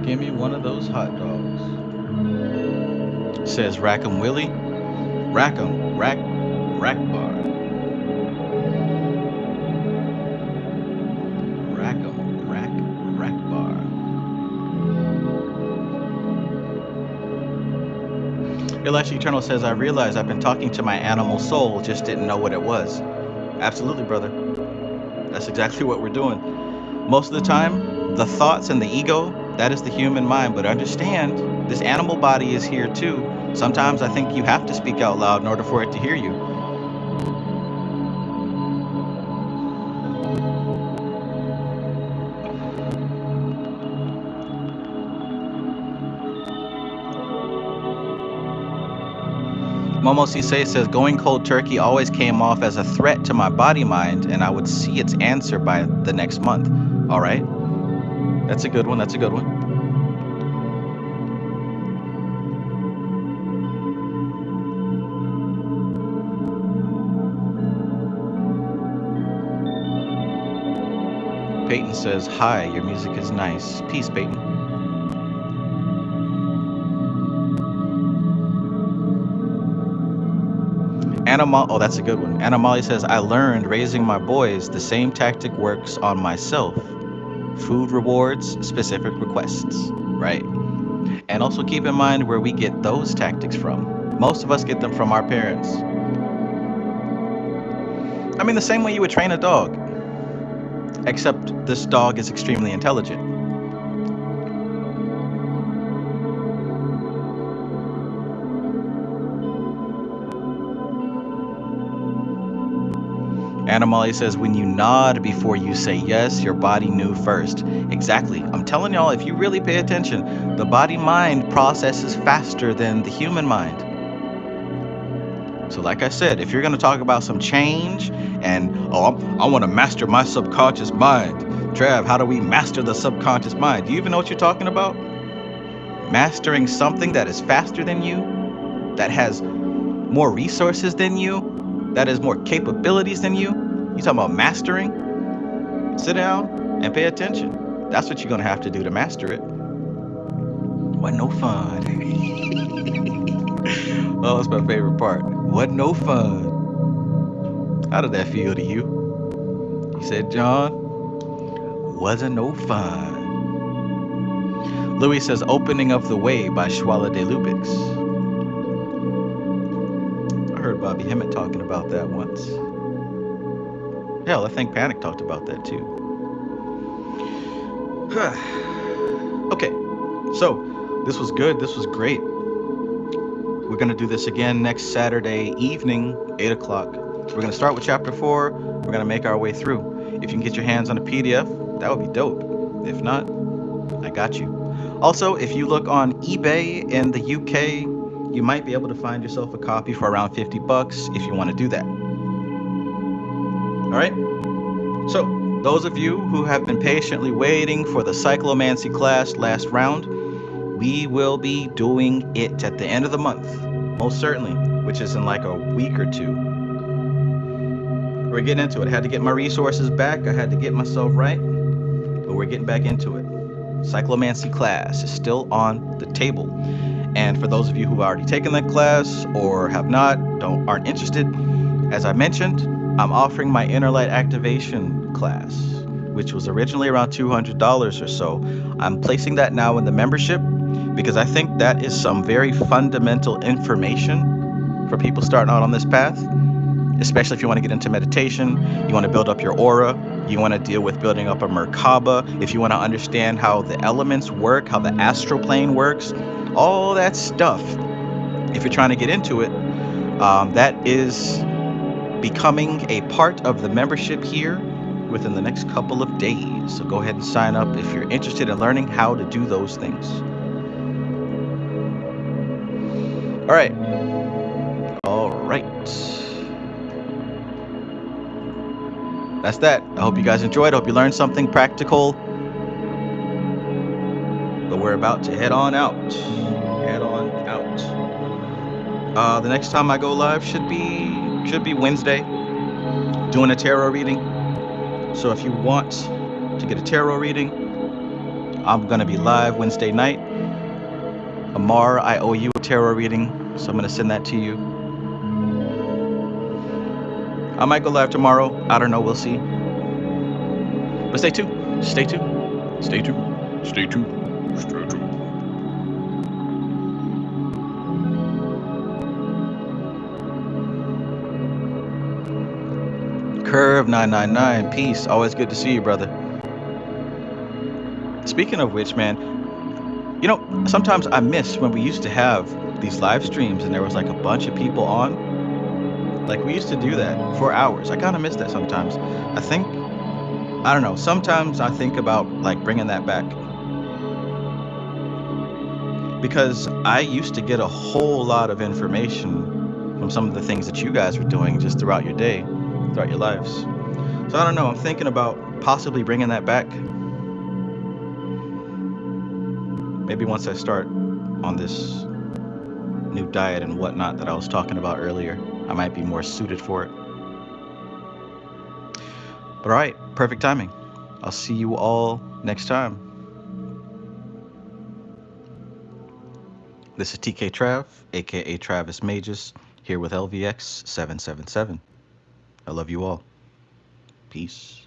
Give me one of those hot dogs. Says Rack'em Willie. Rack'em, rack bar. Rack'em, rack bar. Elastic Eternal says, I realized I've been talking to my animal soul, just didn't know what it was. Absolutely, brother. That's exactly what we're doing. Most of the time, the thoughts and the ego, that is the human mind. But understand, this animal body is here too. Sometimes I think you have to speak out loud in order for it to hear you. Momo Cisse says, going cold turkey always came off as a threat to my body mind, and I would see its answer by the next month. All right. That's a good one. That's a good one. Peyton says, hi, your music is nice. Peace, Peyton. Oh, that's a good one. Anna Molly says, I learned raising my boys, the same tactic works on myself. Food rewards, specific requests, right? And also keep in mind where we get those tactics from. Most of us get them from our parents. I mean, the same way you would train a dog, except this dog is extremely intelligent. Animali says, when you nod before you say yes, your body knew first. Exactly. I'm telling y'all, if you really pay attention, the body-mind processes faster than the human mind. So like I said, if you're going to talk about some change and, I want to master my subconscious mind. Trav, how do we master the subconscious mind? Do you even know what you're talking about? Mastering something that is faster than you, that has more resources than you, that has more capabilities than you. You talking about mastering? Sit down and pay attention. That's what you're going to have to do to master it. Wasn't no fun. Oh, that's my favorite part. Wasn't no fun. How did that feel to you? He said, John, wasn't no fun. Louis says, Opening of the Way by Schwala de Lubix. I heard Bobby Hemmett talking about that once. Hell, I think Panic talked about that too. Okay, so this was good. This was great. We're going to do this again next Saturday evening, 8 o'clock. We're going to start with Chapter 4. We're going to make our way through. If you can get your hands on a PDF, that would be dope. If not, I got you. Also, if you look on eBay in the UK, you might be able to find yourself a copy for around 50 bucks if you want to do that. All right? So, those of you who have been patiently waiting for the Cyclomancy class last round, we will be doing it at the end of the month, most certainly, which is in like a week or two. We're getting into it. I had to get my resources back. I had to get myself right, but we're getting back into it. Cyclomancy class is still on the table. And for those of you who have already taken that class or have not, aren't interested, as I mentioned, I'm offering my Inner Light Activation class, which was originally around $200 or so. I'm placing that now in the membership because I think that is some very fundamental information for people starting out on this path, especially if you want to get into meditation, you want to build up your aura, you want to deal with building up a Merkaba, if you want to understand how the elements work, how the astral plane works, all that stuff. If you're trying to get into it, that is becoming a part of the membership here within the next couple of days. So go ahead and sign up if you're interested in learning how to do those things. All right. That's that. I hope you guys enjoyed. I hope you learned something practical. But we're about to head on out. The next time I go live should be Wednesday, doing a tarot reading. So if you want to get a tarot reading, I'm gonna be live Wednesday night. Amar, I owe you a tarot reading, so I'm gonna send that to you. I might go live tomorrow. I don't know. We'll see. But stay tuned. Stay tuned. Stay tuned. Stay tuned. Stay tuned. Curve 999. Peace. Always good to see you, brother. Speaking of which, man, you know, sometimes I miss when we used to have these live streams and there was like a bunch of people on. Like, we used to do that for hours. I kind of miss that sometimes. I don't know. Sometimes I think about like bringing that back. Because I used to get a whole lot of information from some of the things that you guys were doing just throughout your day, throughout your lives. So I don't know. I'm thinking about possibly bringing that back. Maybe once I start on this new diet and whatnot that I was talking about earlier, I might be more suited for it. But all right, perfect timing. I'll see you all next time. This is TK Trav, aka Travis Magus, here with LVX777. I love you all. Peace.